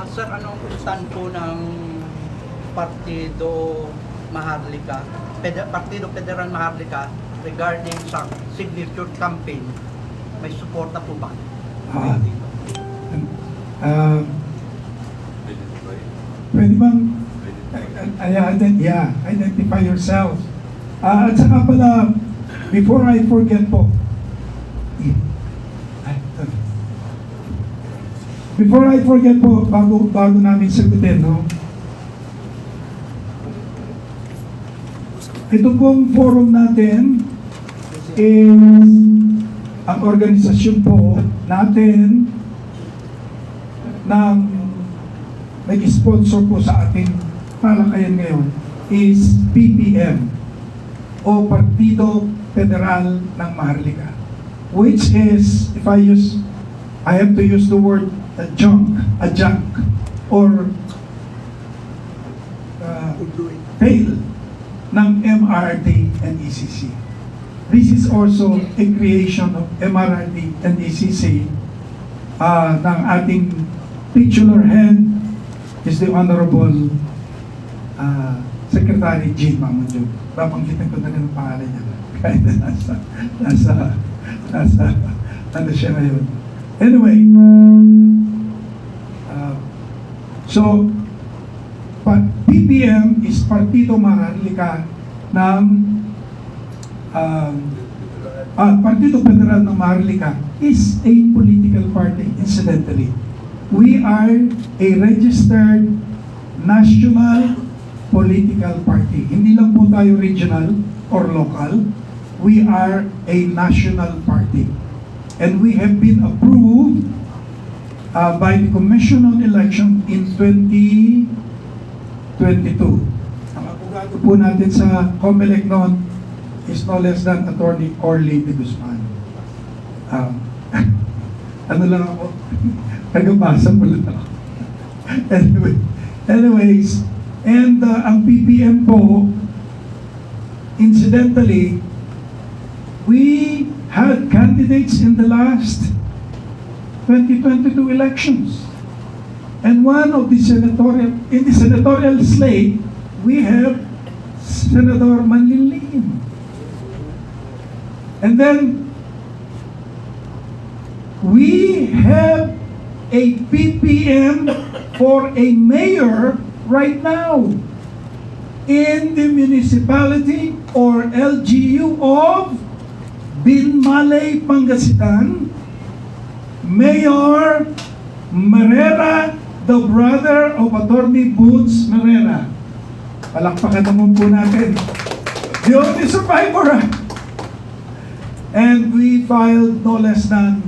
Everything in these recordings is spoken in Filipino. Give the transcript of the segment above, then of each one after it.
Sir, anong stand po ng Partido Maharlika, Partido Federal Maharlika regarding sa signature campaign? May suporta po ba? Pwede bang identify yourself? At saka pala, before I forget po, bago namin sagutin, no? Ito pong forum natin is ang organisasyon po natin ng nag-sponsor po sa ating talakayan ngayon is PPM o Partido Federal ng Maharlika, which is, if I have to use the word adjunct or tail ng MRD and ECC. This is also a creation of MRD and ECC ng ating titular head is the Honorable Secretary Jean Mamunjo. Babanggitin ko na rin ang pangalan niya. Kahit nasa ano siya ngayon. Anyway, so PPM is Partido Maharlika ng Partido Federal ng Maharlika is a political party, incidentally. We are a registered national political party. Hindi lang po tayo regional or local. We are a national party. And we have been approved by the Commission on Election in 2022. Ang abogado po natin sa COMELEC noon is no less than Attorney Orly de Guzman. Ano lang ako? Tagabasa mo lang ako. Anyways, and ang PPM po, incidentally, we had candidates in the last 2022 elections. And one of the in the senatorial slate, we have Senator Manlinlin. And then, we have a PPM for a mayor right now in the municipality or LGU of Binmalay, Pangasinan. Mayor Marrera, the brother of Attorney Boots Marrera. Palakpakan naman po natin. The only survivor. And we filed no less than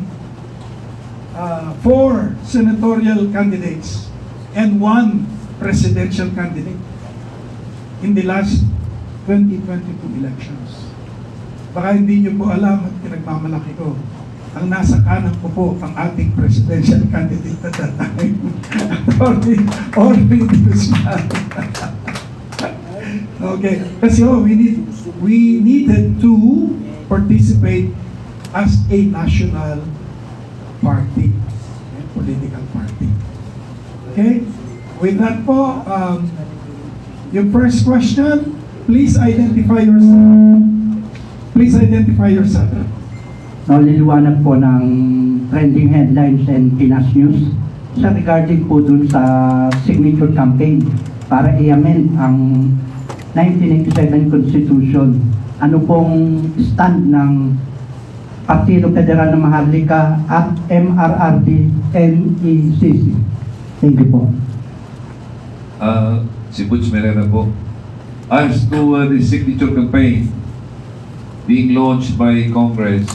4 senatorial candidates and 1 presidential candidate in the last 2022 elections. Baka hindi nyo po alam at pinagmamalaki ko. Ang nasa kanan ko po ang ating presidential candidate at that time, Orly de Guzman. Okay, kasi we needed to participate as a national party, a political party. Okay, with that po, yung first question, please identify yourself. Please identify yourself. Naliliwanag po ng trending headlines and Pinas News sa regarding po dun sa signature campaign para i-amend ang 1987 Constitution. Ano pong stand ng Partido Federal ng Maharlika at MRRD NECC? Thank you po. Si Butch Marrera po. As to the signature campaign being launched by Congress,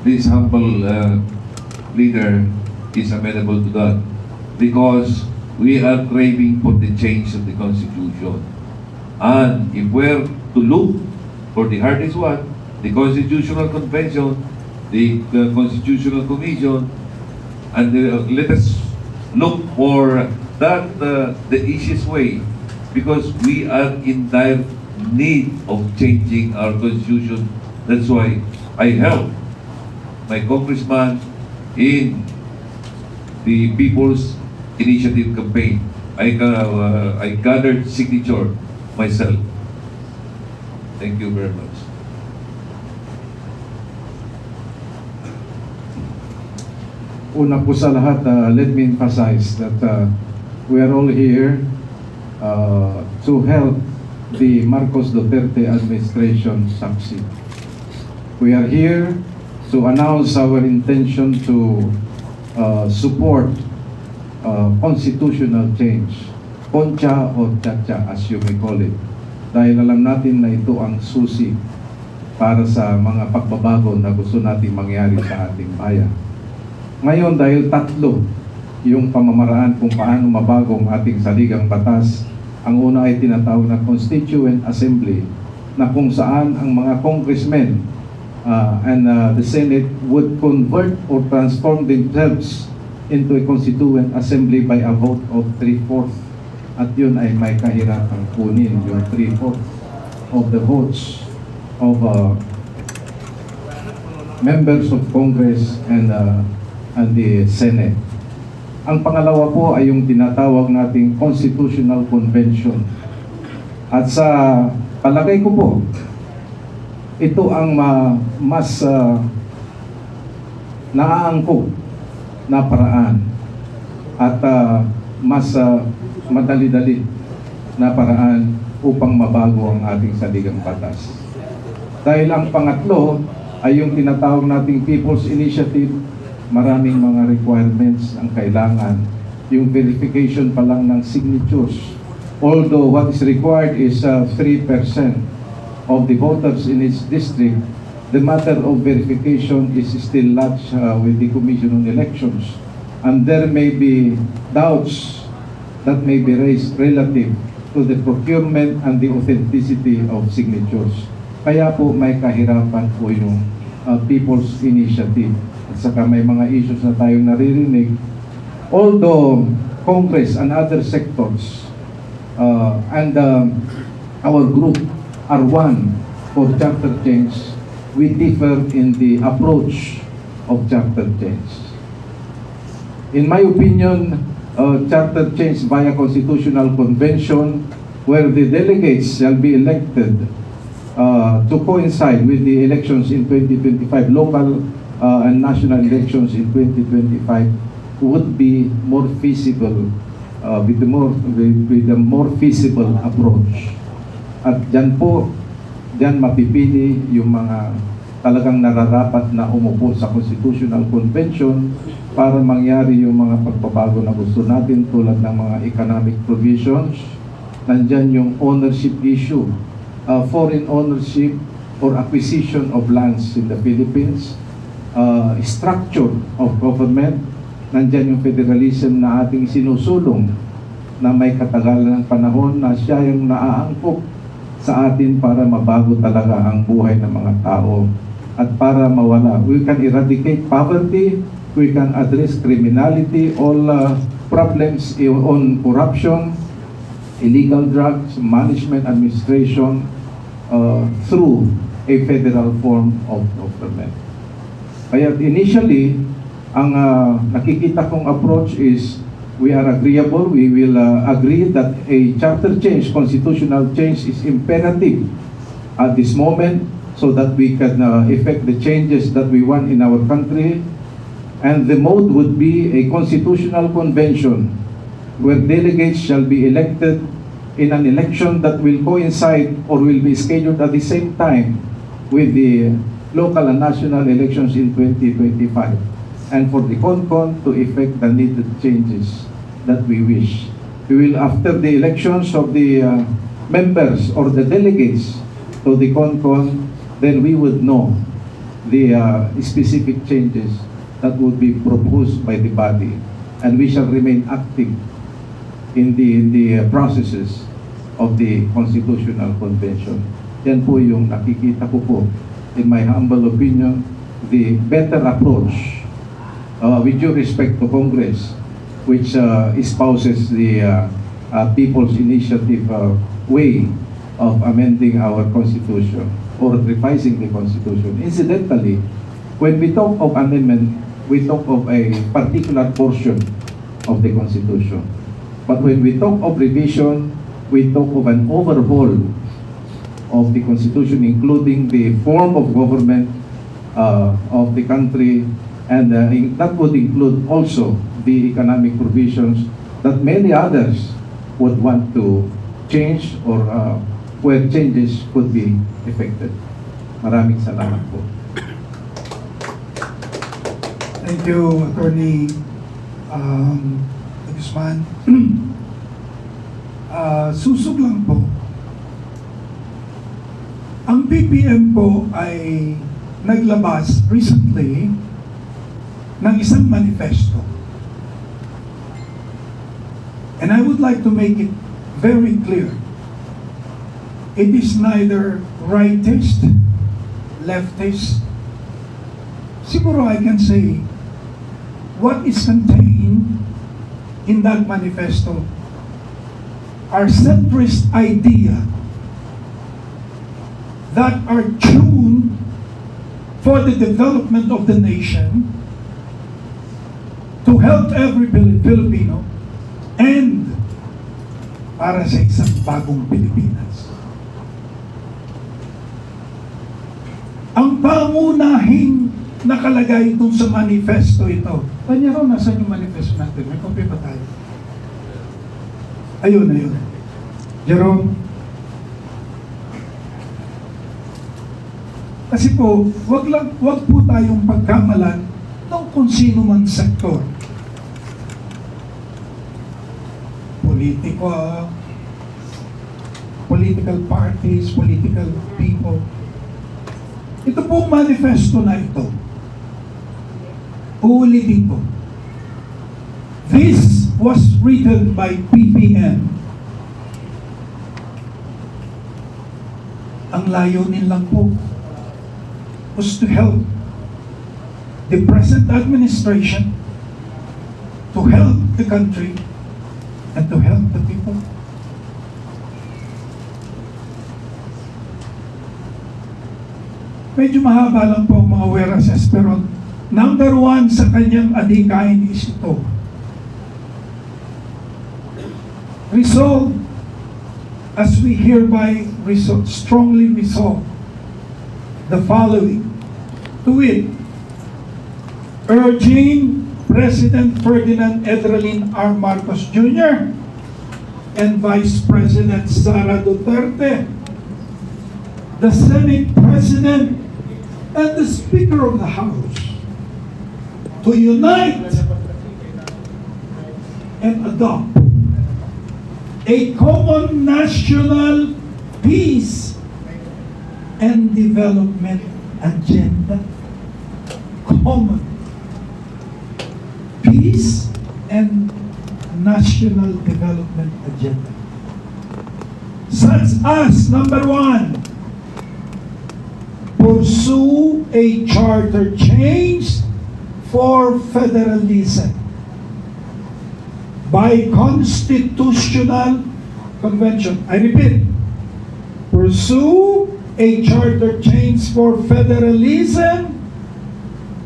this humble leader is amenable to that because we are craving for the change of the Constitution. And if we're to look for the hardest one, the Constitutional Convention, the Constitutional Commission, and let us look for that the easiest way, because we are in dire need of changing our Constitution. That's why I help my congressman in the People's Initiative Campaign. I gathered signature myself. Thank you very much. Una po sa lahat, let me emphasize that we are all here to help the Marcos Duterte administration succeed. We are here to announce our intention to support constitutional change, Concha o Chacha as you may call it, dahil alam natin na ito ang susi para sa mga pagbabago na gusto nating mangyari sa ating bayan. Ngayon, dahil tatlo yung pamamaraan kung paano mabago ang ating saligang batas, ang una ay tinatawag na Constituent Assembly, na kung saan ang mga congressmen and the Senate would convert or transform themselves into a Constituent Assembly by a vote of 3/4. At yun ay may kahirapang kunin yung 3/4 of the votes of members of Congress and the Senate. Ang pangalawa po ay yung tinatawag nating Constitutional Convention. At sa palagay ko po, ito ang mas naaangkop na paraan at mas madali-dali na paraan upang mabago ang ating saligang batas. Dahil ang pangatlo ay yung tinatawag nating People's Initiative. Maraming mga requirements ang kailangan. Yung verification pa lang ng signatures. Although what is required is 3% of the voters in each district, the matter of verification is still lodged with the Commission on Elections. And there may be doubts that may be raised relative to the procurement and the authenticity of signatures. Kaya po may kahirapan po yung People's Initiative. At saka may mga issues na tayong naririnig. Although Congress and other sectors and our group are one for charter change, we differ in the approach of charter change. In my opinion, charter change via constitutional convention where the delegates shall be elected to coincide with the elections in 2025, local and national elections in 2025 would be more feasible with the more feasible approach. At diyan mapipili yung mga talagang nararapat na umupo sa Constitutional Convention para mangyari yung mga pagbabago na gusto natin tulad ng mga economic provisions. Nandyan yung ownership issue, foreign ownership or acquisition of lands in the Philippines, structure of government. Nandyan yung federalism na ating sinusulong na may katagalan ng panahon na siya yung naaangkop sa atin para mabago talaga ang buhay ng mga tao at para mawala. We can eradicate poverty, we can address criminality, all problems on corruption, illegal drugs, management, administration through a federal form of government. Kaya initially, ang nakikita kong approach is we are agreeable. We will agree that a charter change, constitutional change is imperative at this moment so that we can effect the changes that we want in our country. And the mode would be a constitutional convention where delegates shall be elected in an election that will coincide or will be scheduled at the same time with the local and national elections in 2025, and for the CONCON to effect the needed changes that we wish. We will, after the elections of the members or the delegates to the CONCON, then we would know the specific changes that would be proposed by the body, and we shall remain active in the processes of the Constitutional Convention. Yan po yung nakikita ko po, in my humble opinion, the better approach with due respect to Congress, which espouses the People's Initiative way of amending our Constitution or revising the Constitution. Incidentally, when we talk of amendment, we talk of a particular portion of the Constitution. But when we talk of revision, we talk of an overhaul of the Constitution, including the form of government of the country, and that would include also the economic provisions that many others would want to change or where changes could be effected. Maraming salamat po. Thank you, Attorney Guzman. Susog lang po. Ang BBM po ay naglabas recently ng isang manifesto. And I would like to make it very clear. It is neither rightist, leftist. Siguro I can say what is contained in that manifesto are centrist idea that are tuned for the development of the nation, to help every Filipino, and para sa isang bagong Pilipinas. Ang pangunahing nakalagay dun sa manifesto ito. Panyaro, nasan yung manifesto natin? May copy pa tayo. Ayun. Jerome. Kasi po, wag po tayong pagkamalan ng kung sino man sektor. Political parties, political people. Ito pong manifesto na ito, uulitin ko. This was written by BBM. Ang layunin lang po was to help the present administration, to help the country, and to help the people. Medyo mahaba lang po ang mga whereases, pero number 1 sa kanyang adhikain is ito. Resolve, as we hereby strongly resolve the following. To it, urging President Ferdinand Edralin R. Marcos Jr. and Vice President Sara Duterte, the Senate President and the Speaker of the House, to unite and adopt a common national peace and development agenda. Common peace and national development agenda. Such as, number 1, pursue a charter change for federalism by constitutional convention. I repeat, pursue a charter change for federalism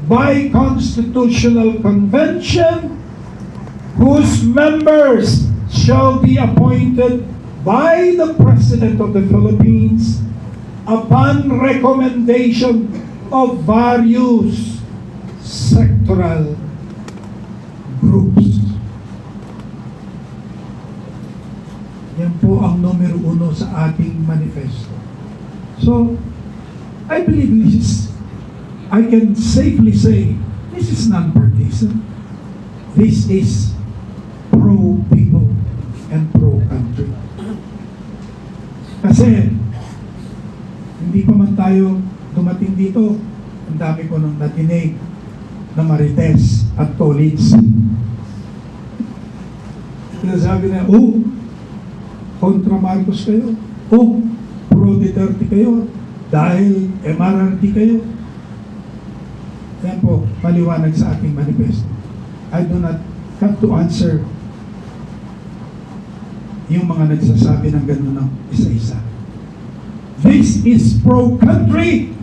by constitutional convention, whose members shall be appointed by the President of the Philippines upon recommendation of various sectoral groups. Yan po ang numero 1 sa ating manifesto. So, I believe I can safely say, this is non-partisan. This is pro-people and pro-country. Kasi, hindi pa man tayo dumating dito, ang dami ko nung natinig na Marites at Tolits. Sinasabi na, kontra Marcos kayo. Pro-Duterte kayo. Dahil MRRD kayo. Yan po, maliwanag sa ating manifesto. I do not have to answer yung mga nagsasabi ng gano'n ng isa-isa. This is pro-country.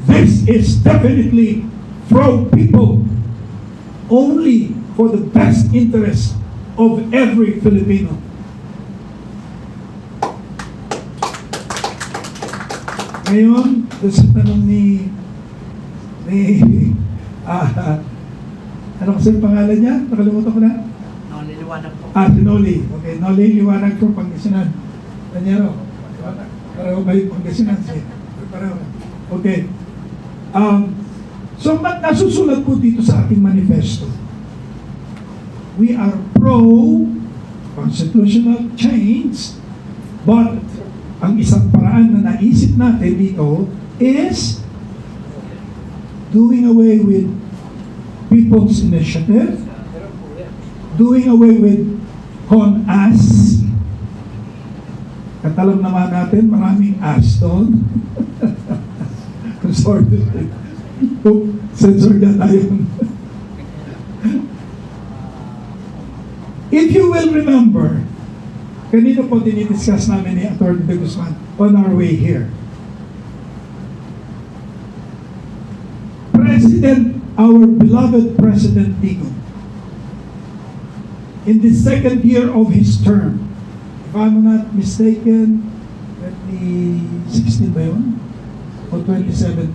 This is definitely pro-people. Only for the best interest of every Filipino. Ngayon, doon sa tanong ni ano kasi pangalan niya? Nakalimutan ko na. Nililiwanag po. Si Noli. Okay, Noli, liwanag from Pangasinan. Tanyero, pareho ba yung Pangasinan? Pareho. Okay. So, nasusulat po dito sa ating manifesto. We are pro-constitutional change, but ang isang paraan na naisip natin dito is doing away with people's initiative, doing away with CONAS. At alam naman natin, maraming as doon. Sorry. Censor na tayo. If you will remember, kanina po dinidiscuss namin ni Atty. De Guzman on our way here. Our beloved President Digong, in the second year of his term, if I'm not mistaken, 2016 ba yun? O 2017?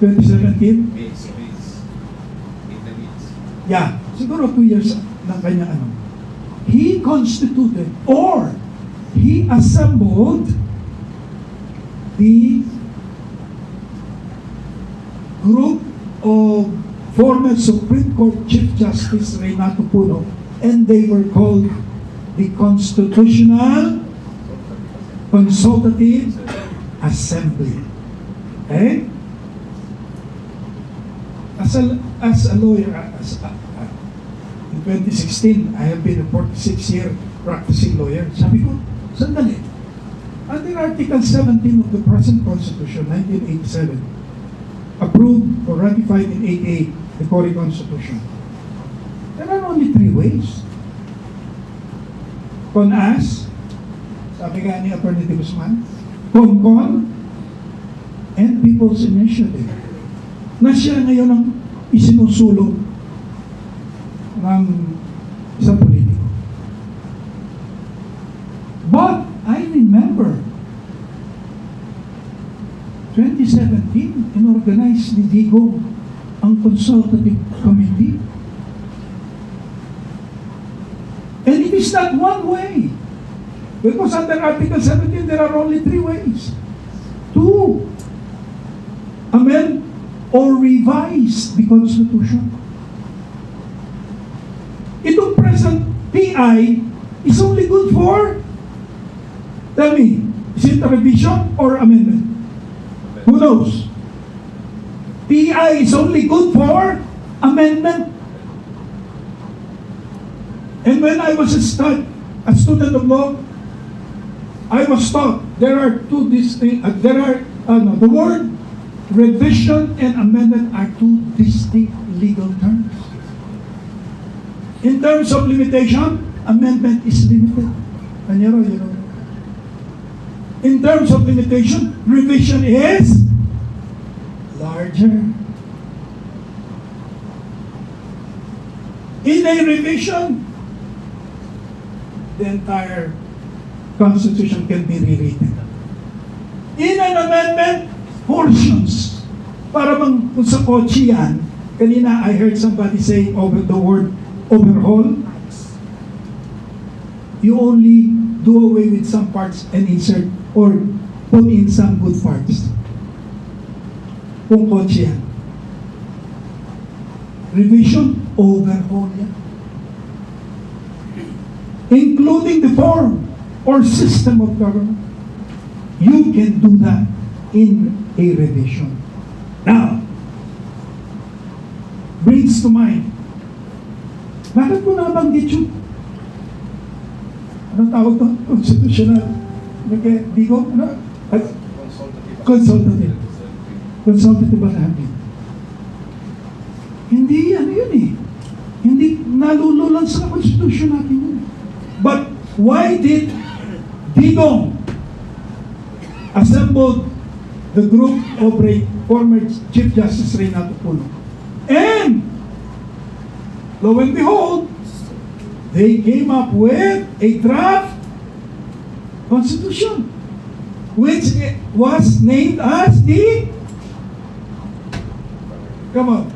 2017? Yeah, siguro 2 years ng kanyang ano. He constituted or he assembled the group of former Supreme Court Chief Justice Renato Puno, and they were called the Constitutional Consultative Assembly. Okay? As a lawyer, in 2016, I have been a 46-year practicing lawyer. Sabi ko, sandali. Under Article 17 of the present Constitution, 1987, approved or ratified in 88, the Cory Constitution. There are only 3 ways. CONAS, sabi nga ni Atty. De Guzman, CONCON, and People's Initiative, na siya ngayon ang isinusulong ng isang politiko. But I remember 2017, inorganize ni Digong ang Consultative Committee. And it is not one way. Because under Article 17, there are only 3 ways. To amend or revise the Constitution. Itong present PI is only good for, tell me, is it a revision or amendment? Who knows? PI is only good for amendment. And when I was a student of law, I was taught there are two distinct, the word revision and amendment are 2 distinct legal terms. In terms of limitation, amendment is limited. Kanyero, you know. In terms of limitation, revision is larger. In a revision, the entire Constitution can be rewritten. In an amendment, portions. Para bang kung sa kotse yan, kanina I heard somebody say over the word overhaul, you only do away with some parts and insert or put in some good parts. Kung kotse yan. Revision, overhaul yan. Including the form or system of government. You can do that in a revision. Now, brings to mind, bakit mo nabanggit yun? Anong tawag to? Constitutional. Digo? Ano? Consultative. Consultative assembly. Hindi ano yun eh. Hindi nalululan sa Constitution natin yun. But why did Digong assemble the group of former Chief Justice Renato Puno? And lo and behold, they came up with a draft constitution, which was named as the, come on,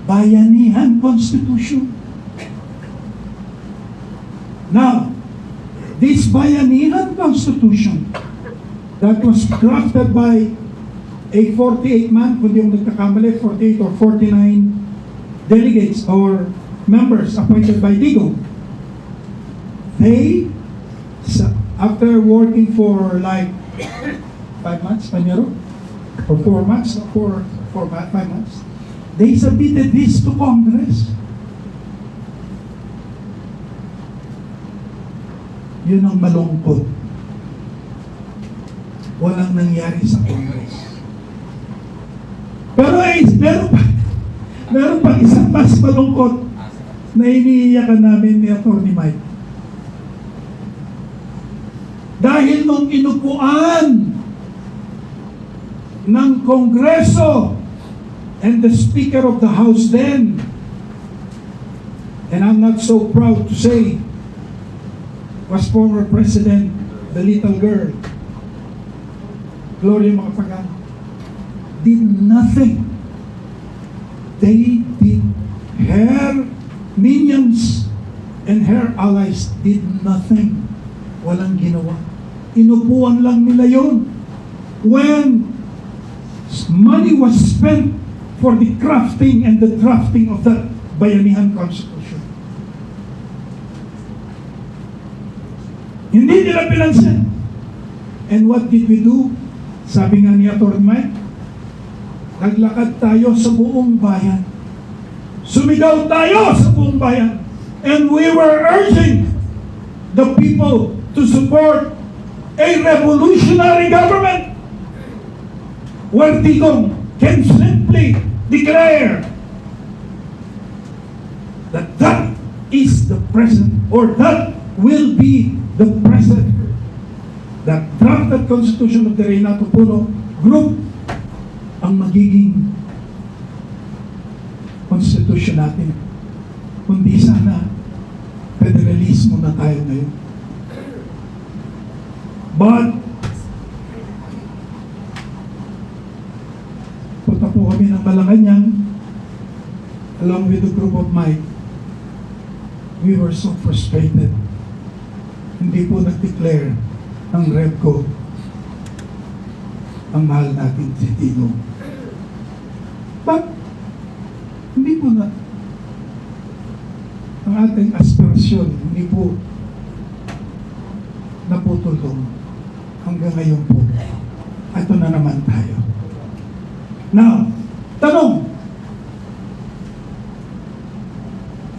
Bayanihan Constitution. Now, this Bayanihan Constitution that was drafted by a 48-man, kung di ako nagkakamali, 48 or 49 delegates or members appointed by Digo. They, after working for like 5 months, Panyero? Or 4 months, 5 months, they submitted this to Congress. Yun ang malungkot. Walang nangyari sa Congress. Pero meron pa isang mas malungkot na iniiyakan namin ni Atty. Mike. Dahil nung inupuan ng Kongreso and the Speaker of the House then, and I'm not so proud to say, was former President, the little girl, Gloria Macapagal, did nothing. Her minions and her allies did nothing. Walang ginawa. Inupuan lang nila yun. When money was spent for the crafting and the drafting of that Bayanihan Constitution. Hindi nila pinansin. And what did we do? Sabi nga ni Atty. Mike, naglakad tayo sa buong bayan. Sumigaw tayo sa buong bayan. And we were urging the people to support a revolutionary government where Digong can simply declare that that is the president, or that will be the president that drafted Constitution of the Reynato Puno group ang magiging constitution natin. Kundi sana federalismo na tayo ngayon. But punta po kami ng Malacanang along with the group of Mike. We were so frustrated. Hindi po nag-declare ang REBCO ang mahal natin si Tino. But hindi po na ang ating aspirasyon hindi po naputulong hanggang ngayon po. Ito na naman tayo. Now, tanong,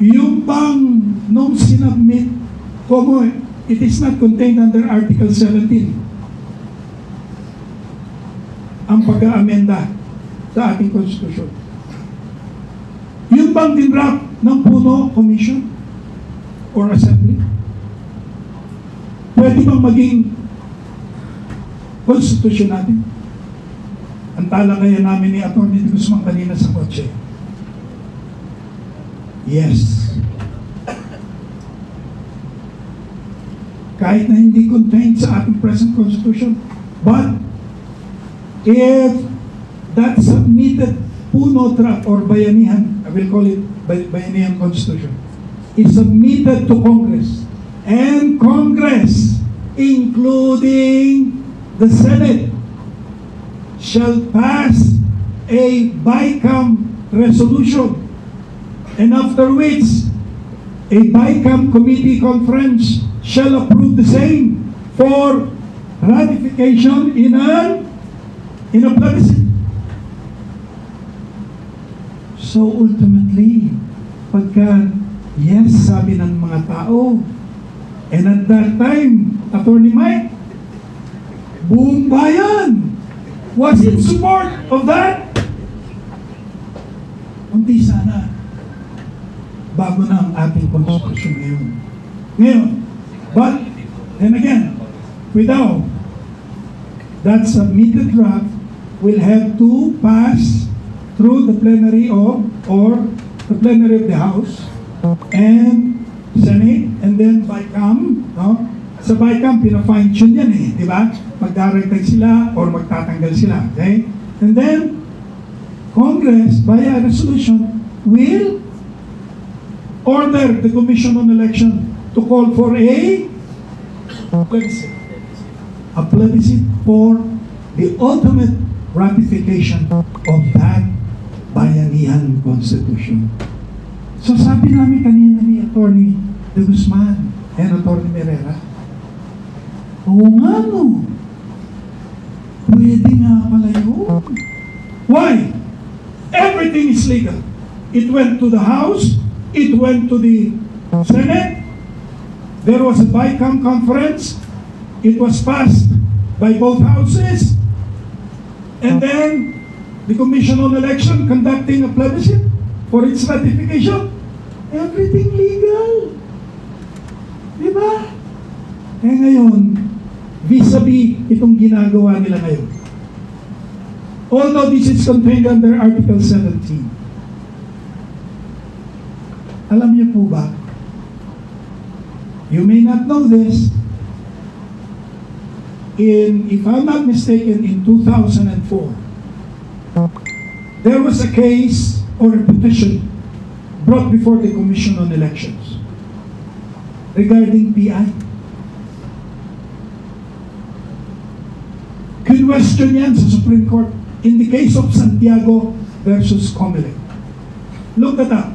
yung bang nung sinubmit, como it is not contained under Article 17, ang pag-aamenda sa ating Constitution. Yung bang dinrap ng Puno Commission or Assembly? Pwede bang maging Constitution natin? Ang talakayan namin ni Atty. Guzman kanina sa kotse. Yes. Kahit na hindi contained sa ating present Constitution, but if that submitted Puno draft or Bayanihan, I will call it Bayanihan Constitution, is submitted to Congress, and Congress, including the Senate, shall pass a BICAM resolution, and after which a BICAM committee conference shall approve the same for ratification in a plebiscite. So ultimately, pagka yes, sabi ng mga tao, and at that time, Atty. Mike, buong bayan was in support of that. Kundi sana, bago na ang ating Constitution ngayon. But, then again, without that submitted draft will have to pass through the plenary of, or the plenary of the House, and Senate, and then BICAM, no? Sa BICAM, pina-fine-tune yan eh, di ba? Magdaragdag sila or magtatanggal sila, okay? And then, Congress, by a resolution, will order the Commission on Election to call for a plebiscite. A plebiscite for the ultimate ratification of that Bayanihan Constitution. So sabi namin kanina ni Atty. De Guzman and Atty. Merera, oo nga no, pwede nga pala yun. Why? Everything is legal. It went to the House, it went to the Senate, there was a BICAM conference, it was passed by both houses, and then the Commission on Election conducting a plebiscite for its ratification. Everything legal. Diba? Eh ngayon, vis-a-vis itong ginagawa nila ngayon. Although this is contained under Article 17. Alam niyo po ba, you may not know this, if I'm not mistaken, in 2004, there was a case or a petition brought before the Commission on Elections regarding PI. Question yan sa Supreme Court in the case of Santiago versus Comelec. Look that up.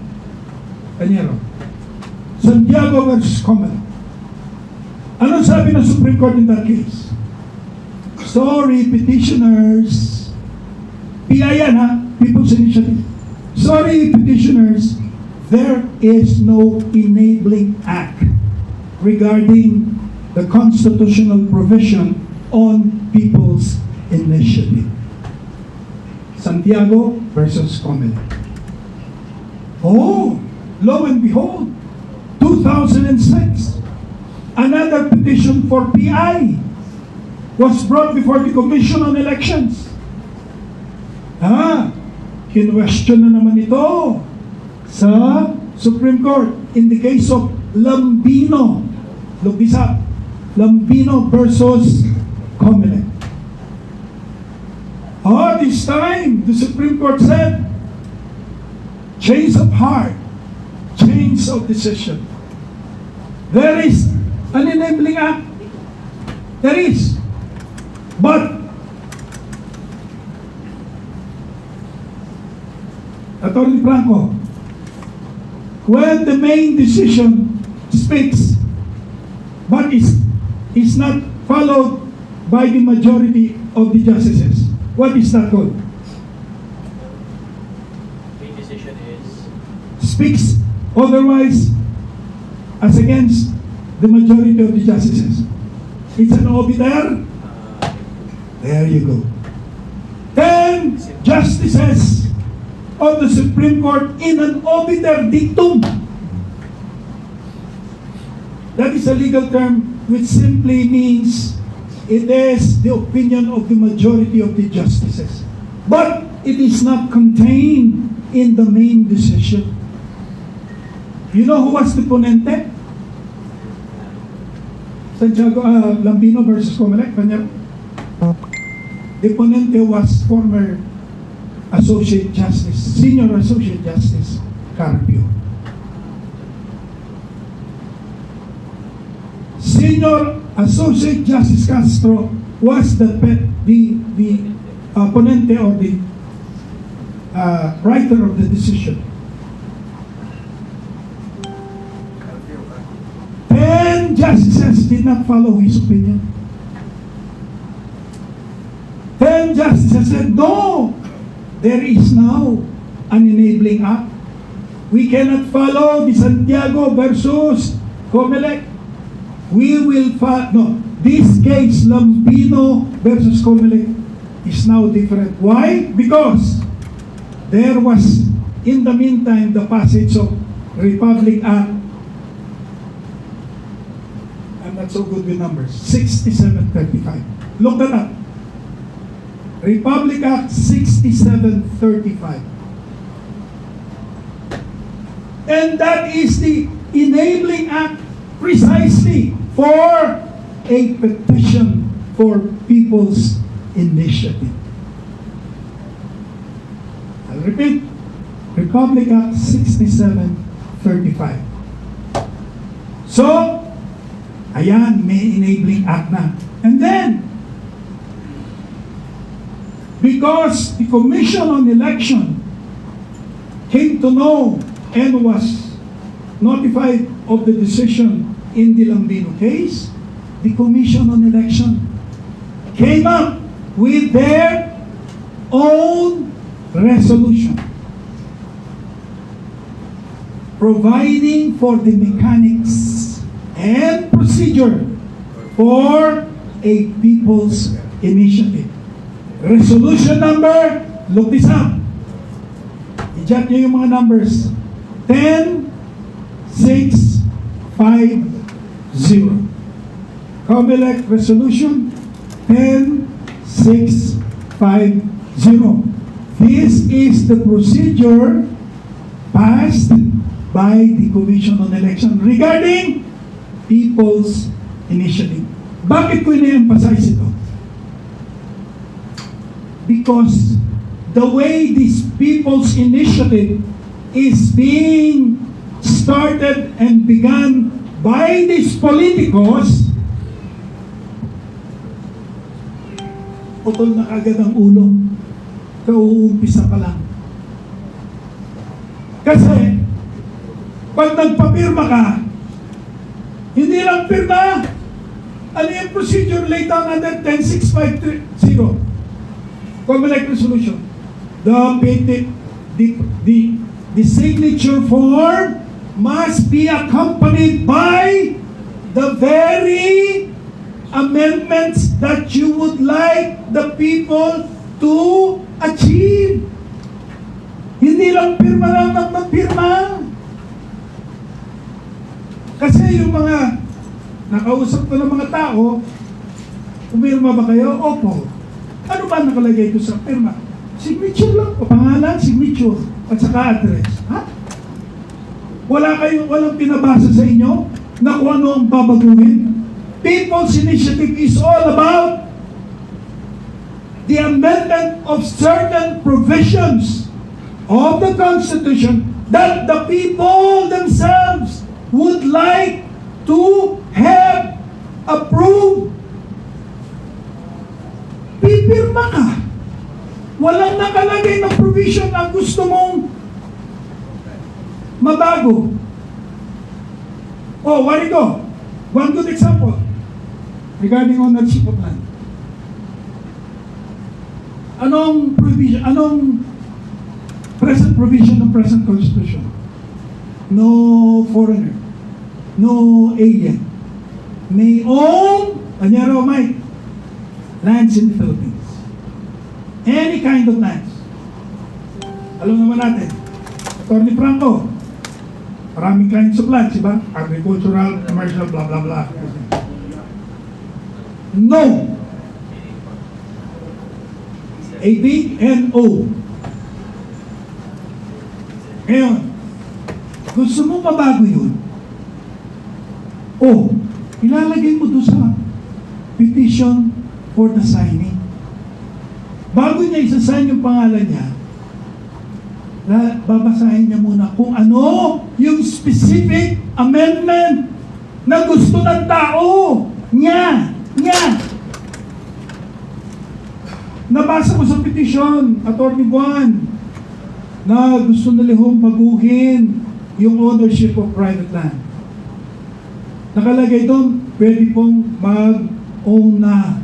Kanyero. Santiago versus Comelec. Ano sabi ng Supreme Court in that case? Sorry, petitioners. PI yan ha, People's Initiative. Sorry, petitioners, there is no enabling act regarding the constitutional provision on People's Initiative. Santiago versus Comelec. Oh, lo and behold, 2006, another petition for PI was brought before the Commission on Elections. Kinwestiyon na naman ito sa Supreme Court in the case of Lambino. Look this up. Lambino versus Comelec. All this time, the Supreme Court said, change of heart, change of decision. There is an enabling act. There is. But Atty. Franco, when the main decision speaks but is not followed by the majority of the justices, what is that called? Main decision is Speaks otherwise as against the majority of the justices. It's an obiter. There you go. 10 justices of the Supreme Court in an obiter dictum. That is a legal term which simply means it is the opinion of the majority of the justices. But it is not contained in the main decision. You know who was the ponente? Santiago Lambino versus Comelec. The ponente was former Associate Justice, Senior Associate Justice Carpio. Senior Associate Justice Castro was the ponente or the writer of the decision. 10 justices did not follow his opinion. 10 justices said, no, there is now an enabling act. We cannot follow the Santiago versus Comelec. We will no. This case, Lambino versus Comelec, is now different. Why? Because there was, in the meantime, the passage of Republic Act. I'm not so good with numbers. 6735. Look that up. Republic Act 6735. And that is the enabling act precisely for a petition for people's initiative. I'll repeat, Republic Act 6735. So, ayan, may enabling act na. And then, because the Commission on Election came to know and was notified of the decision in the Lambino case, the Commission on Election came up with their own resolution providing for the mechanics and procedure for a people's initiative. Resolution number, look this up. I-jot nyo yung mga numbers. 10650. COMELEC Resolution 10650. This is the procedure passed by the Commission on Election regarding people's initiative. Bakit ko ina-emphasize ito? Because the way this people's initiative is being started and begun by these politicos, putol na agad ang ulo. Kauumpisa pa lang. Kasi, pag nagpapirma ka, hindi lang pirma. Ano yung procedure laid down under 10650? COMELEC resolution. The signature form must be accompanied by the very amendments that you would like the people to achieve. Hindi lang pirma lang ng magpirma. Kasi yung mga nakausap ko ng mga tao, pumirma ba kayo? Opo. Ano ba nakalagay ko sa pirma? Signature lang. O pangalan, signature. At saka address. Ha? Walang pinabasa sa inyo na kung ano ang babaguhin? People's Initiative is all about the amendment of certain provisions of the Constitution that the people themselves would like to have approved. Pipirma ka. Walang nakalagay na provision na gusto mong mabago. Oh, what ito? One good example regarding ownership of land. Anong provision? Anong present provision ng present Constitution? No foreigner, no alien may own, anyaro Mike, lands in the Philippines. Any kind of lands. Alam naman natin, Atty. Franco, maraming kinds of lands, diba? Agricultural, commercial, blah, blah, blah. No. A big N-O. Ngayon, gusto mo mabago yun? O, ilalagay mo doon sa petition for the signing. Bago niya isasign yung pangalan niya, babasahin niya muna kung ano yung specific amendment na gusto ng tao niya. Nabasa ko sa petition, Atty. Buwan, na gusto nilihong baguhin yung ownership of private land. Nakalagay doon, pwede pong mag-own na.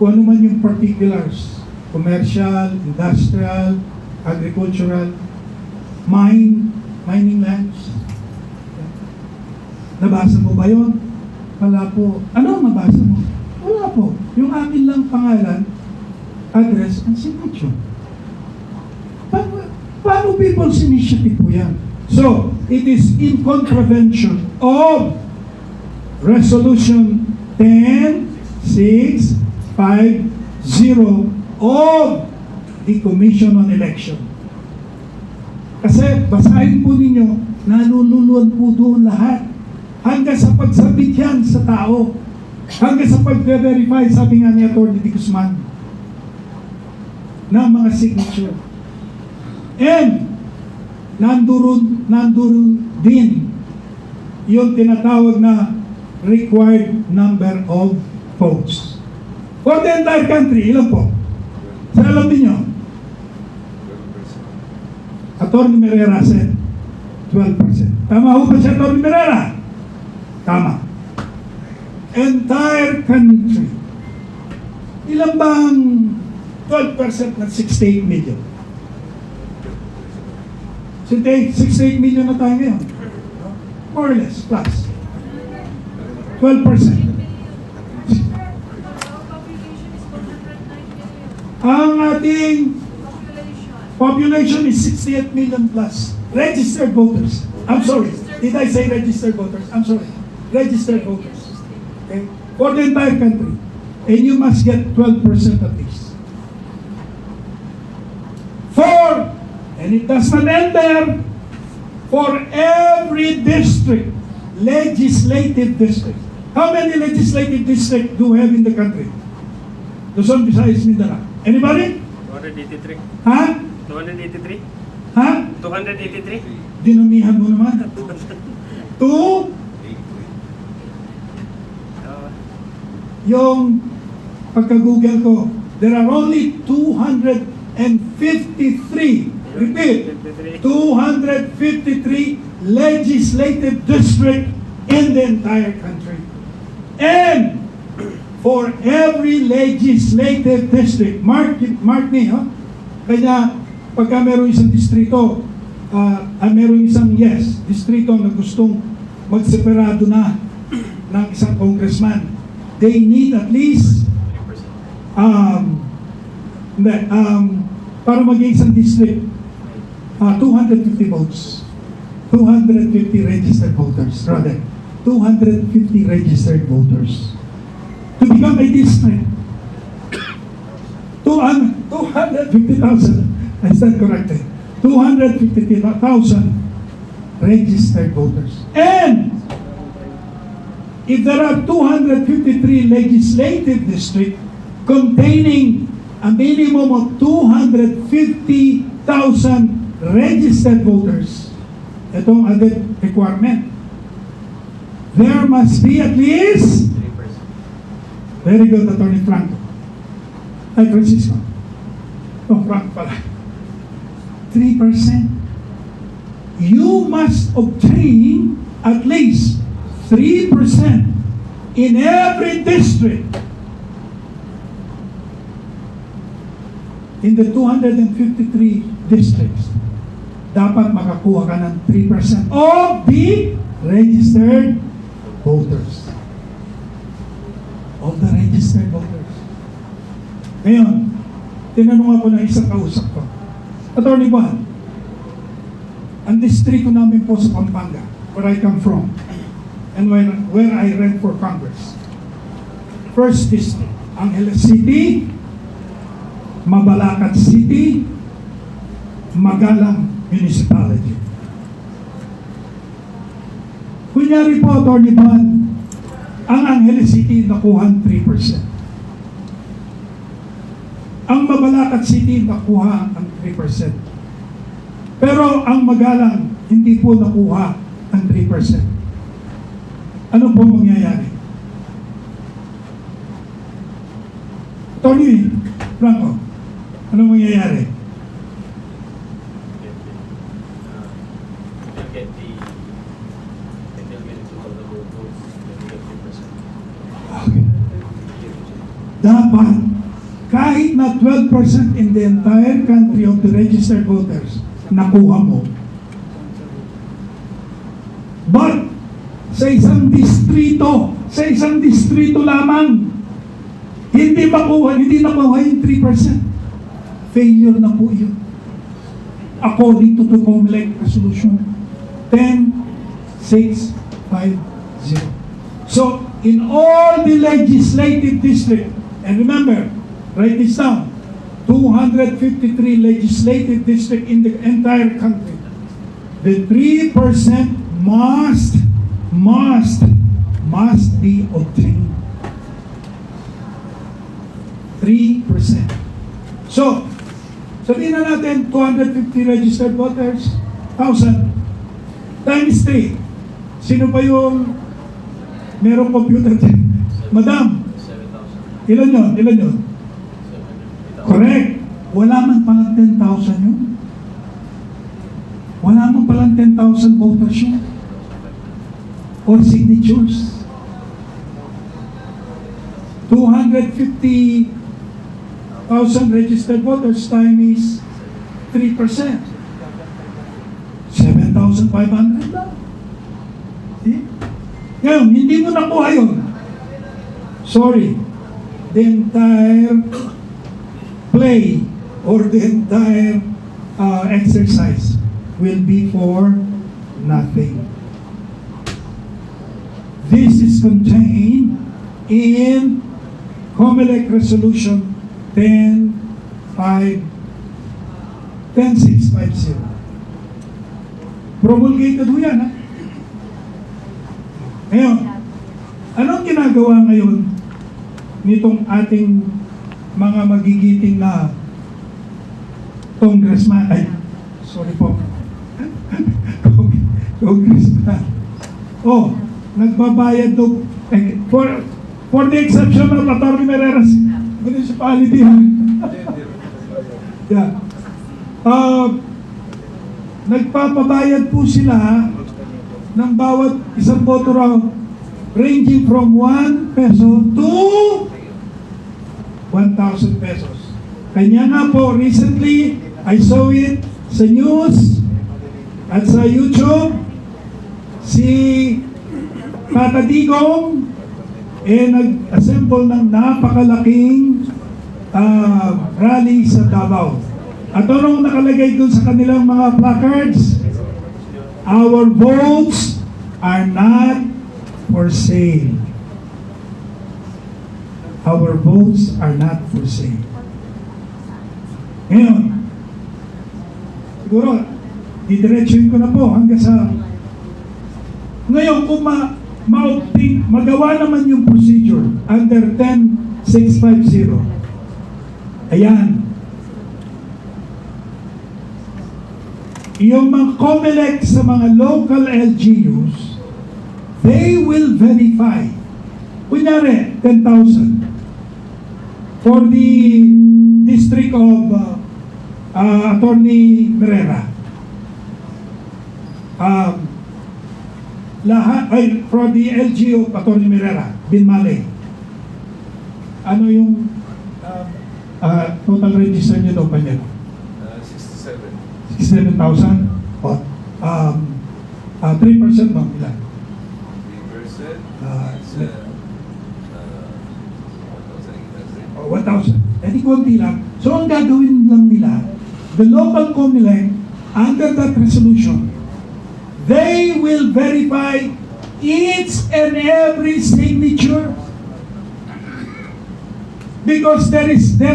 Kung ano man yung particulars, commercial, industrial, agricultural, mining lands. Nabasa mo ba yun? Wala po. Ano nabasa mo? Wala po. Yung akin lang pangalan, address, and signature. Paano people's initiative po yan? So, it is in contravention of Resolution 10650 of the Commission on Election. Kasi basahin po ninyo, nalululuan po doon lahat. Hanggang sa pagsabit yan sa tao. Hanggang sa pag-verify, sabi nga ni Atty. De Guzman, ng mga signature. And, nandurun din yung tinatawag na required number of votes. For the entire country, ilan po? Sa alam niyo? Atty. Merera said 12%. Tama ho ba si Atty. Merera? Tama. Entire country. Ilan bang 12% ng 68 million? 68 million na tayo ngayon. More or less, plus. 12%. Ang ating population is 68 million plus. Registered voters. I'm sorry. Did I say registered voters? I'm sorry. Registered voters. Okay? For the entire country. And you must get 12% at least. And it does not end there. For every district, legislative district. How many legislative districts do we have in the country? Luzon, Visayas, Mindanao. Anybody? 283. Ha? 283? Ha? 283? Dinomihan mo naman. Two, yung pagka-google ko, there are only 253, repeat, 253 legislative districts in the entire country. And for every legislative district, mark me, ha? Kaya pagka meron isang distrito, meron isang distrito na gustong magseparado na ng isang congressman, they need at least para maging isang district, 250 votes. 250 registered voters, rather. 250 registered voters. To become a district, 250,000, I stand corrected, 250,000 registered voters. And if there are 253 legislative districts containing a minimum of 250,000 registered voters, itong added requirement, there must be at least, very good, Attorney Franco. Ay, Francisco. Oh, Franco pala. 3%. You must obtain at least 3% in every district in the 253 districts. Dapat makakuha ka ng 3% of the registered voters. Of the registered voters. Ngayon, tinanong ako ng isang kausap ko, Attorney Juan, ang distrito namin po sa Pampanga, where I come from, and where I ran for Congress. First district, Angeles City, Mabalacat City, Magalang Municipality. Kunyari po, Attorney Juan, ang Angeles City nakuha 3%. Ang Mabalacat City nakuha ang 3%. Pero ang Magalang hindi po nakuha ang 3%. Ano po mangyayari? Tony Franco, ano mangyayari? They'll get the total number of votes. They'll get 3%. Okay. Dapat, kahit na 12% in the entire country of the registered voters, nakuha mo. But, sa isang distrito lamang, hindi nakuha yung 3%. Failure na po yun. According to the COMELEC resolution 10650. So, in all the legislative districts, and remember, write this down, 253 legislative districts in the entire country. the 3% must be obtained. 3%. So, sabihin na natin 250 registered voters, 1,000 times 3. Sino ba yung merong computer din? Madam, 7,000. ilan yun? 750,000. Correct. Wala man palang 10,000 yun. Wala man palang 10,000 voters yun. Or signatures. 250,000 registered voters times 3%. 7,500 lang. See? Ngayon, hindi mo nakuha yun. Sorry. The entire play or the entire exercise will be for nothing. This is contained in COMELEC Resolution 10650. Promulgated ho yan, ha? Ngayon, anong ginagawa ngayon nitong ating mga magigiting na congressman, sorry po, congressman. Oh, nagbabayad daw, for the exception of Atty. Mereras municipality, ha? Yeah. Nagpapabayad po sila ng bawat isang boto raw, ranging from 1 peso to 1,000 pesos. Kanya nga po, recently, I saw it sa news at sa YouTube, si Tata Digong nag-assemble ng napakalaking rally sa Davao. At anong nakalagay dun sa kanilang mga placards? Our votes are not for sale. Our votes are not for sale. Ngayon, siguro, didiretsuhin ko na po hanggang sa... Ngayon, kung magawa naman yung procedure under 10650, ayan, yung mga COMELEC sa mga local LGUs, they will verify. Kunyari, 10,000 for the district of Atty. Merera. For the LGU of Atty. Merera, Binmalay. Ano yung total register nyo daw pa niya? 67,000? O, 3% ba? Ilan? 1,000. Eh di konti lang. So ang gagawin lang nila, the local COMELEC, under that resolution, they will verify each and every signature because there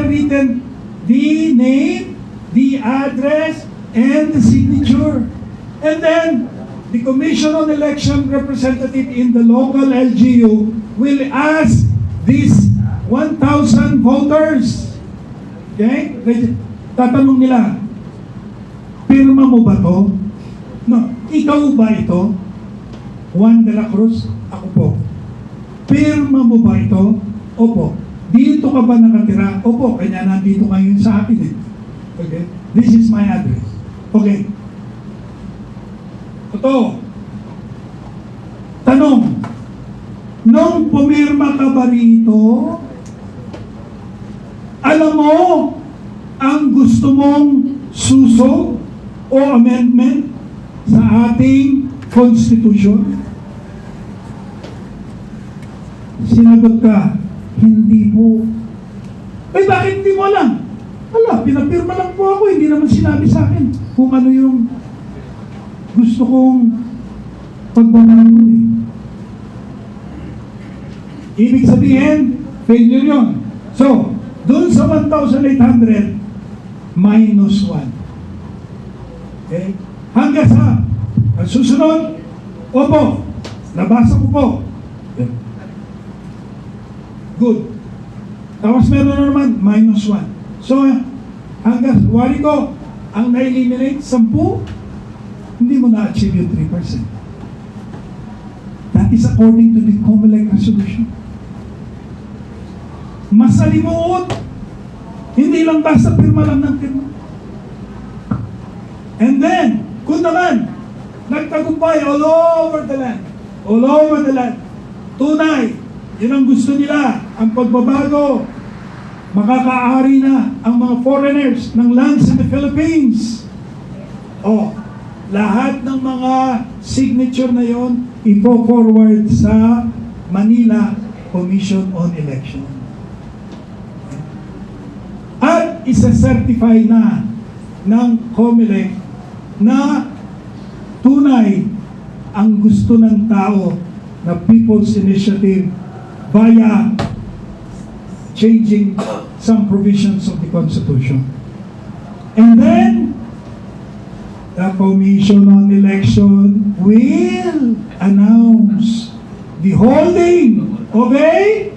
written the name, the address, and the signature. And then, the Commission on Election representative in the local LGU will ask these 1,000 voters. Okay? Tatanong nila, pirma mo ba to? No. Ikaw ba ito? Juan de la Cruz? Ako po. Pirma mo ba ito? Opo. Dito ka ba nakatira? Opo. Kanya nandito ngayon sa akin eh. Okay? This is my address. Okay. Totoo. Tanong, nung pumirma ka ba rito, alam mo ang gusto mong susog o amendment sa ating Constitution? Sinagot ka, hindi po. Ay, bakit hindi mo alam? Wala, pinapirma lang po ako, hindi naman sinabi sa akin kung ano yung gusto kong pagbabago eh. Ibig sabihin, failure yun. So, doon sa 1,800, minus 1. Okay? Hanggang sa Susunod, opo, nabasa ko po. Yan. Good. Tapos meron na naman, -1. So, hanggang, wari ko, ang na-eliminate, 10, hindi mo na-achieve yung 3%. That is according to the COMELEC resolution. Masalimuot. Hindi lang basta pirma lang ng pirma. And then, kung naman, nagtagumpay all over the land. All over the land. Tunay, yun ang gusto nila, ang pagbabago. Makakaari na ang mga foreigners ng lands in the Philippines. O, lahat ng mga signature na yon ipo-forward sa Manila Commission on Election. At isa-certify na ng COMELEC na tunay ang gusto ng tao na People's Initiative via changing some provisions of the Constitution. And then, the Commission on Election will announce the holding of a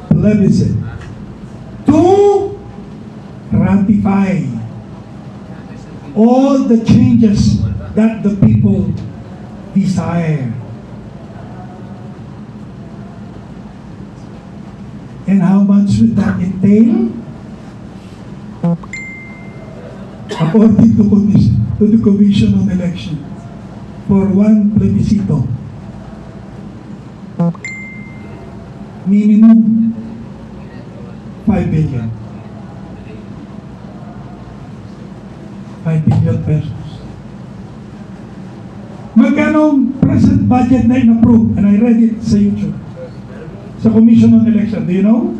plebiscite to ratify all the changes that the people desire. And how much would that entail? According to the Commission on Election, for one plebiscito, minimum 5 billion. 5 billion pesos. Magkano ang present budget na in-approve? And I read it sa YouTube. Sa Commission on Election. Do you know?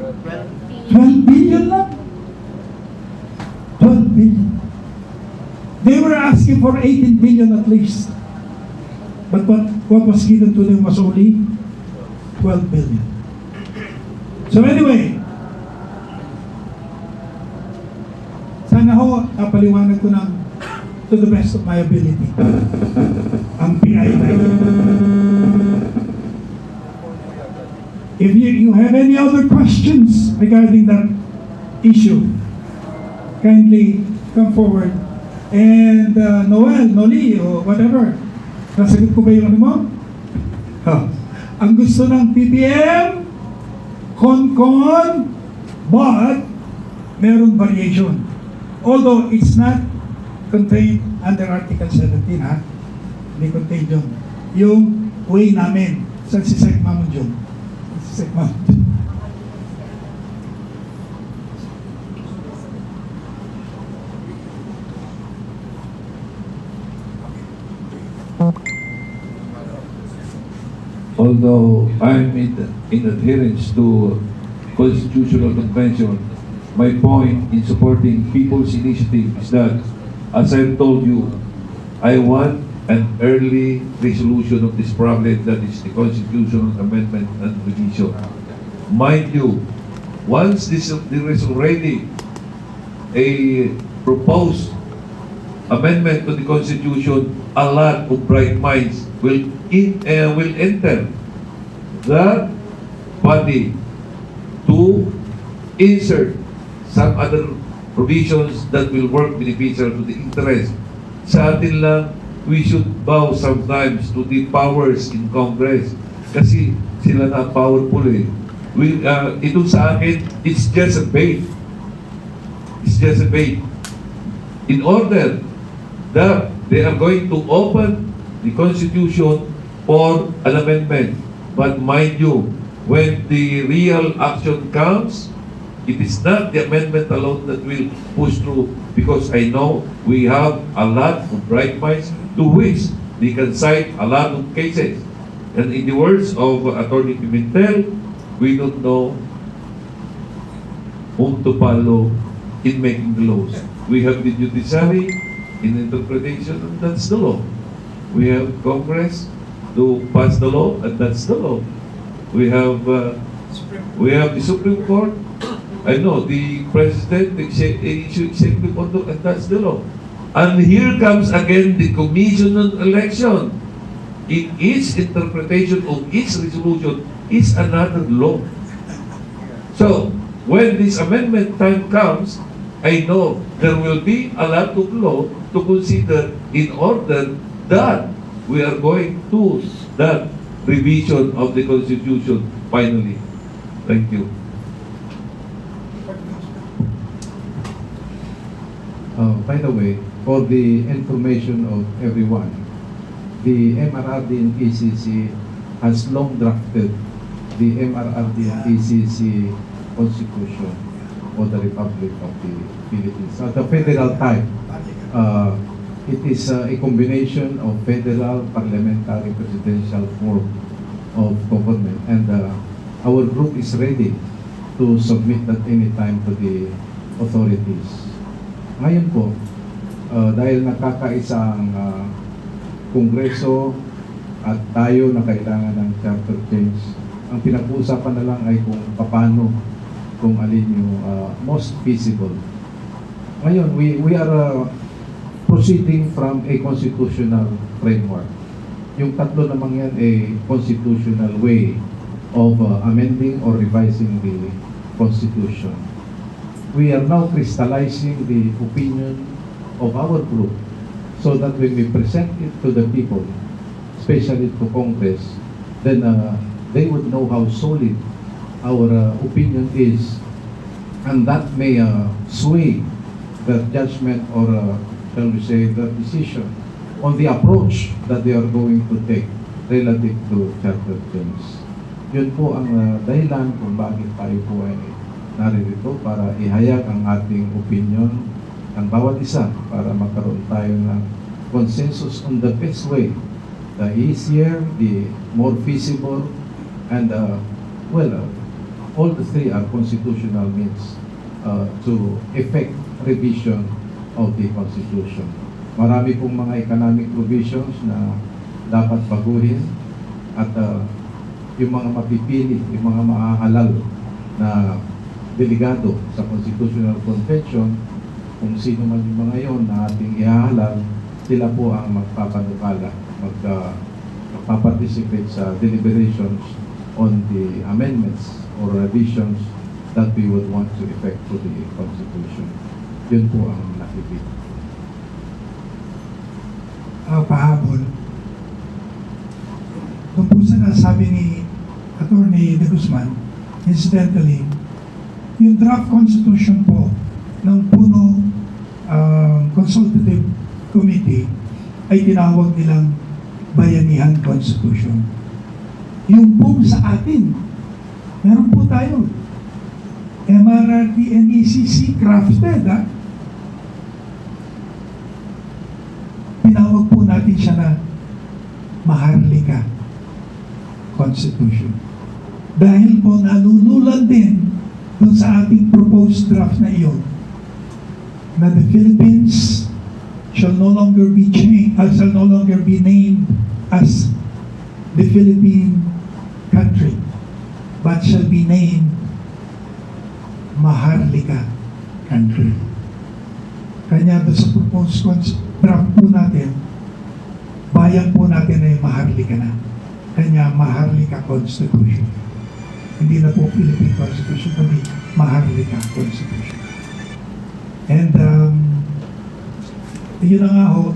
12 billion lang. 12 billion. They were asking for 18 billion at least. But what was given to them was only 12 billion. So anyway, sana ho, napaliwanag ko ng to the best of my ability ang PI na ito. If you have any other questions regarding that issue, kindly come forward. And Noel, Noli, or whatever, nasagot ko ba yung ano mo? Ang gusto ng PPM, CONCON, but merong variation. Although it's not contained under Article 17, ha? Hindi contained yun. Yung way namin sa si Sec Mamon yun. Si Sec Mamon. Although I'm in adherence to constitutional convention, my point in supporting People's Initiative is that, as I've told you, I want an early resolution of this problem, that is the constitutional amendment and revision. Mind you, once there is already a proposed amendment to the Constitution, a lot of bright minds will enter the body to insert some other provisions that will work beneficial to the interest. Sa atin lang, we should bow sometimes to the powers in Congress kasi sila na powerful eh. Ito sa akin, it's just a bait. It's just a bait. In order that they are going to open the Constitution for an amendment. But mind you, when the real action comes, it is not the amendment alone that will push through, because I know we have a lot of bright minds to which they can cite a lot of cases. And in the words of Attorney Pimentel, we don't know whom to follow in making the laws. We have the judiciary in interpretation, and that's the law. We have Congress to pass the law, and that's the law. We have the Supreme Court. I know the President issue executive order, and that's the law. And here comes again the Commission on Election. In its interpretation of its resolution is another law. So, when this amendment time comes, I know there will be a lot of law to consider in order that we are going to that revision of the Constitution finally. Thank you. By the way, for the information of everyone, the MRRD and ECC has long drafted the MRRD and ECC Constitution for the Republic of the Philippines. At the federal type, it is a combination of federal, parliamentary, presidential form of government, and our group is ready to submit that anytime to the authorities. Ngayon po, dahil nakakaisa ang Kongreso at tayo na kailangan ng charter change, ang pinag-uusapan na lang ay kung paano, kung alin yung most feasible. Ngayon, we are proceeding from a constitutional framework. Yung tatlo namang yan a constitutional way of amending or revising the Constitution. We are now crystallizing the opinion of our group so that when we present it to the people, especially to Congress, then they would know how solid our opinion is, and that may sway their judgment or shall we say their decision on the approach that they are going to take relative to charter change. Yun po ang dahilan kung bakit tayo po ay naririto, para ihayag ang ating opinion ng bawat isa para magkaroon tayo ng consensus on the best way, the easier, the more feasible, and all the three are constitutional means to effect revision of the Constitution. Marami pong mga economic provisions na dapat baguhin, at yung mga mapipili, yung mga maahalal na delegado sa Constitutional Convention, kung sino man yung mga yon na ating ihahalal, sila po ang magpapanukala, magpaparticipate sa deliberations on the amendments or revisions that we would want to effect to the Constitution. Yun po ang nakikita. Pahabol. Kung po sa nasabi ni Attorney De Guzman, incidentally, yung draft constitution po ng Puno Consultative Committee ay tinawag nilang Bayanihan Constitution. Yung po sa atin, meron po tayo MRRD and ECC crafted, ha? Tinawag po natin siya na Maharlika Constitution. Dahil po nalululan din dun sa ating proposed draft na iyon, na the Philippines shall no longer be named as the Philippine country, but shall be named Maharlika country. Kanya doon sa proposed draft po natin, bayan po natin ay Maharlika na. Kanya Maharlika Constitution. Hindi na po Philippine Constitution, kundi Maharlika Constitution. And yun na nga ho,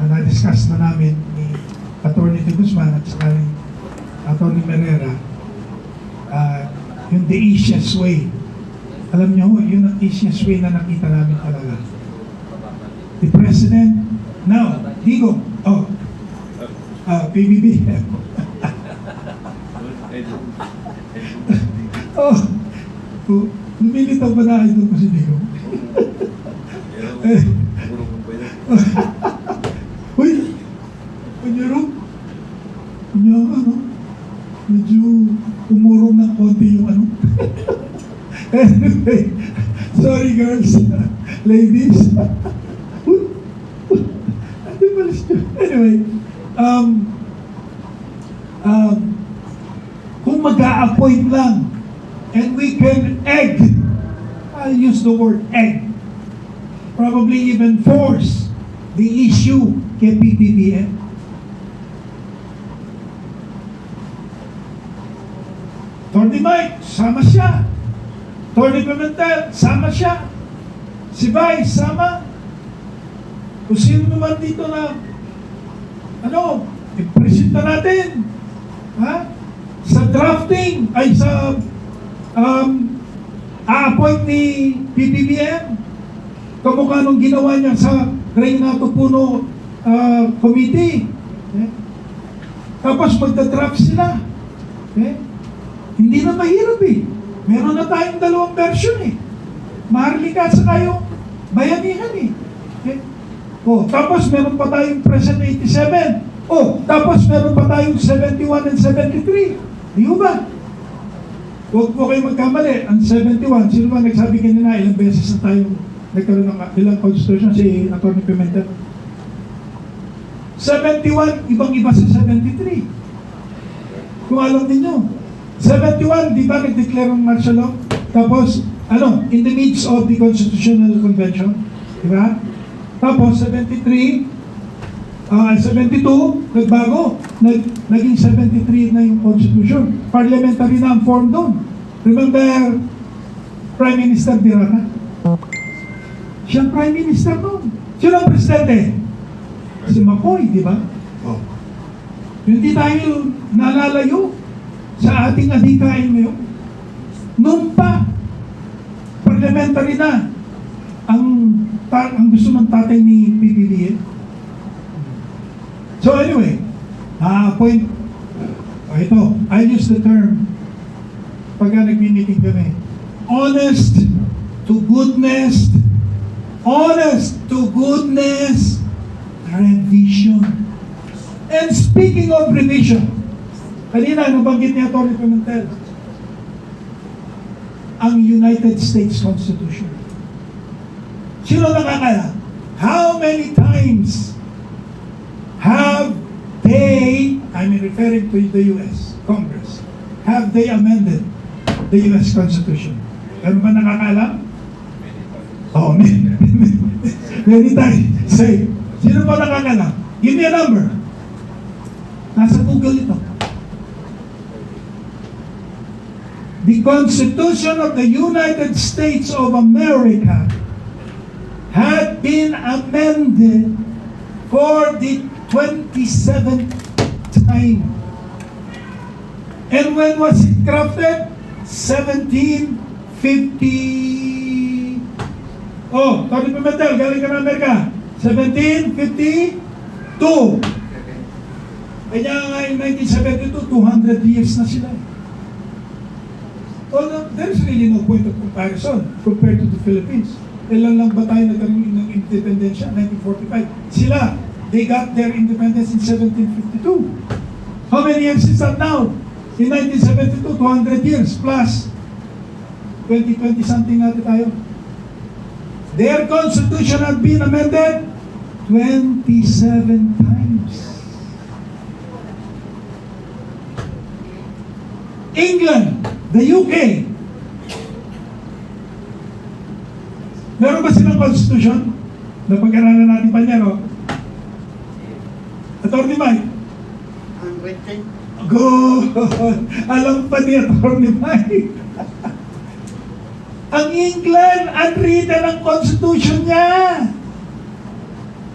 na-discuss na namin ni Attorney De Guzman at saka ni Attorney Merera, yung the easiest way. Alam nyo, yun ang easiest way na nakita namin talaga. The President, now, Digo, PBB. Lumilitaw ba na ito ko si Digo? Uy! Kunyaro? Kunyaro, ano? Medyo umurong ng konti yung ano. Anyway, sorry girls, ladies. Anyway, kung mag-a-appoint lang, and we can egg, I'll use the word egg, probably even force the issue kay PBBM. Tony Mike, sama siya. Tony Pimentel, sama siya. Si Vice, sama. Kung sino naman dito na, i-presenta natin. Ha? Sa drafting, ay sa a-appoint ni PBBM. Kamukha nung ginawa niya sa Reynato Puno Committee. Tapos magda-draft sila. Hindi na mahirap eh. Meron na tayong dalawang version eh. Maharlika at saka yung bayanihan eh. Tapos meron pa tayong present 87. Tapos meron pa tayong 71 and 73. Di ba? Huwag po kayo magkamali. Ang 71, sino ba nagsabi kanina ilang beses na tayo nagkaroon ng ilang constitution? Si Atty. Pimentel. 71, ibang-iba sa 73. Kung alam ninyo. 71, di ba nag-declare ng martial law? Tapos, in the midst of the Constitutional Convention. Di ba? Tapos, 72, nagbago. Naging 73 na yung Constitution. Parliamentary na ang form doon. Remember, Prime Minister Dirata? Siya ang Prime Minister doon. Sino ang Presidente? Si McCoy, di ba? Hindi tayo nalalayo sa ating adhikain ngayon. Noon pa, parliamentary na ang gusto ng tatay ni PBBM. So anyway, point. Ito, I use the term pagka nag-meeting kami. Honest to goodness revision. And speaking of revision, kanina, nabanggit ni Atty. Pimentel, ang United States Constitution. Sino nakakaya? How many times have they, I'm referring to the U.S. Congress, have they amended the U.S. Constitution? Meron ba nakakaalam? Many times. Say, sino ba nakakaalam? Give me a number. Nasa Google ito. The Constitution of the United States of America had been amended for the 27th time. And when was it crafted? 1750. Tony Pimentel, galing ka ng Amerika. 1752. Kaya nga in 1972, 200 years na sila. There's really no point of comparison compared to the Philippines. Ilan lang ba tayo nagkaroon ng independensya? 1945. Sila, they got their independence in 1752. How many years is that now? In 1972, 200 years plus 20 something natin tayo. Their constitution had been amended 27 times. England, the UK, meron ba silang constitution? Napag-aralan natin pa niya, no? Atty. Mike? Ang written. Good! Alam pa ni Atty. Mike. Ang England, unwritten ang constitution niya.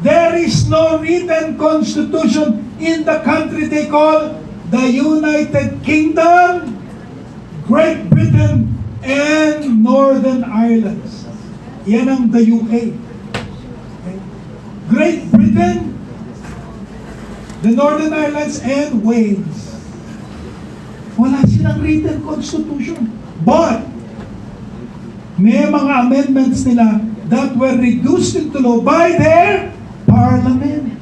There is no written constitution in the country they call the United Kingdom, Great Britain, and Northern Ireland. Yan ang the UK. Okay. Great Britain, the Northern Irelands, and Wales. Wala silang written constitution. But, may mga amendments nila that were reduced into law by their parliament.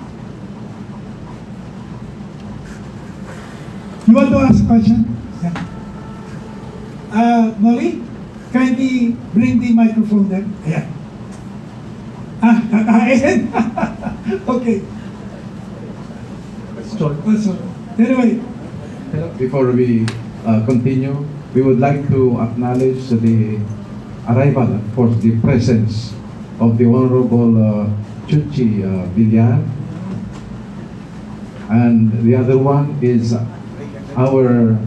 You want to ask a question? Yeah. Molly, kindly bring the microphone there. Ayan. Kakain? Okay. So, anyway. Before we continue, we would like to acknowledge the arrival, of course, the presence of the Honorable Chuchi Villar. And the other one is our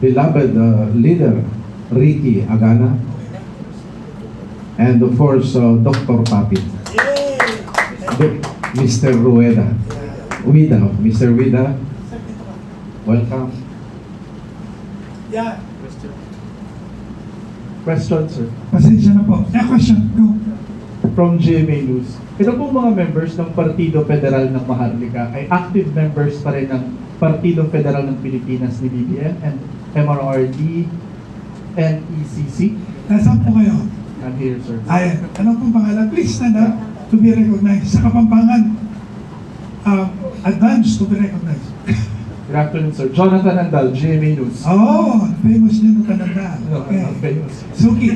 beloved leader, Ricky Agana. And of course, Dr. Papi. Mr. Rueda. Mr. Rueda, welcome. Yeah, Question. Question, sir. pasensya na po. Yeah, question. Go. From GMA News. Ito po mga members ng Partido Federal ng Maharlika ay active members pa rin ng Partido Federal ng Pilipinas ni BBM and MRRD and ECC. Nasaan po kayo? I'm here, sir. Ay, ano pong pangalan? Please stand up to be recognized. Sa Kapampangan, advance to be recognized. Good afternoon, sir. Jonathan Andal, GMA News. Oh, famous yun ang tananda. No, Okay. not famous. Suki.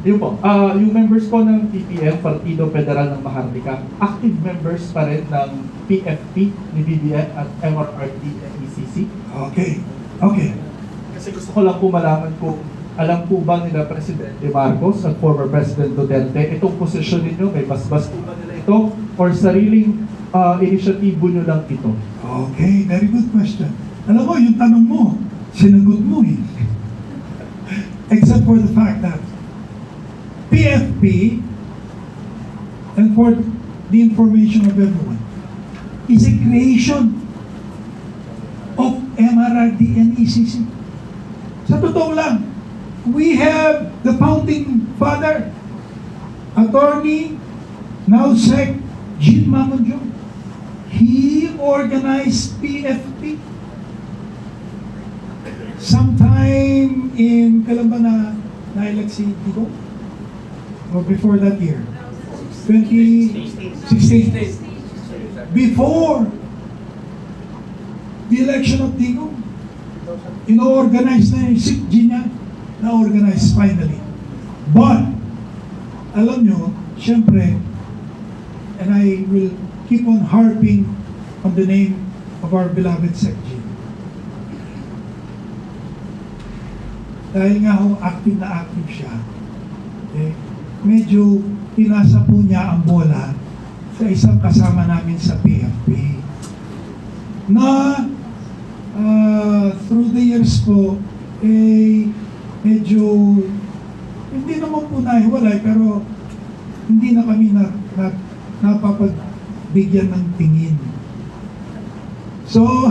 Yun po. Yung members po ng PPM, Partido Federal ng Maharlika, active members pa rin ng PFP ni BBM at MRRD and ECC. Okay. Kasi gusto ko lang po malaman kung alam po ba nila Presidente Marcos at former President Duterte itong posisyon ninyo, may basbas po ba nila ito or sariling inisyatibo nyo lang ito? Okay, very good question. Alam mo, yung tanong mo, sinagot mo eh. Except for the fact that PFP, and for the information of everyone, is a creation of MRRD and ECC. Sa totoo lang, we have the founding father, attorney, now Sec. Jean Mamonjo. He organized PFP. Sometime in, kailan ba na-elect si Tigo? Or before that year? 2016. Before the election of Tigo, ino-organize na yung SIC niya, na-organize finally. But, alam nyo, syempre, and I will keep on harping on the name of our beloved Secretary. Dahil nga ho, active na active siya, okay, medyo pinasa po niya ang bola sa isang kasama namin sa PFP na through the years po, medyo hindi naman po nahiwalay pero hindi na kami napapagbigyan ng tingin. So,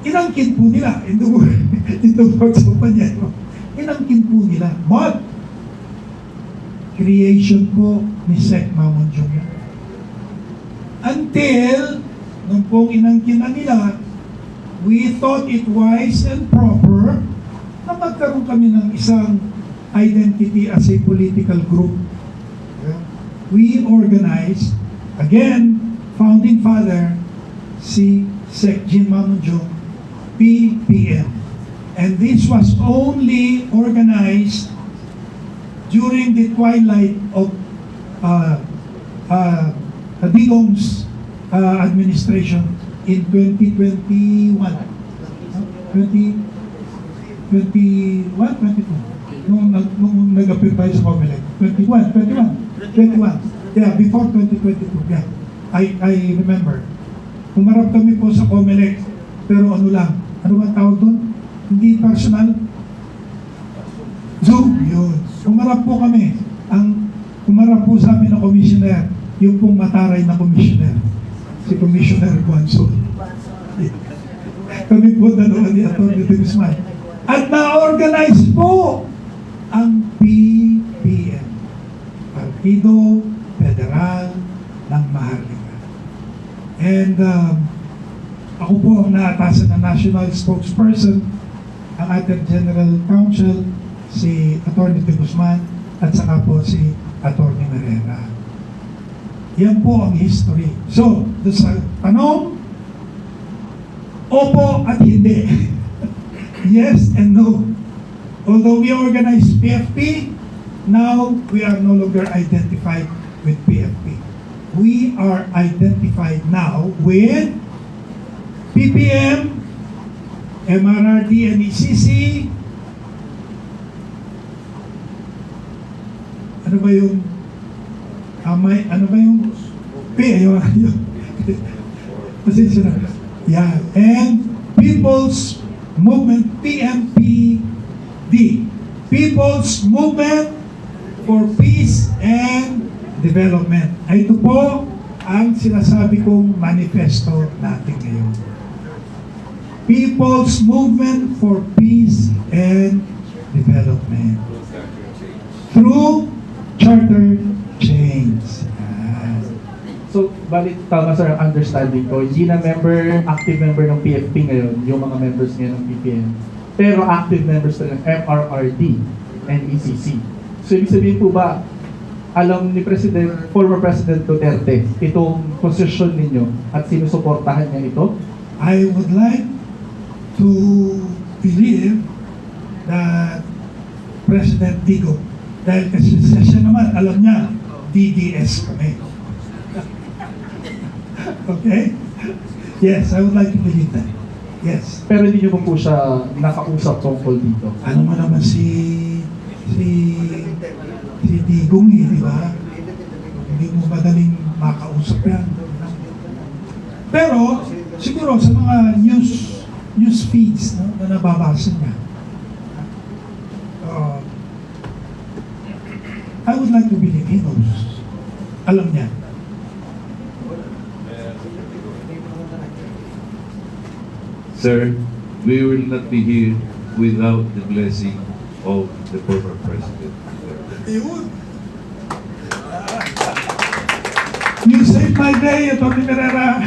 inangkin po nila in the words of Panyero. Inangkin po nila. But, creation po ni Sec. Mamonjo. Until, nung pong inangkin na nila, we thought it wise and proper na magkaroon kami ng isang identity as a political group. We organized, again, founding father, si Sec. Jean Mamonjo, PPM. And this was only organized during the twilight of Digong's administration in 2021. 22. Nung nag-appear tayo sa Comelec. 21. Yeah, before 2022. Yeah. I remember. Humarap kami po sa Comelec. Pero ano lang, ano ba tawag doon? Hindi personal. Zoom, yun. Humarap po kami. Humarap po sa amin na commissioner, yung pong mataray na commissioner. Si Commissioner Guanzo. Kami po dalawa ni Atty. Guzman. At na-organize po ang PPM, Partido Federal ng Maharlika. And ako po ang naatasan na national spokesperson, ang ating General Counsel, si Atty. Guzman, at saka po si Atty. Herrera. Yan po ang history. So, doon sa tanong, opo at hindi. Yes and no. Although we organized PFP, now we are no longer identified with PFP. We are identified now with PPM, MRRD and ECC, ano ba yung ano ba yung ayun. Pasensya na. Yeah. And People's Movement, PMPD. People's Movement for Peace and Development. Ito po ang sinasabi kong manifesto natin ngayon. People's Movement for Peace and Development. Through charter change. So, balik tama sir ang understanding ko. Hindi na active member ng PFP ngayon, yung mga members ngayon ng PPN. Pero active members na ng MRRD and ECC. So, ibig sabihin po ba, alam ni former President Duterte, itong posisyon ninyo at sinusuportahan niya ito? I would like to believe that President Digo, dahil kasi siya naman, alam niya, DDS kami. Okay? Yes, I would like to believe that. Yes. Pero hindi niyo po siya nakausap tungkol dito. Ano mo naman si Digong di ba? Hindi mo madaling makausap yan. Pero, siguro sa mga news feeds na nababasa niya, I would like to believe he knows. Alam niya. Sir, we will not be here without the blessing of the former president. Yun. You saved my day, Tony Herrera.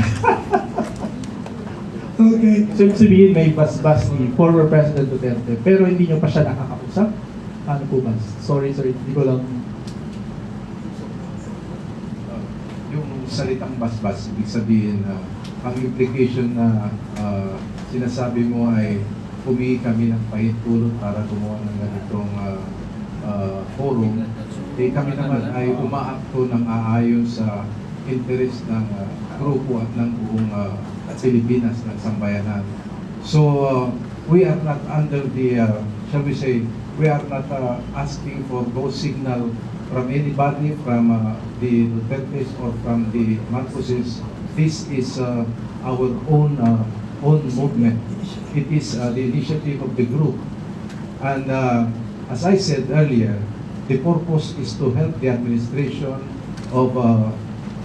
Okay. So, ibig sabihin may basbas ni former President Duterte, pero hindi niyo pa siya nakakausap? Ano po ba? Sorry, hindi ko lang. Yung salitang basbas, ibig sabihin na ang implication na sinasabi mo ay humingi kami ng pahintulot para gumawa ng ganitong forum, eh kami naman ay umaakto ng aayon sa interest ng grupo at ng buong Pilipinas, ng sambayanan. So, we are not under the, shall we say, we are not asking for no signal from anybody, from the Dutertes or from the Marcoses. This is our own movement. It is the initiative of the group. And as I said earlier, the purpose is to help the administration of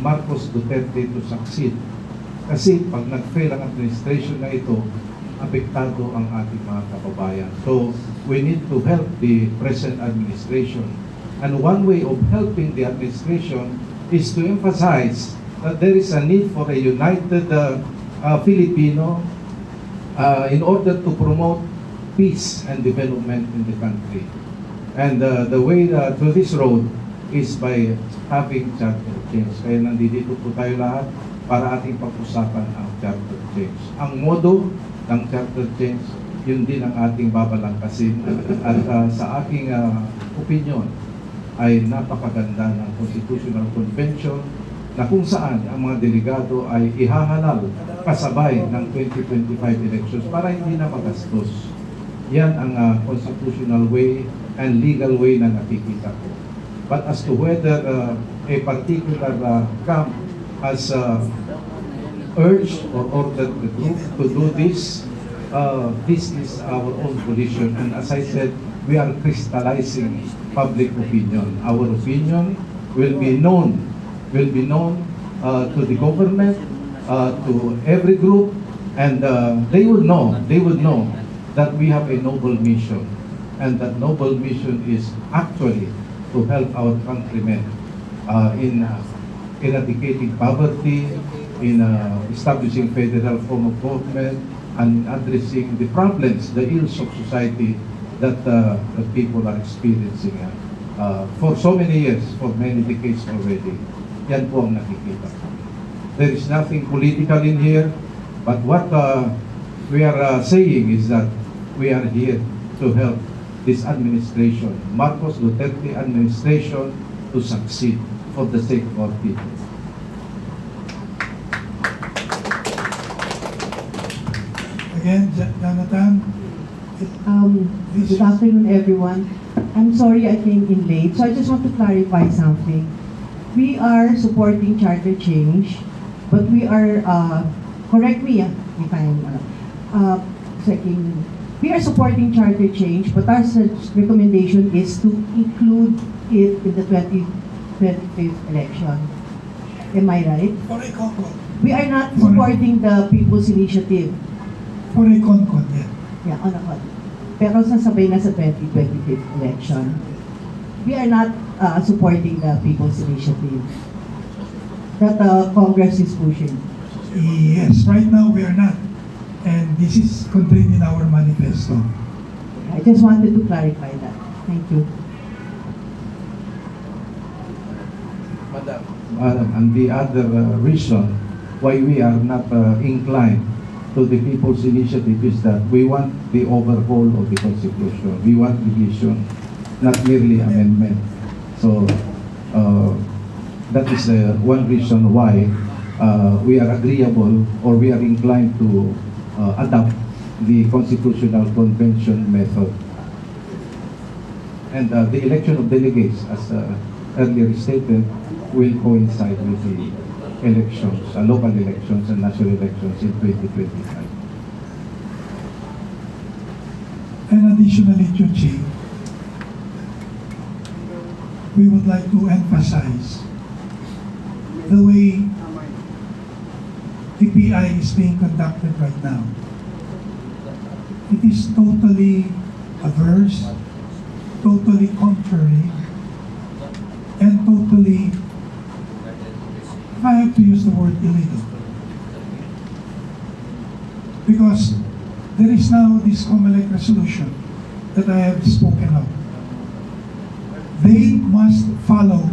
Marcos Duterte to succeed. Kasi pag nag-fail ang administration na ito, apektado ang ating mga kababayan. So, we need to help the present administration. And one way of helping the administration is to emphasize that there is a need for a united Filipino in order to promote peace and development in the country. And the way to this road is by having charter change. Kaya nandito po tayo lahat para ating pag-usapan ang charter change. Ang modo ng charter change, yun din ang ating babalangkasin. At sa aking opinion, ay napakaganda ng Constitutional Convention na kung saan ang mga delegado ay ihahalal kasabay ng 2025 elections para hindi na magastos. Yan ang constitutional way and legal way na nakikita ko. But as to whether a particular camp has urged or ordered the group to do this, this is our own position. And as I said, we are crystallizing public opinion. Our opinion will be known to the government, to every group, and they will know that we have a noble mission, and that noble mission is actually to help our countrymen in eradicating poverty, in establishing federal form of government, and addressing the problems, the ills of society that the people are experiencing for so many years, for many decades already. Yan po ang nakikita. There is nothing political in here, but what we are saying is that we are here to help this administration, Marcos Duterte administration, to succeed for the sake of our people. Again, Jonathan, Good afternoon, everyone. I'm sorry I came in late, so I just want to clarify something. We are supporting charter change, but we are, correct me if I'm, we are supporting charter change, but our recommendation is to include it in the 2025 election. Am I right? For a Concord. We are not supporting the People's Initiative. For a Concord, yeah. Yeah, on a pero sasabay na sa 2025 election. We are not supporting the People's Initiative that Congress is pushing. Yes, right now we are not. And this is contained in our manifesto. I just wanted to clarify that. Thank you. Madam, and the other reason why we are not inclined to the People's Initiative is that we want the overhaul of the Constitution. We want revision, not merely amendment. So that is one reason why we are agreeable or we are inclined to adopt the Constitutional Convention method. And the election of delegates, as earlier stated, will coincide with the elections, local elections and national elections in 2025. And additionally, Chuchi, we would like to emphasize the way TPI is being conducted right now. It is totally averse, totally contrary, and totally, if I have to use the word, illegal. Because there is now this COMELEC resolution that I have spoken of. They must follow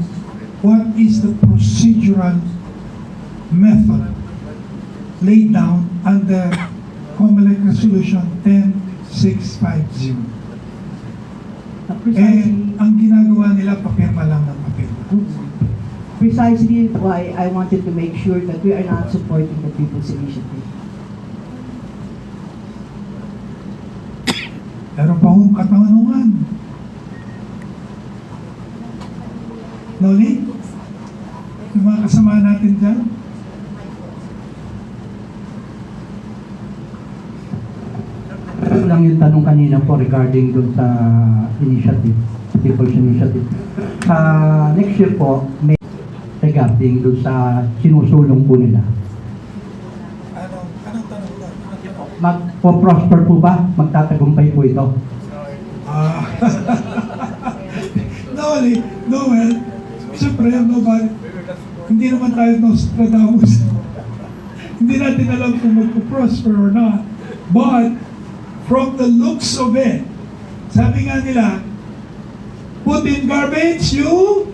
what is the procedural method laid down under COMELEC resolution 10650. Precisely, Ang ginagawa nila, papirma lang ng papirma. precisely why I wanted to make sure that we are not supporting the People's Initiative. Pero pa hong katanungan. Noli? Yung mga kasama natin dyan? Ito lang yung tanong kanina po regarding dun sa initiative, People's Initiative. Next year po, may regarding dun sa sinusulong po nila. Anong tanong doon? Magpo-prosper po ba? Magtatagumpay po ito? Noli, Noel, siyempre, nobody, hindi naman tayo Nostradamus. Hindi natin alam kung magpo-prosper or not. But, from the looks of it, sabi nga nila, put in garbage, you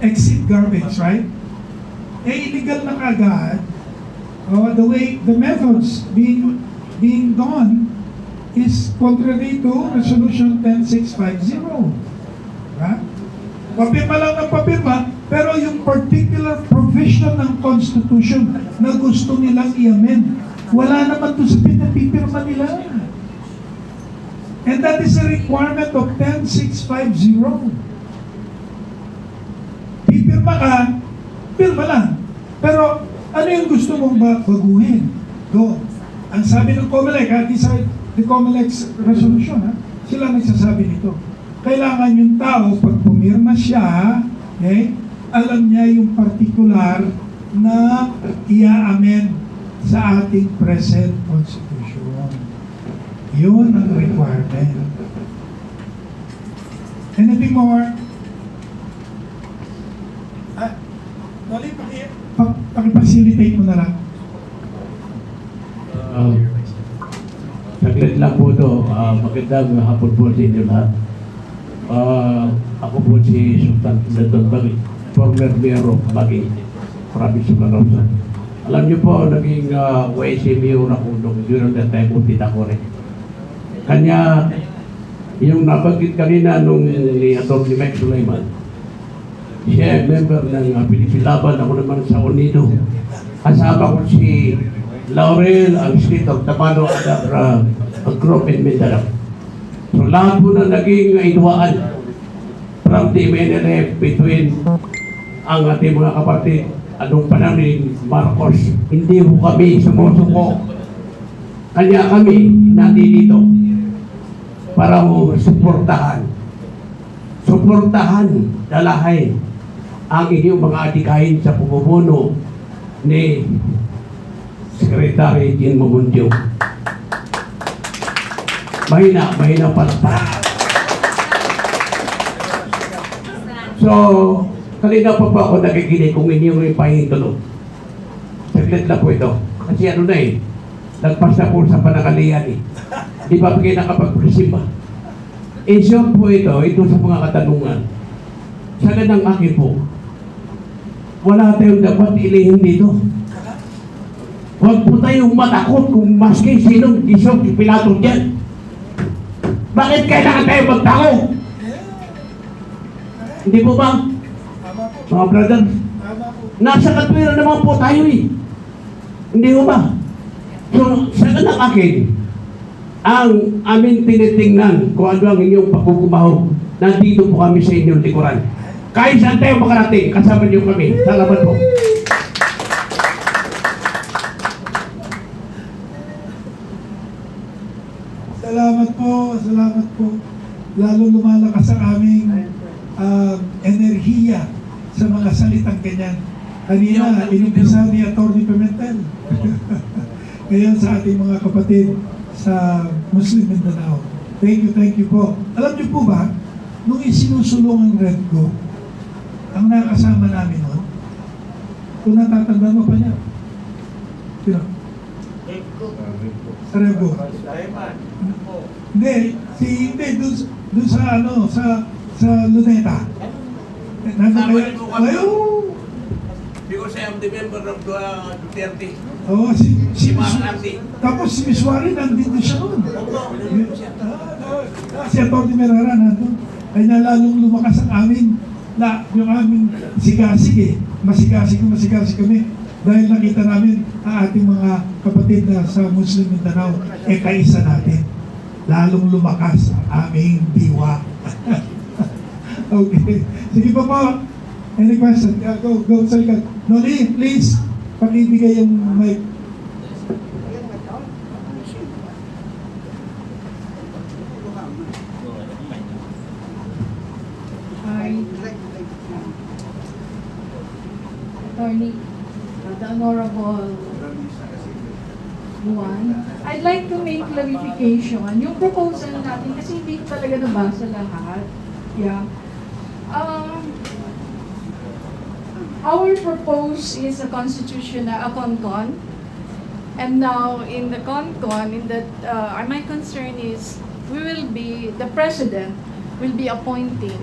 exit garbage, right? Illegal na kagad. The way, the methods being done is contrary to Resolution 10650. Right? Papirma lang ng papirma, pero yung particular provision ng Constitution na gusto nilang i-amend, wala naman doon sa pinapipirma nila. And that is a requirement of 10650. Pipirma ka, pirma lang. Pero ano yung gusto mong baguhin? Go. Ang sabi ng COMELEC, these are the COMELEC's resolution, sila nagsasabi nito. Kailangan yung tao, pag pumirma siya, okay, alam niya yung particular na i-amend sa ating present Constitution. Yun ang requirement. Anything more? Noli, pakipacilitate mo na lang. Saglit lang po ito. Magandang hapon po sa inyo lahat. Ako po si Sultan Leton Bagay, former mayor of Bagay, province of Luzon. Alam niyo po, naging YC mayor ako nung during that time po Titacore. Kanya, yung nabanggit kanina nung ni Atty. Mike Sulaiman, siya ay member ng Pilipilaban, ako naman sa Unido. Kasama ko si Laurel, ang state of Tamano, at group in Mindanao. So lahat po na naging idwaan from the MNLF between ang ating mga kapatid, anong panahon ni Marcos, hindi po kami sumusuko. Kanya kami nandito para mo suportahan, dalahin ang inyong mga adikain sa pumumuno ni Secretary Jean Mamundio. Mahina pa. So, kanina pa ako nakikinig kung inyong ipahintulog. Saglit na po ito. Kasi ano na eh, nagpas na po sa panangalian eh. Di ba kayo nakapag-presiba? In short po ito sa mga katanungan. Sa ganang akin po, wala tayong dapat ilihim dito. Huwag po tayong matakot kung maski sinong isok Pilato dyan. Bakit kailangan tayo magtako? Hindi po ba? Mga brother, nasa katwiran naman po tayo eh. Hindi po ba? So, sa ganang akin, ang amin tinitingnan kung ano ang inyong pagkukumaho, nandito po kami sa inyong likuran. Kahit saan tayo makarating, kasama niyo kami. Salamat po. Salamat po. Lalo lumalakas ang aming enerhiya sa mga salitang ganyan. Kanina, inumpisa ni Atty. Pimentel. Ngayon sa ating mga kapatid sa Muslim Mindanao. Thank you po. Alam niyo po ba, nung isinusulong ang Redco, ang nakasama namin noon, kung natatandaan mo pa niya, sino? Sa Redco. Hindi, dun sa Luneta. Because I am the member of Duterte. Oo, tapos si Miss Warren nandito siya noon. Si Atty. Merara nandun. Kaya lalong lumakas ang amin na yung aming sigasig eh. Masigasig kami. Dahil nakita namin ang ating mga kapatid na sa Muslim Mindanao, kaisa natin. Lalong lumakas ang aming diwa. Okay. Sige pa po. Any question? Go sa likod. Noli, please, pakibigay yung mic. Hi. Attorney, the Honorable Juan, I'd like to make clarification. Yung proposal natin, kasi hindi ko talaga nabasa lahat. Yeah. Our propose is a constitutional, a CONCON. And now in the CONCON, my concern is the President will be appointing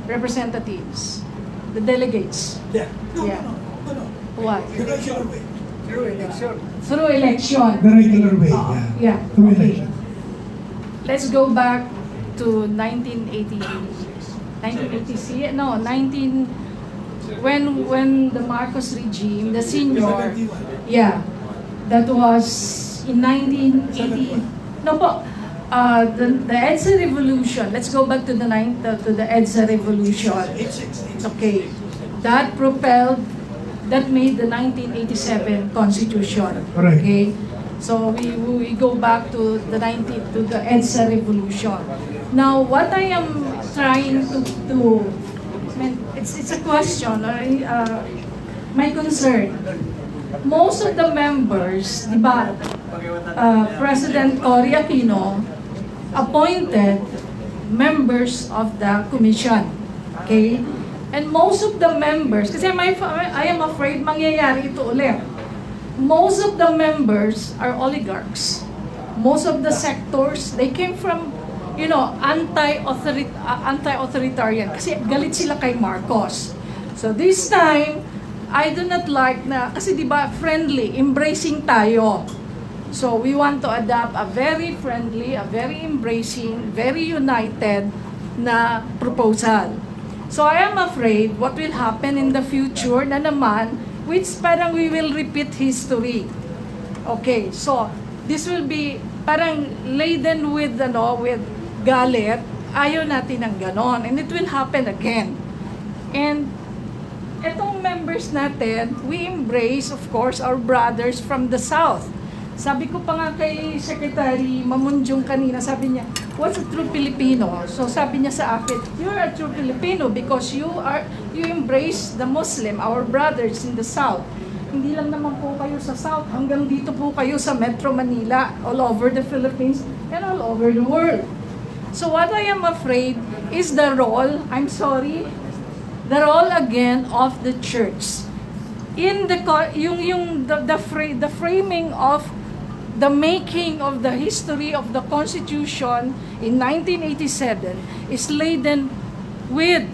representatives, the delegates. Yeah. Yeah. What? The regular way. Through election. The regular way, Yeah. Through Okay. election. Let's go back to when the Marcos regime, the senior, that was in 1980. No po, the EDSA revolution. Let's go back to the EDSA revolution. Okay, that made the 1987 Constitution. Correct. Okay, so we go back to the EDSA revolution. Now, what I am trying to do, it's a question, my concern. Most of the members, di ba, President Cory Aquino appointed members of the commission. Okay? And most of the members, kasi I am afraid mangyayari ito ulit. Most of the members are oligarchs. Most of the sectors, they came from, anti-authoritarian. Kasi galit sila kay Marcos. So this time, I do not like na, kasi di ba friendly, embracing tayo. So we want to adopt a very friendly, a very embracing, very united na proposal. So I am afraid what will happen in the future na naman, which parang we will repeat history. Okay, so this will be parang laden with galit, ayaw natin ng ganon. And it will happen again. And etong members natin, we embrace, of course, our brothers from the South. Sabi ko pa nga kay Secretary Mamunjong kanina, sabi niya, what's a true Filipino? So sabi niya sa akin, you're a true Filipino because you embrace the Muslim, our brothers in the South. Hindi lang naman po kayo sa South, hanggang dito po kayo sa Metro Manila, all over the Philippines, and all over the world. So what I am afraid is the role again of the church. In the framing of the making of the history of the Constitution in 1987 is laden with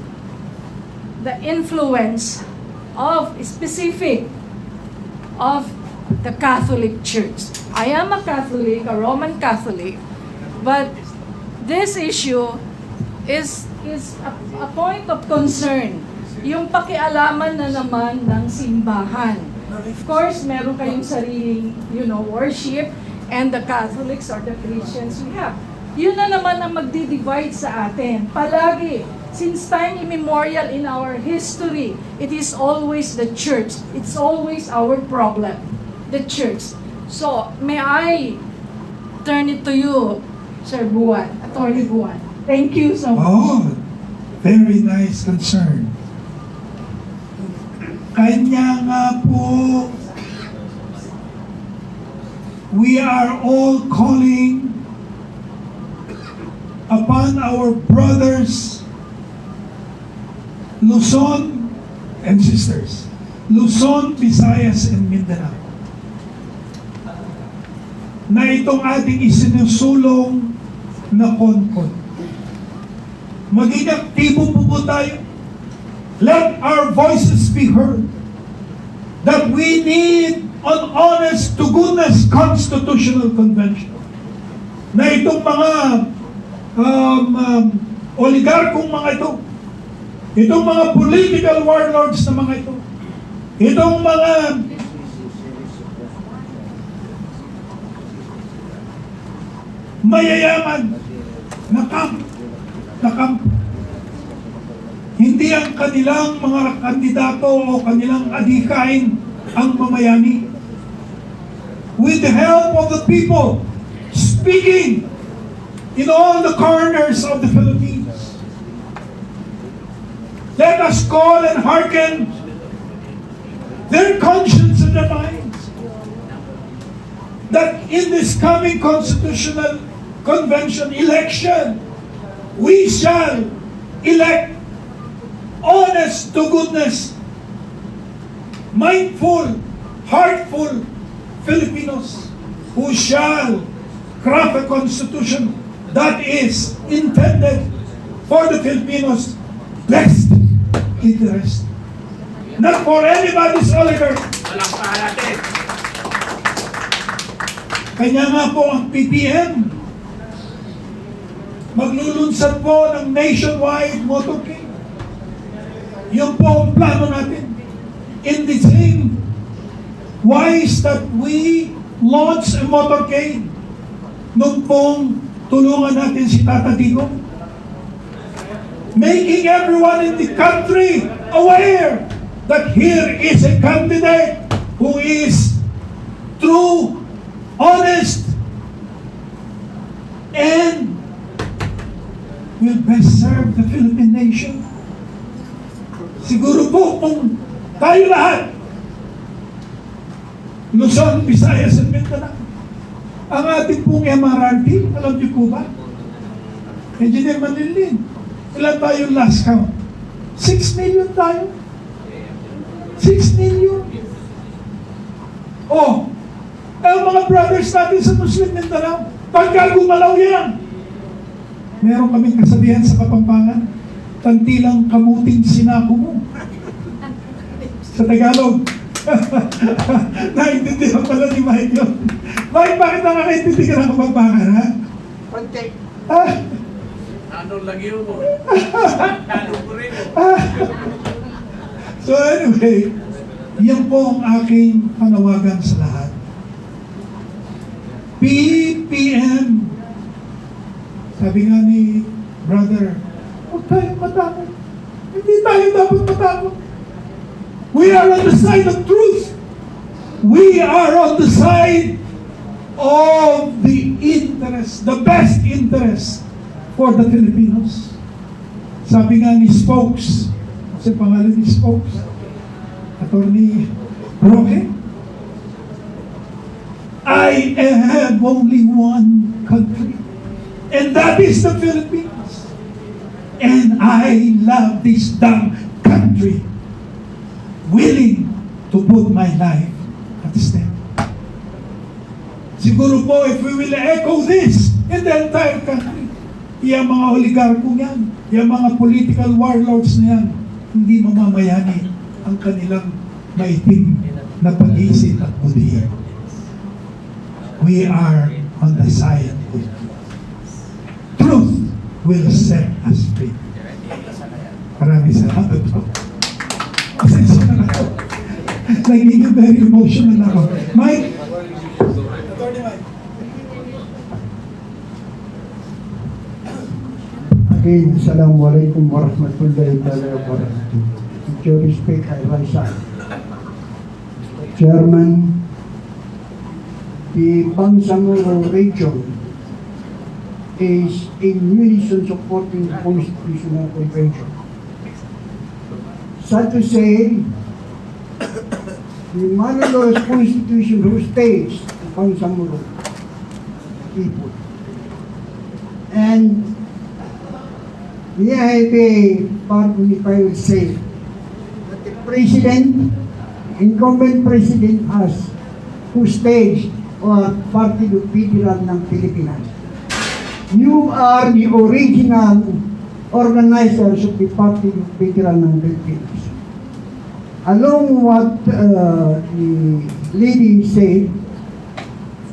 the influence of specific of the Catholic Church. I am a Catholic, a Roman Catholic, but this issue is a point of concern. Yung pakialaman na naman ng simbahan. Of course, meron kayong sariling, worship, and the Catholics or the Christians we have. Yun na naman ang magdi-divide sa atin. Palagi, since time immemorial in our history, it is always the church. It's always our problem, the church. So, may I turn it to you, Sir Buwan, Attorney Buwan. Thank you so much. Oh, very nice concern. Kanya nga po, we are all calling upon our brothers, Luzon and sisters, Luzon, Visayas, and Mindanao, na itong ating isinusulong na konkon. Maging aktibo po tayo. Let our voices be heard that we need an honest to goodness constitutional convention. Na itong mga oligarkong mga ito, itong mga political warlords na mga ito, itong mga mayayaman na kampo, hindi ang kanilang mga kandidato o kanilang adhikain ang mamayani. With the help of the people speaking in all the corners of the Philippines, let us call and hearken their conscience and their minds that in this coming constitutional convention election, we shall elect honest to goodness, mindful, heartful Filipinos who shall craft a constitution that is intended for the Filipinos' best interest. Not for anybody's oligarchy. Kanya nga po ang PPM maglulunsad po ng nationwide motorcade. Yun po ang plano natin. In the same wise that we launched a motorcade nung pong tulungan natin si Tata Digong, making everyone in the country aware that here is a candidate who is true, honest, and will best serve the Philippine nation. Siguro po kung tayo lahat, Luzon, Visayas, and Mindanao, ang ating pong MRRT, alam niyo po ba? Engineer Manilin, ilan tayo last count? 6 million tayo. 6 million. Oh, ang mga brothers natin sa Muslim Mindanao, pagka gumalaw yan, meron kaming kasabihan sa Kapampangan, tantilang kamuting sinako mo. Sa Tagalog. Naintindihan pala ni Mike yun. Mike, bakit nakakaintindi ka ng Kapampangan, ha? Konti. Ano lagi mo? Ano ko rin mo? So anyway, yan po ang aking panawagan sa lahat. BPM. Sabi nga ni brother, huwag tayong matakot. Hindi tayo dapat matakot. We are on the side of truth. We are on the side of the interest, the best interest for the Filipinos. Sabi nga ni Spokes, kasi pangalan ni Spokes, Attorney Roque, I have only one country, and that is the Philippines. And I love this damn country, willing to put my life at stake. Siguro po, if we will echo this in the entire country, yung mga oligarko yan, yung mga political warlords na yan, hindi mamamayani ang kanilang maitim na pag-iisip at budihin. We are on the side of truth. Truth will set us free. Maraming salamat po. Pasensya na ako. Nagiging very emotional ako. Mike? Again, Assalamualaikum warahmatullahi wabarakatuh. With your respect, I rise up. Chairman, the Bangsamoro region is in unison supporting the Constitutional Convention. Sad to say, the Manolos Constitution who states the Bangsamoro people. And we have a part if I will say that the president, incumbent president has who staged or Partido Federal ng Pilipinas. You are the original organizers of the Partido Federal ng Pilipinas. Along what the lady said,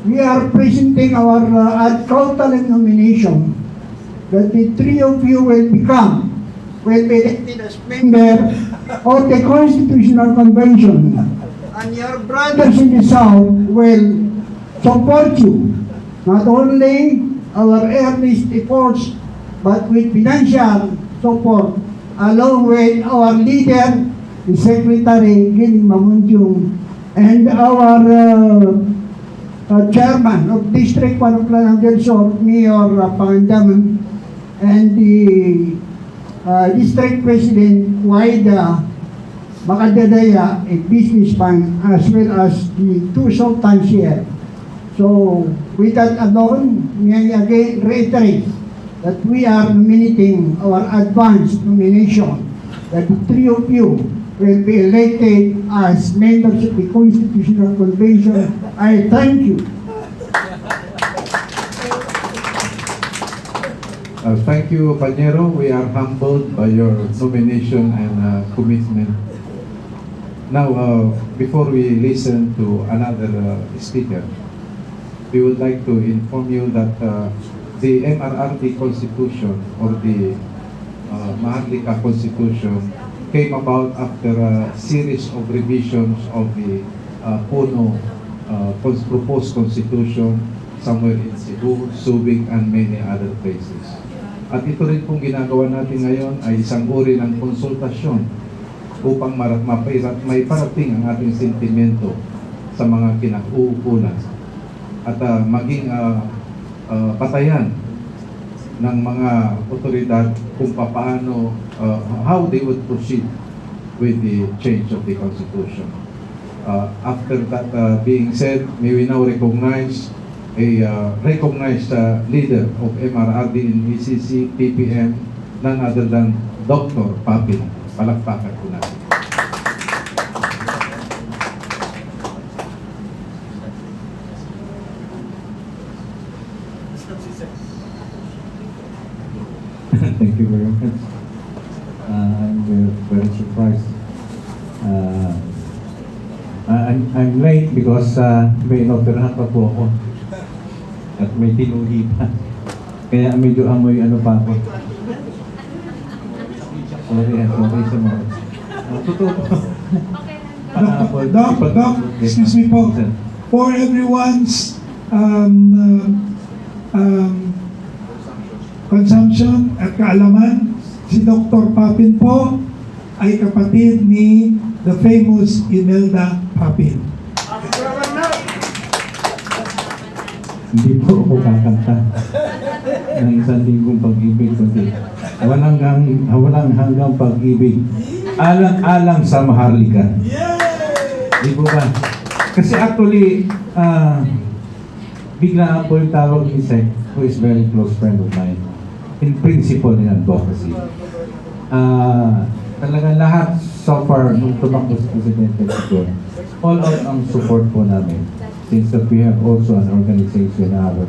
we are presenting our ad cautelam nomination that the three of you will be elected as member of the Constitutional Convention, and your brothers in the South will support you, not only our earnest efforts, but with financial support, along with our leader, the Secretary Gin Mamunjung, and our chairman of District Paruklan del Sur, Mayor Pangandaman, and the District President Waida Makadadaya, a businessman, as well as the two sultans here. So, with that alone, may I again reiterate that we are nominating our advance nomination that the three of you will be elected as members of the Constitutional Convention. I thank you. Thank you, Panyero. We are humbled by your nomination and commitment. Now, before we listen to another speaker, we would like to inform you that the MRRD Constitution or the Maharlika Constitution came about after a series of revisions of the Puno proposed Constitution somewhere in Cebu, Subic, and many other places. At ito rin pong ginagawa natin ngayon ay isang uri ng konsultasyon upang may parating ang ating sentimento sa mga kinauukulan at maging patayan ng mga otoridad kung paano, how they would proceed with the change of the Constitution. After that being said, may we now recognize a recognized leader of MRRD in ECC, PPM, none other than Dr. Papin. Palakpakan po natin. Thank you very much. I'm very surprised. I'm late because may inoperahan pa po ako. At may tinuhi pa. Kaya medyo amoy ano pa ako. Sorry sa mga. Totoo po. Doc, excuse me po. For everyone's consumption at kaalaman, si Dr. Papin po ay kapatid ni the famous Imelda Papin. Hindi po ako kakanta ng isang linggong pag-ibig, kundi walang hanggang pag-ibig. Alang-alang sa Maharlika. Di po ba? Kasi actually, biglaan po yung tawag ni Sec, who is very close friend of mine, in principle in advocacy. Talaga lahat so far, nung tumakbo si Presidente Duterte, all out ang support po namin. Since that we have also an organization in our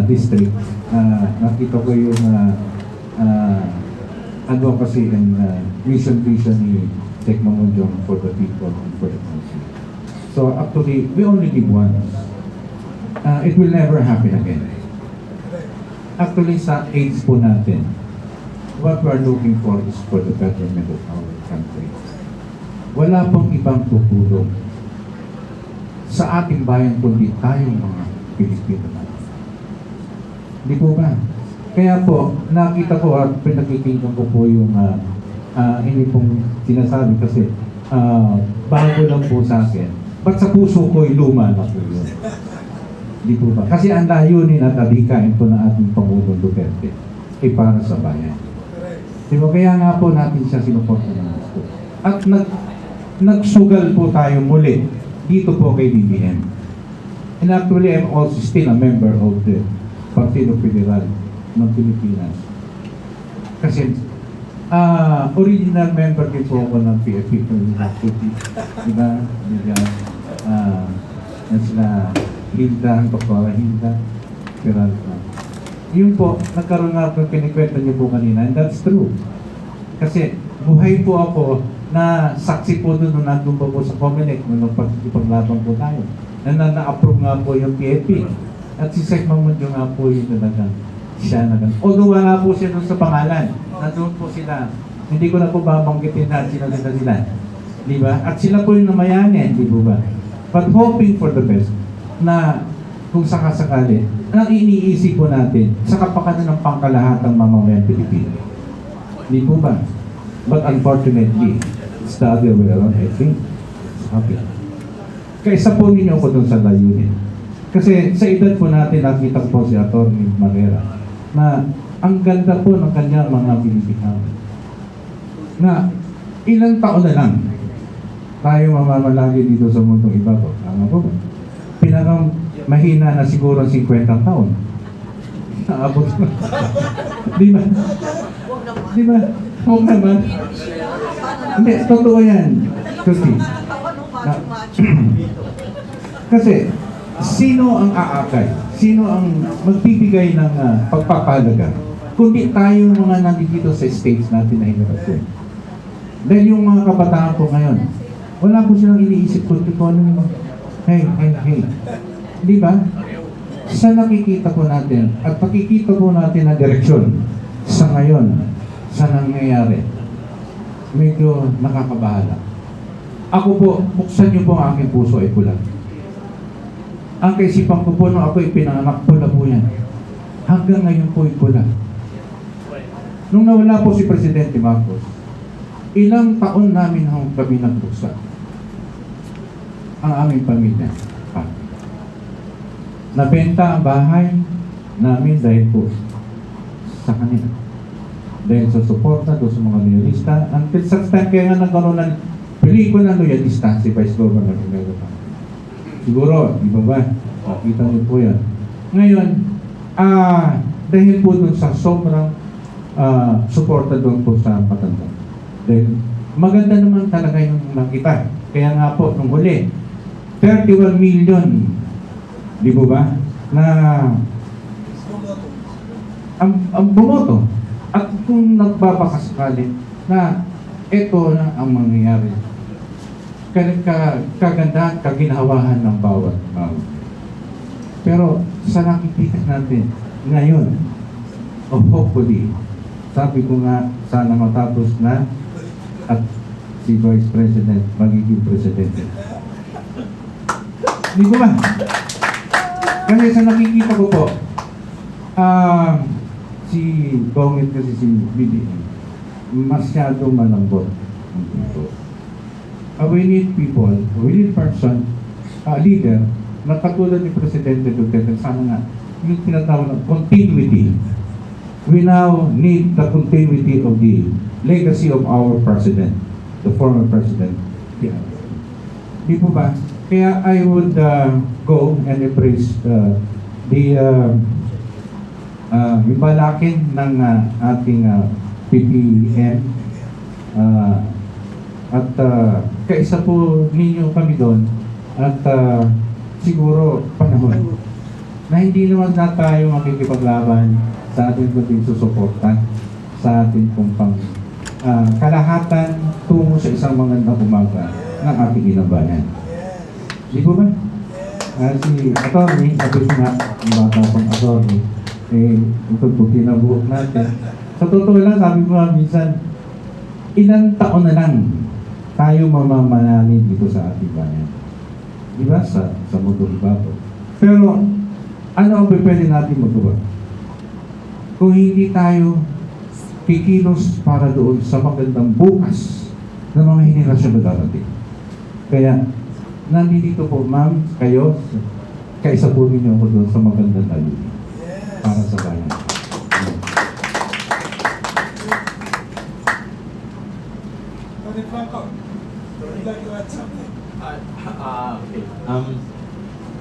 district, nakita ko yung advocacy and vision ni Sec Mamunjong for the people and for the country. So actually, we only live once. It will never happen again. Actually, sa AIDS po natin, what we are looking for is for the betterment of our country. Wala pong ibang tutulong sa ating bayan kundi tayong mga Pilipino na. Di po ba? Kaya po, nakita ko at pinakikinggan ko po yung hindi pong sinasabi kasi bago lang po sa akin. Ba't sa puso ko'y luma na po yun? Di po ba? Kasi ang layunin at adhikain po ng ating Pangulong Duterte ay para sa bayan. Di ba? Kaya nga po natin siya sinuporta ng gusto. At nagsugal po tayo muli dito po kay BBM. And actually, I'm also still a member of the Partido Federal ng Pilipinas. Kasi original member din po ako ng PFP ng City. Diba? Yan sila Hilda, Dr. Hilda, Peralta. Yun po, nagkaroon nga po kinikwento niyo po kanina, and that's true. Kasi buhay po ako na saksi po doon nung nandun po sa Comelec nung paglaban po tayo. Na-approve nga po yung PFP. At si Sec Mamunjong nga po yung talagang siya na ganun. Although wala po siya doon sa pangalan, nandun po sila. Hindi ko na po babanggitin na sila. Di ba? At sila po yung namayanin, di ba? But hoping for the best na kung sakasakali, ang iniisip po natin sa kapakanan ng pangkalahatang mamamayang Pilipino. Di po ba? But unfortunately, it's the other way around, I think. Okay. Kaisa po ninyo ko dun sa layunin. Kasi sa edad po natin, nakita po si Atty. Marrera na ang ganda po ng kanyang mga binibigyan. Na ilang taon na lang tayo mamamalagi dito sa mundong iba po. Tama po ba? Pinakang mahina na siguro 50 taon. Naabot na. Di ba? Di ba? Huwag naman. Hindi, totoo yan. Kasi, sino ang aakay? Sino ang magbibigay ng pagpapahalaga? Kundi tayo mga nandito sa states natin na henerasyon. Dahil yung mga kabataan po ngayon, wala po silang iniisip kundi po ano yung hey. Di ba? Sa nakikita po natin at pakikita po natin na direksyon sa ngayon, sa nangyayari, medyo nakakabahala. Ako po, buksan niyo po ang aking puso ay pula. Ang kaisipan ko po nung ako ipinanganak, pula po yan. Hanggang ngayon po ay pula. Nung nawala po si Presidente Marcos, ilang taon namin kami nagbuksan. Ang aming pamilya. Nabenta ang bahay namin dahil po sa kanila. Dahil sa suporta doon sa mga loyalista. Until such time kaya nga nagkaroon ng pelikula ng loyalista si Vice Governor Romero. Siguro, di ba ba? Nakita niyo po yan. Ngayon, dahil po doon sa sobrang suporta doon po sa matanda. Dahil maganda naman talaga yung nakita. Kaya nga po, nung huli, 31 million, di ba ba, na ang bumoto. At kung nagbabakasakali na ito na ang mangyayari, kagandahan, kaginhawahan ng bawat bawat. Pero sa nakikita natin ngayon, hopefully, sabi ko nga, sana matapos na at si Vice President magiging Presidente. Di ba ba? Kasi sa nakikita ko po, si Gomez kasi si BBM, masyadong malambot ang puso. We need people, we need person, leader, na katulad ni Presidente Duterte, sana nga, yung tinatawag na continuity. We now need the continuity of the legacy of our president, the former president. Yeah. Di po ba? Kaya I would go and embrace yung balakin ng ating PPM at kaisa po ninyo kami doon at siguro panahon na hindi naman na tayo makikipaglaban sa ating kundi susuportan sa ating pong kalahatan tungo sa isang magandang umaga ng ating inabanan. Di po ba? Si attorney, sabi ko nga, ang bata pang attorney, ito po kinabuhok natin. Sa totoo lang, sabi ko nga minsan, ilang taon na lang tayo mamamanalin dito sa ating bayan. Di ba? Sa mundo iba po. Pero, ano ang pwede natin magawa? Kung hindi tayo kikilos para doon sa magandang bukas ng mga henerasyon na darating. Kaya, nandito po, ma'am, kayo, kaisa po ninyo ako doon sa magandang layunin para sa bayan. Tony Franco, would you like to add something? Okay.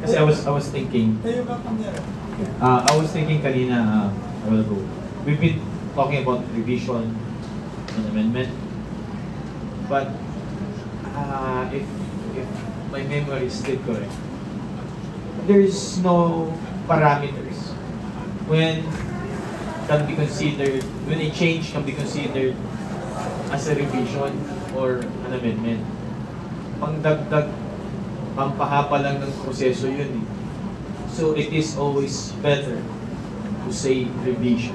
Kasi I was thinking, Tayo ka kamera. I was thinking kanina a while ago. We've been talking about revision and amendment, but if my memory is still correct, there is no parameters when a change can be considered as a revision or an amendment. Pangdagdag, pampahaba lang ng proseso yun eh. So it is always better to say revision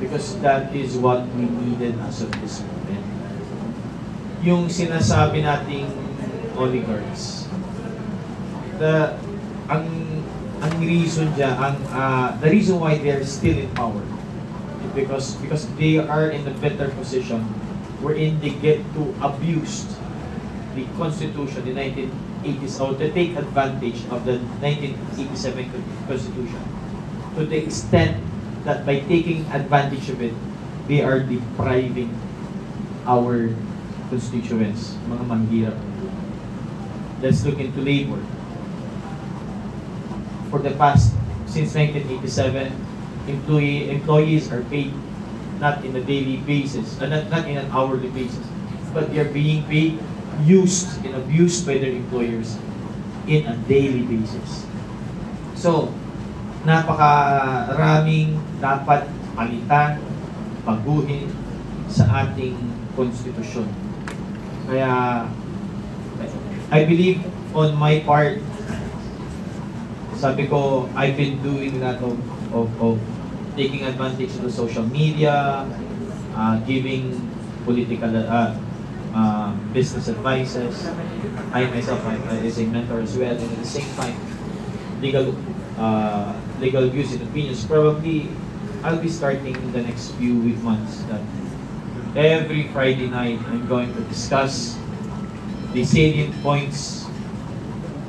because that is what we needed as of this moment. Yung sinasabi nating oligarchs, ang reason dyan, the reason why they are still in power is because they are in a better position wherein they get to abuse the Constitution, the 1980s, or to take advantage of the 1987 Constitution to the extent that by taking advantage of it, they are depriving our constituents, mga manghirap. Let's look into labor. For the past, since 1987, employees are paid not in a daily basis, not in an hourly basis, but they are being paid, used and abused by their employers in a daily basis. So, napakaraming dapat palitan, baguhin sa ating konstitusyon. Kaya, I believe on my part, sabi ko, I've been doing that of taking advantage of the social media, giving political business advices. I myself is a mentor as well, and at the same time, legal views and opinions. Probably, I'll be starting in the next few months that every Friday night I'm going to discuss the salient points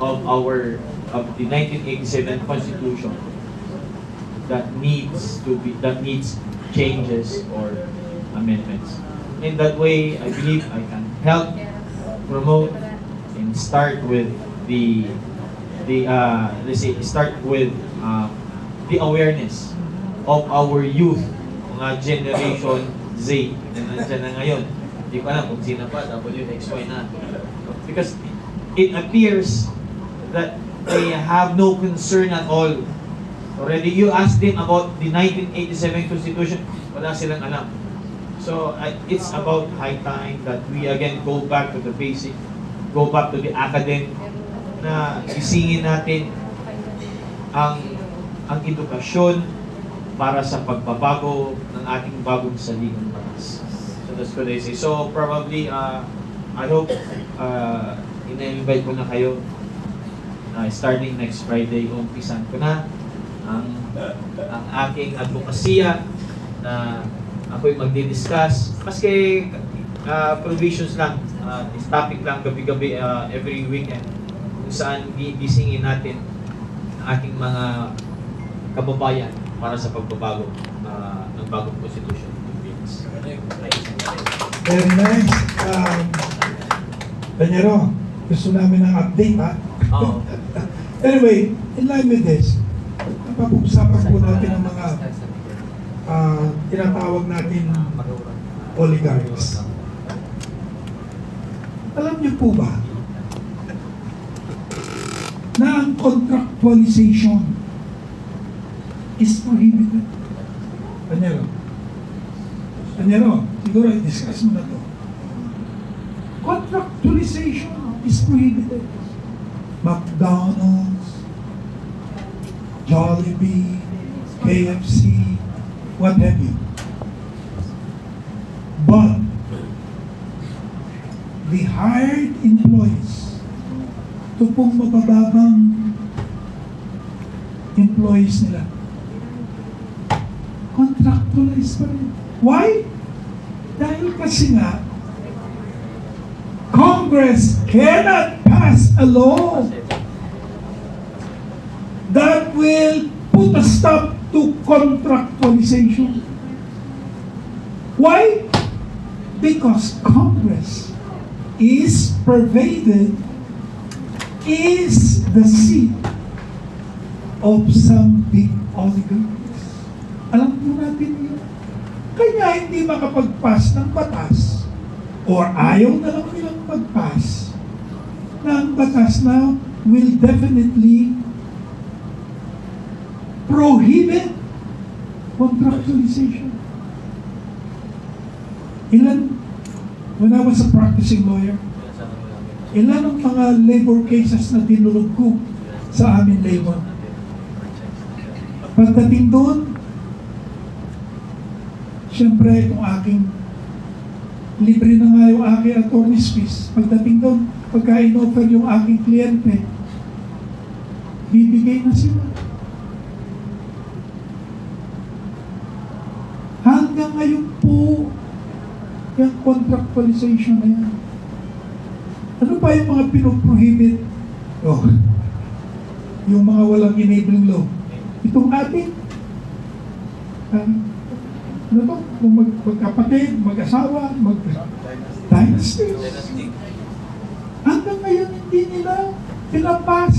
of the 1987 Constitution that needs changes or amendments. In that way, I believe I can help promote and start with the awareness of our youth, mga Generation Z na nandiyan na ngayon. Hindi ko alam kung sino pa, WXY na. Because it appears that they have no concern at all. Already, you ask them about the 1987 Constitution, wala silang alam. So, it's about high time that we again go back to the basic, go back to the academic, na isingin natin ang edukasyon para sa pagbabago ng ating bagong saligang batas. So, that's what I say. So, probably, I hope, ina-invite ko na kayo starting next Friday, umpisan ko na ang aking advokasya na ako'y magdi-discuss. Maski provisions lang, this topic lang gabi-gabi every weekend kung saan gisingin natin ang ating mga kababayan para sa pagbabago ng bagong Constitution ng Pilipinas. Very nice. Danyero, gusto namin ng update, ha? Oo. Anyway, in line with this, napag-usapan po natin ang mga tinatawag natin oligarchs. Alam niyo po ba na ang contractualization is prohibited? Danyero, siguro i-discuss mo na to. Contractualization is prohibited. McDonald's, Jollibee, KFC, what have you. But the hired employees, ito pong mabababang employees nila, contractualized pa rin. Why? Dahil kasi nga, Congress cannot pass a law that will put a stop to contractualization. Why? Because Congress is pervaded, is the seat of some big oligarchs. Alam po natin yun. Kaya hindi makapag-pass ng batas or ayaw na lang nilang mag-pass ng batas na will definitely prohibit contractualization. When I was a practicing lawyer, ilan ang mga labor cases na tinulog ko sa amin labor. Pagdating doon, siyempre itong aking libre na nga yung aking attorney's fees. Pagdating doon, pagka in-offer yung aking kliyente, bibigay na sila. Hanggang ngayon po, yung contractualization na yan. Ano ba yung mga pinoprohibit? Oh, yung mga walang enabling law. Itong ating, ano to? Kung magkapatid, mag-asawa, dynasty. Hanggang ngayon hindi nila pinapas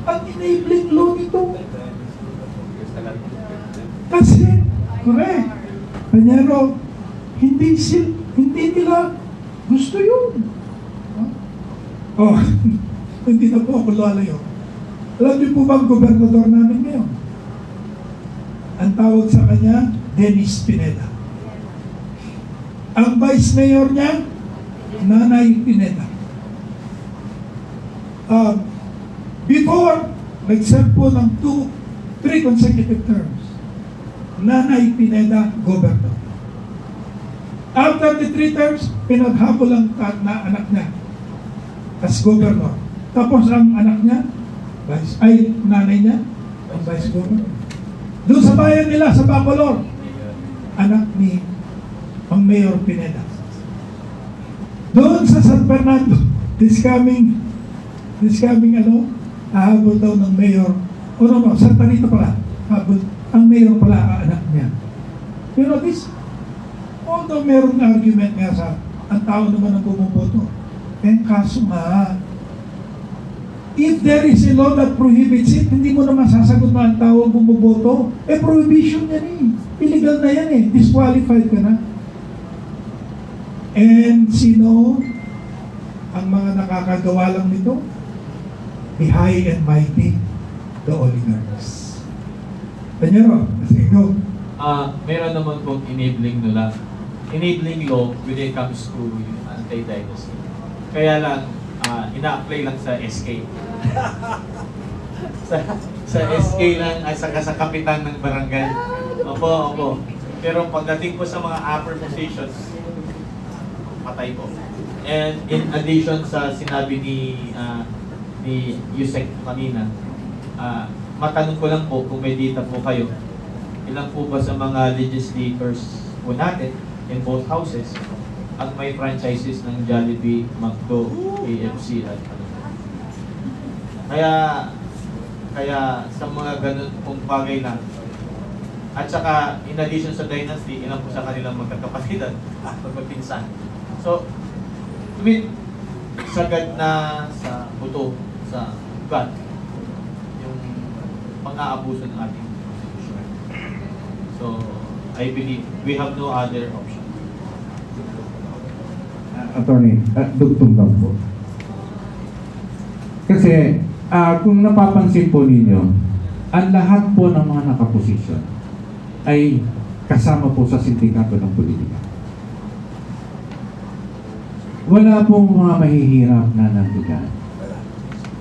ang enabling law nito. Kasi, correct. Pero, hindi nila gusto yun. Oh, hindi na po ako lalayo. Alam niyo po ba ang gobernador namin ngayon? Ang tawag sa kanya, Dennis Pineda. Ang vice mayor niya, Nanay Pineda. Before, nag-serve po ng 3 consecutive terms. Nanay Pineda, governor. After the 3 terms, pinaghabol ang anak niya as governor. Tapos ang anak niya, nanay niya, ang vice governor. Doon sa bayan nila, sa Bacolor, anak ni ang Mayor Pineda. Doon sa San Fernando, this coming hahabol daw ng Mayor, Santa Rita pala, habol, ang Mayor pala ang anak niya. Pero although merong argument nga sa ang tao naman ang bumuboto, kaso nga, if there is a law that prohibits it, hindi mo naman sasagot na ang tao ang bumuboto. Prohibition yan eh. Illegal na yan eh. Disqualified ka na. And sino ang mga nakakagawa lang nito? The high and mighty, the oligarchs. Danyero, let's go. Meron naman pong enabling law when it comes to anti-dynasty. Kaya lang, ina-apply lang sa SK. sa SK lang, sa kapitan ng barangay. Opo. Pero pagdating po sa mga upper positions, patay po. And in addition sa sinabi ni ni Yusek kanina. Matanong ko lang po kung may data po kayo, ilan po ba sa mga legislators po natin in both houses ang may franchises ng Jollibee, McDo, KFC at ano. Kaya sa mga ganun pong bagay na, at saka in addition sa dynasty, ilan po sa kanilang magkakapatid at magpinsan. So, sagad na sa buto, sa ugat, yung pang-aabuso ng ating constitution. So, I believe we have no other option. Attorney, dugtong lang po. Kasi, kung napapansin po ninyo, ang lahat po ng mga nakaposisyon ay kasama po sa sindikato ng politika. Wala pong mga mahihirap na nandiyan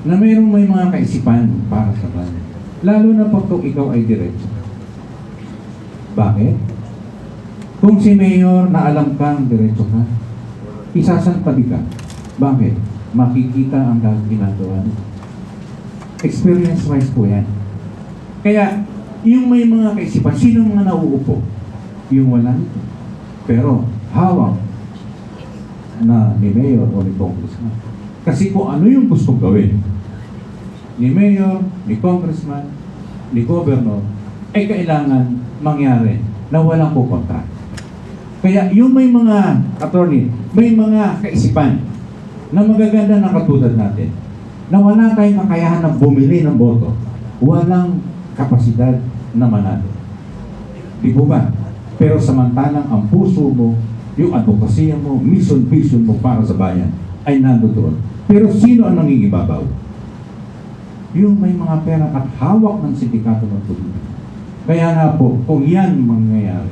na may mga kaisipan para sa bayan. Lalo na pag ikaw ay diretso. Bakit? Kung si Mayor na alam kang diretso ka, isasampali ka. Bakit? Makikita ang ginagawa. Experience-wise po yan. Kaya, yung may mga kaisipan, sino mga nauupo? Yung wala nito. Pero, hawak na ni Mayor o ni Congressman. Kasi kung ano yung gustong gawin ni Mayor, ni Congressman, ni Governor, ay kailangan mangyari na walang kukontra. Kaya yung may mga, attorney, may mga kaisipan na magaganda na katulad natin, na wala tayong kakayahan na bumili ng boto, walang kapasidad na manalo. Di po ba? Pero samantalang ang puso mo, yung advokasya mo, mission mo para sa bayan, ay nandoon. Pero sino ang nangingibabaw? Yung may mga pera at hawak ng sindikato ng politika. Kaya nga po, kung yan mangyayari,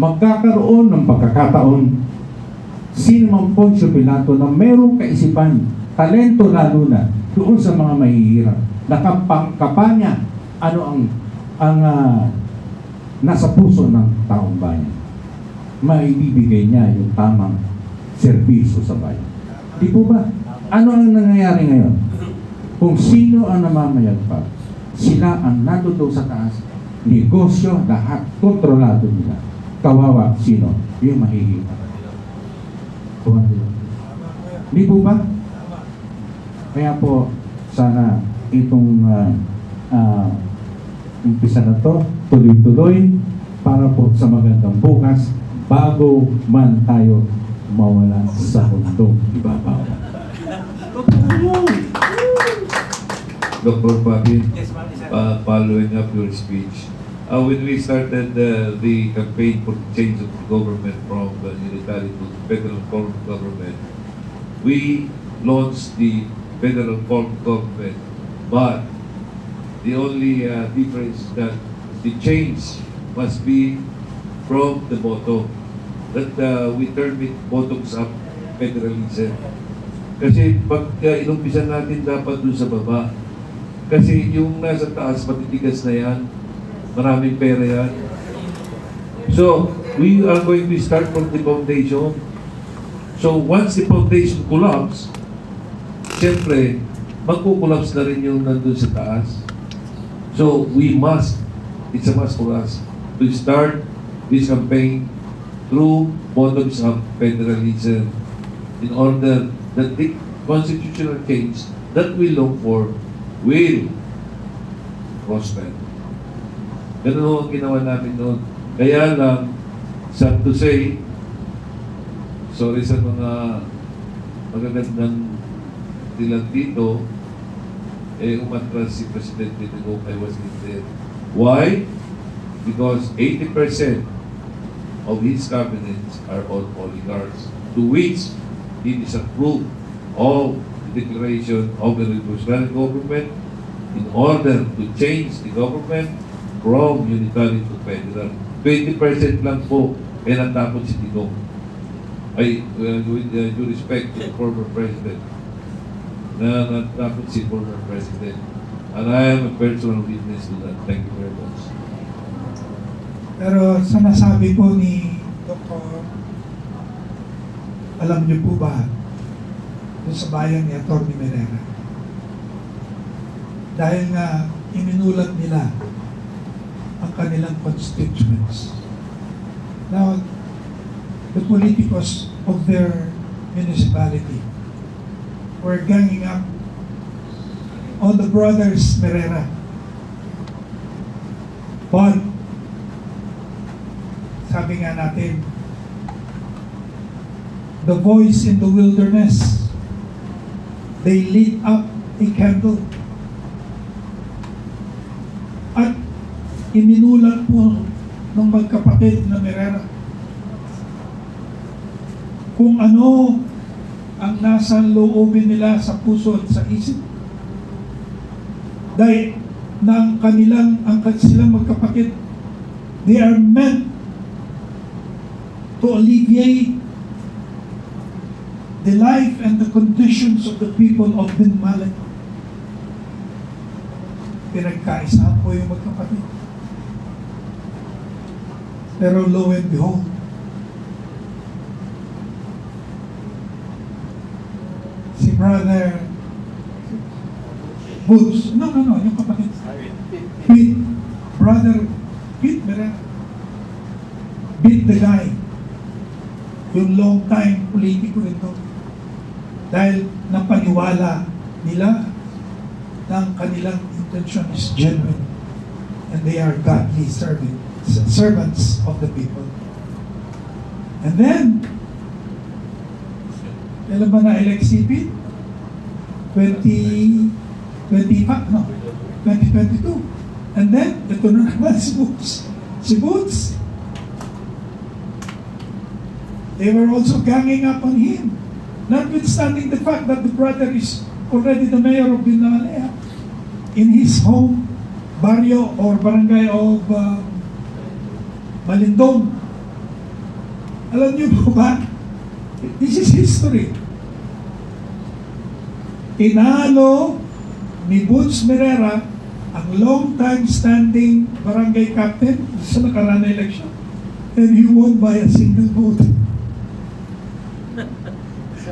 magkakaroon ng pagkakataon, sino mang Poncio Pilato na merong kaisipan, talento lalo na, doon sa mga mahihirap, nakapangkapanya, ano ang nasa puso ng taong bayan. Maibibigay niya yung tamang serbisyo sa bayan. Di po ba? Ano ang nangyayari ngayon? Kung sino ang namamayagpag, sila ang nandoon sa taas, negosyo, lahat, kontrolado nila. Kawawa, sino? Yung mahihirap. Di po ba? Kaya po, sana itong umpisa na to, tuloy-tuloy, para po sa magandang bukas, bago man tayo mawala sa mundong ibabaw. Dr. Fabin, following up your speech, when we started the campaign for the change of the government from the unitary to federal form of government, we launched the federal form of government, but the only difference is that the change must be from the bottom. That we term it bottoms up federalism. Kasi pag inumpisan natin dapat dun sa baba, kasi yung nasa taas matitigas na yan, maraming pera yan. So, we are going to start from the foundation. So, once the foundation collapse, siyempre, magkukulaps na rin yung nandun sa taas. So, it's a must for us to start this campaign through bottoms-up federalism in order that the constitutional change that we look for will prosper. Ganun ho ang ginawa namin noon. Kaya lang, sad to say, sorry sa mga magagandang tilang dito, umatras si Presidente Digong, I was in there. Why? Because 80% of his cabinets are all oligarchs, to which he disapproved of the declaration of the revolutionary government in order to change the government from unitary to federal. 20% lang po ay natapos si Digong. With due respect to the former president, na natapos si former president. And I am a personal witness to that. Thank you very much. Pero sa nasabi po ni Dr. Alam niyo po ba, doon sa bayan ni Atty. Merera, dahil nga iminulat nila ang kanilang constituents. Now, the politicos of their municipality were ganging up on the brothers Merera. But, sabi nga natin, the voice in the wilderness, they lit up a candle. At iminulat po ng magkapatid na Merera kung ano ang nasa loobin nila sa puso at sa isip. Dahil ng ang silang magkapatid, they are meant to alleviate the life and the conditions of the people of Binmalik. Pinagkaisahan po yung magkapatid. Pero lo and behold, si Brother Boots, no, yung kapatid. Brother Pete Merera beat the guy, yung long time politiko ito, dahil napaniwala nila ng kanilang intention is genuine and they are godly servants of the people. And then, kailan ba na-elect si Pete? 2022. And then, ito na naman si Boots. Si Boots, they were also ganging up on him. Notwithstanding the fact that the brother is already the mayor of Binmalea, in his home, barrio or barangay of Malindong. Alam niyo po ba? This is history. Tinalo ni Boots Merera ang long-time standing barangay captain sa nakaraan na election. And he won by a single vote.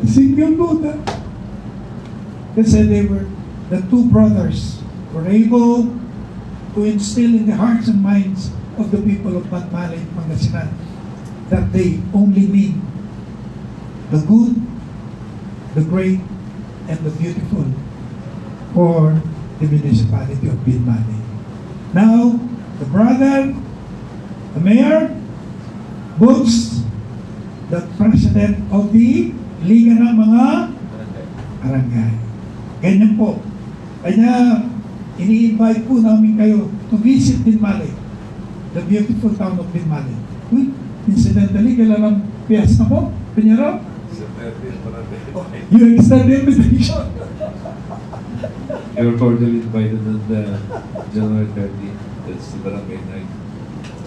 Single vote, ha? Kasi the two brothers were able to instill in the hearts and minds of the people of Batmali, Pangasinan, that they only mean the good, the great, and the beautiful for the municipality of Binmali. Now, the brother, the mayor, Boots, the president of the Liga ng mga Barangay. Ganyan po. Kaya, ini-invite po namin kayo to visit Binmali, the beautiful town of Binmali. Uy, incidentally, kailan ang piyesta mo? Pinyarap? You extend the invitation. You're cordially invited on the January 30. That's the barangay night.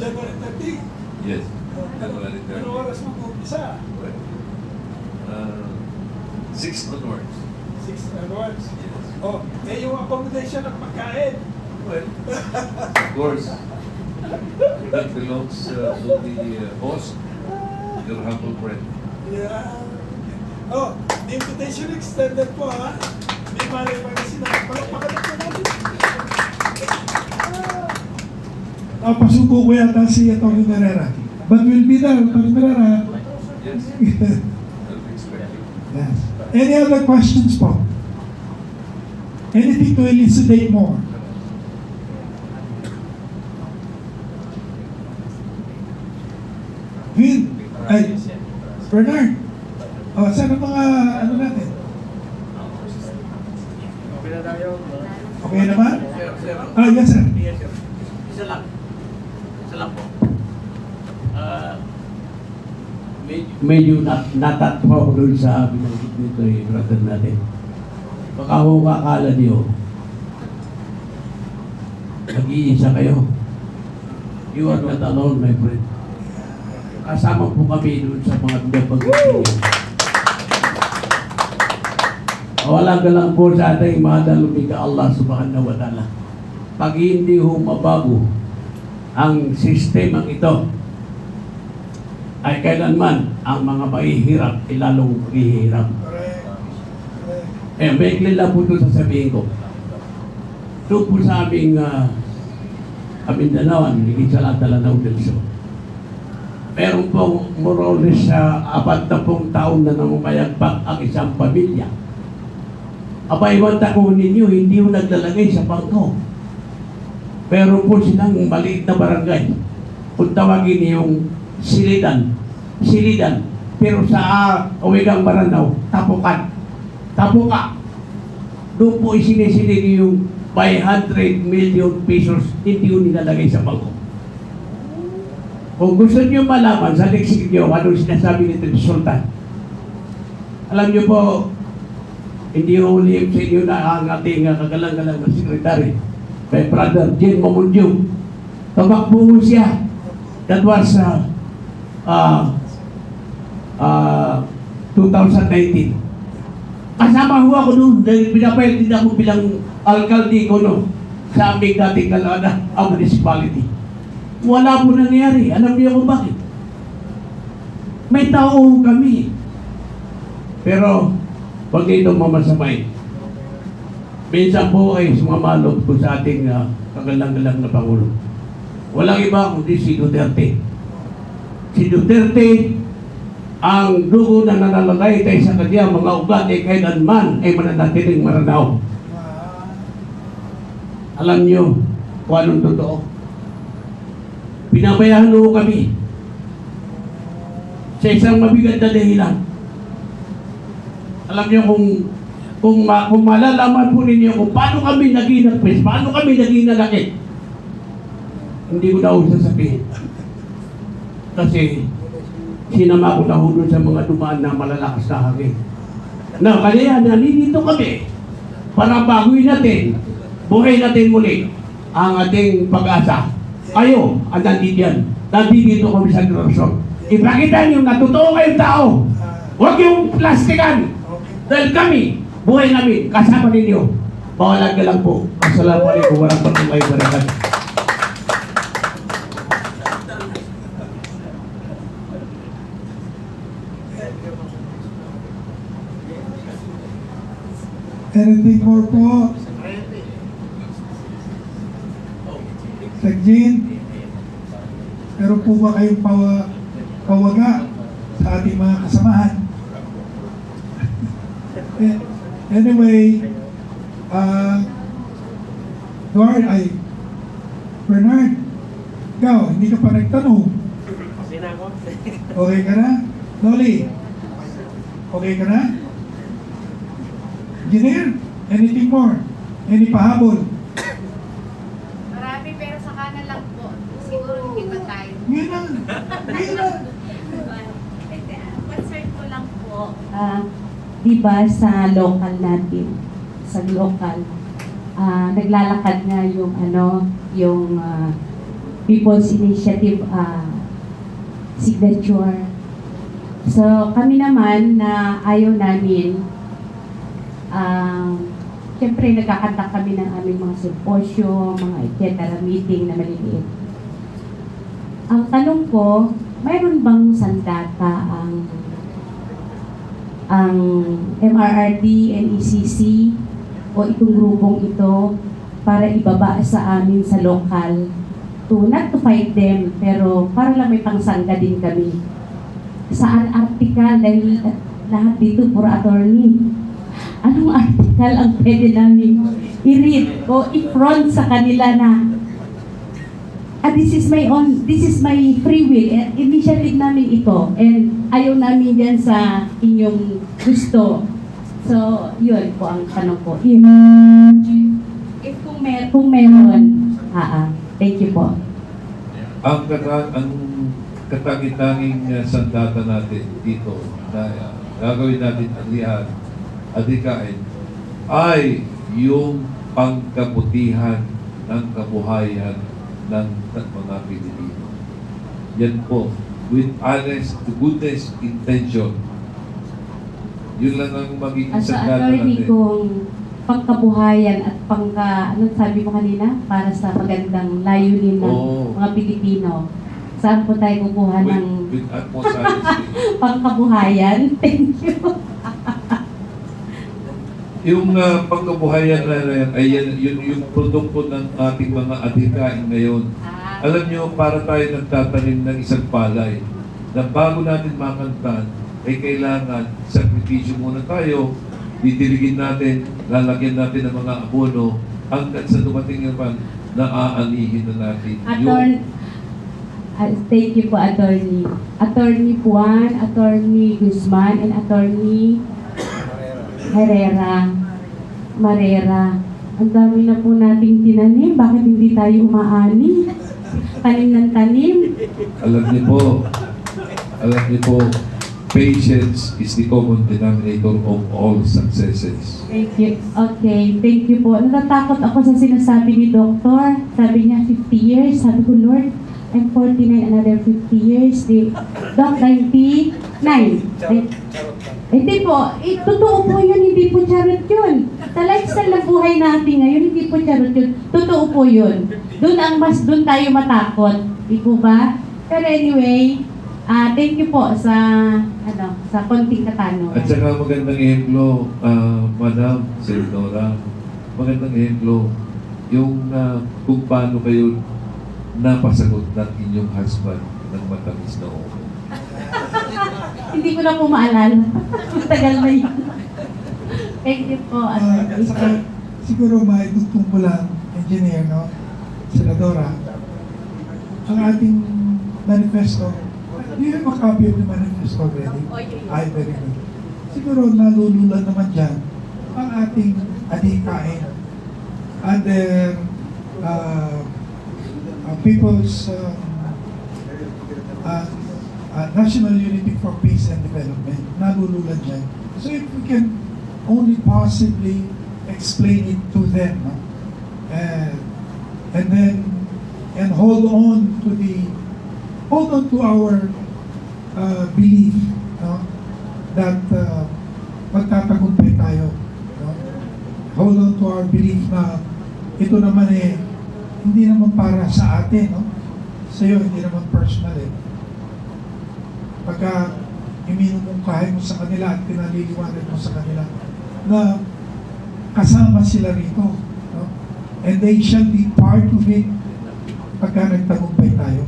January 30? Yes, January 30. Ano oras mag-umpisa? 6 onwards. 6 onwards? Yes. Oh, yung accommodation at pagkain. Well, of course, that belongs to the host, your humble friend. Yeah. Oh, the invitation extended po, ha? May mali pa kasi nakapalakpakan po natin. Pasuko ko yata si Atty. Merera. But we'll be there, Atty. Merera. Yes. I'll be expecting. Yes. Any other questions po? Anything to elucidate more? Vin, ay, Bernard. Oh, saan ang mga ano natin? Okay naman? Ah, yes sir. Isa lang po. Medyo natatwa ko doon sa binanggit nito yung brother natin. Baka kung akala niyo, nag-iisa kayo. You are not alone, my friend. Kasama po kami doon sa mga binabagit. Wala ka lang po sa ating madalumi ka Allah subhanahu wa ta'ala. Pag hindi ho mabago ang sistemang ito, ay kailanman ang mga mahihirap, ilalong mahihirap. Maikli lang po ito sasabihin ko. Doon po sa aming Mindanao, higit sa lahat na Lanao del Sur. Meron pong more or less 40 taon na namamayagpag ang isang pamilya. Abay, ko ninyo, hindi mo naglalagay sa bangko. Pero po silang maliit na barangay. Kung tawagin yung silidan. Pero sa Awigang Maranao, tapukan. Tapuka. Doon po isinisili yung 500 million pesos hindi ko nilalagay sa bangko. Kung gusto niyo malaman sa leksiyo ano sinasabi nito ni Sultan, alam niyo po, hindi ko ulihim sa inyo na ang ating kagalang-galang na sekretary, my brother Jen Mamundio. Tumakbo siya. That was 2019. Kasama ho ako noon dahil pinapayag din ako bilang alkalde ko no, sa aming dating ang municipality. Wala po nangyari. Alam niyo kung bakit? May tao kami. Pero, huwag itong mamasamay. Minsan po ay sumamalot po sa ating kagalang-galang na Pangulo. Walang iba kundi si Duterte. Si Duterte, ang dugo na nananalaytay sa kanya, mga ugat ay kailanman ay mananatiling Maranao. Alam niyo kung anong totoo. Pinabayaan ho kami sa isang mabigat na dahilan. Alam niyo kung malalaman po ninyo kung paano kami naging nagpres, paano kami naging nalaki, hindi ko na sasabihin. Kasi sinama ko na ho doon sa mga dumaan na malalakas na hangin. Kaya nandito kami para baguhin natin, buhay natin muli ang ating pag-asa. Kayo, ang nandito kami sa Grosor. Ipakita niyo na totoo kayong tao. Huwag yung plastikan. Dahil kami, buhay namin, kasama ninyo. Bawalan ka lang po. Assalamualaikum warahmatullahi wabarakatuh. Anything more po? Sagjin, meron po ba kayong pawaga sa ating mga kasamahan? Anyway, Bernard, ikaw, hindi ka pa nagtanong. Okay ka na? Loli, okay ka na? Engineer, anything more? Any pahabol? Marami pero sa kanan lang po. Siguro hindi pa tayo. Ngayon na. Concern ko lang po. Diba sa local natin, naglalakad nga yung People's Initiative signature. So kami naman na ayaw namin, siyempre nagkakanta kami ng aming mga symposium, mga etc. meeting na maliliit. Ang tanong ko, mayroon bang sandata ang MRRD, NECC o itong grupong ito para ibaba sa amin sa lokal not to fight them, pero para lang may pangsangga din kami. Saan article, dahil lahat dito for attorney, anong article ang pwede namin i-read o i-front sa kanila na this is my free will. Initiative namin ito and ayaw namin yan sa inyong gusto. So, yun po ang tanong ko. If kung meron, thank you po. Ang katangitanging sandata natin dito na gagawin natin adikain ay yung pangkabutihan ng kabuhayan ng mga Pilipino. Yan po, with honest to goodness intention. Yun lang ang magiging sandata natin. Kung pangkabuhayan at ano sabi mo kanina, para sa magandang layunin ng mga Pilipino. Saan po tayo kukuha ng with utmost honesty. pangkabuhayan? Thank you. Yung pangkabuhayan na yan, ay yan, yun yung produkto ng ating mga adhikain ngayon. Alam nyo, para tayo nagtatanim ng isang palay, na bago natin makantan, ay kailangan sakripisyo muna tayo, didiligin natin, lalagyan natin ng mga abono, hanggang sa dumating naman na aanihin na natin. Thank you po, Attorney. Attorney Juan, Attorney Guzman, and Attorney Marera. Ang dami na po nating tinanim. Bakit hindi tayo umaani? Tanim ng tanim. Alam niyo po, patience is the common denominator of all successes. Thank you. Okay, thank you po. Natatakot ako sa sinasabi ni Doktor. Sabi niya 50 years. Sabi ko, Lord, I'm 49, another 50 years. Doc, 99. Hindi po, totoo po yun, hindi po charot yun. Sa lifestyle na buhay natin ngayon, hindi po charot yun. Totoo po yun. Doon tayo matakot. Di po ba? Pero anyway, thank you po sa konting katanungan. At saka magandang ehemplo, Madam Senadora, magandang ehemplo, yung kung paano kayo napasagot ng inyong husband ng matamis na opo. Hindi ko na po maalala. Matagal na yun. Thank you po. At saka, siguro maitutong ko lang, engineer, no? Senadora, ang ating manifesto, do you have a copy of the manifesto already? Ay, very good. Siguro nalulula naman dyan ang ating adhikain under People's National Unity for Peace and Development. Nalulula dyan. So if we can only possibly explain it to them, no? and hold on to our belief, no? That magtatagumpay tayo, no? Hold on to our belief na ito naman hindi naman para sa atin, no? Sa'yo, hindi naman personal Pagka iminumungkahay mo sa kanila at pinaliliwanag mo sa kanila na kasama sila rito, no? And they shall be part of it pagka nagtagumpay tayo.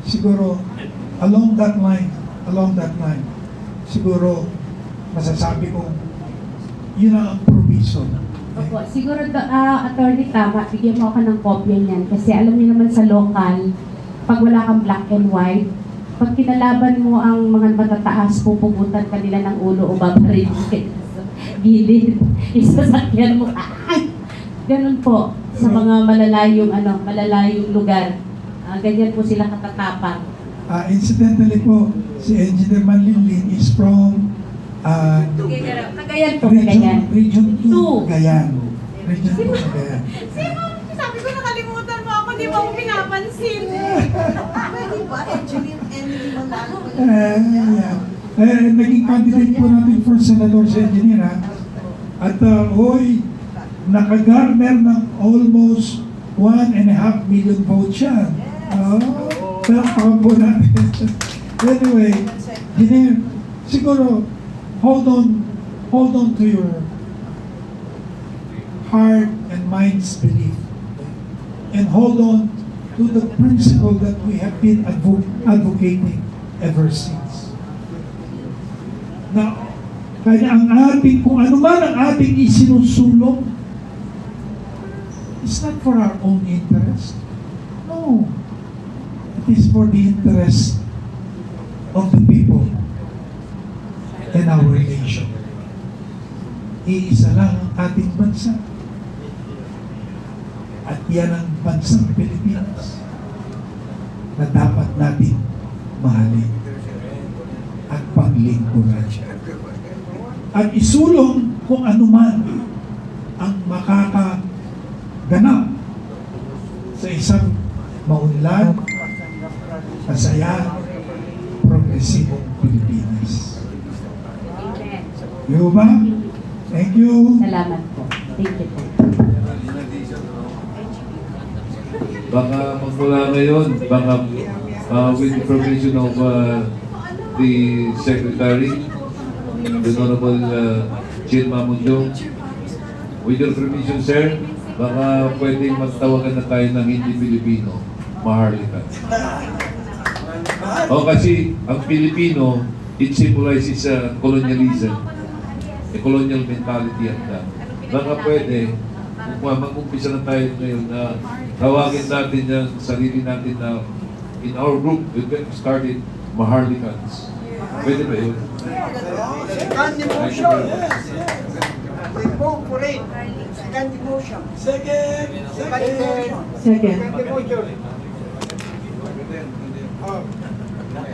Siguro, along that line, siguro, masasabi ko, yun ang proviso. Opo, siguro, attorney, tama, bigyan mo ako ng kopya niyan. Kasi alam niyo naman sa local, pag wala kang black and white, pag kinalaban mo ang mga matataas, pupugutan ka nila ng ulo o babarin gilid, isasakyan mo, ay! Ganun po, sa mga malalayong lugar. Ganyan po sila katatapang. Incidentally po, si Engineer Manlinlin is from Cagayan po, Cagayan. Region 2, Cagayan. Region 2, Cagayan. Sino? Sabi ko nakalimutan mo ako, di ba mo pinapansin? Pwede ba? Angeline Manalo. Naging candidate po natin for Senador sa Engineer, ha? At nakagarner ng almost 1.5 million votes yan. Palakpakan po natin. Anyway, Engineer, siguro, hold on to your heart and mind's belief. And hold on to the principle that we have been advocating ever since. Now, kaya kung ano man ang ating isinusulong, it's not for our own interest. No. It is for the interest of the people and our nation. Iisa lang ang ating bansa. At yan ang bansang Pilipinas na dapat natin mahalin at paglingkuran. At isulong kung anuman ang makakaganap sa isang maunlad, masaya, progresibong Pilipinas. Yo ba? Thank you. Salamat po. Thank you po. Baka magmula ngayon, with the permission of the Secretary, the Honorable Jin Mamundong, With your permission, sir, baka pwedeng magtawagan na tayo ng hindi Pilipino, Maharlika. O kasi ang Pilipino, it symbolizes colonialism, a colonial mentality at that. Baka pwede, mag-umpisa na tayo ngayon na tawagin natin yung sarili natin na in our group, we started Maharlikans. Pwede ba yun? Second motion. We vote for it. Second motion. Second. Second.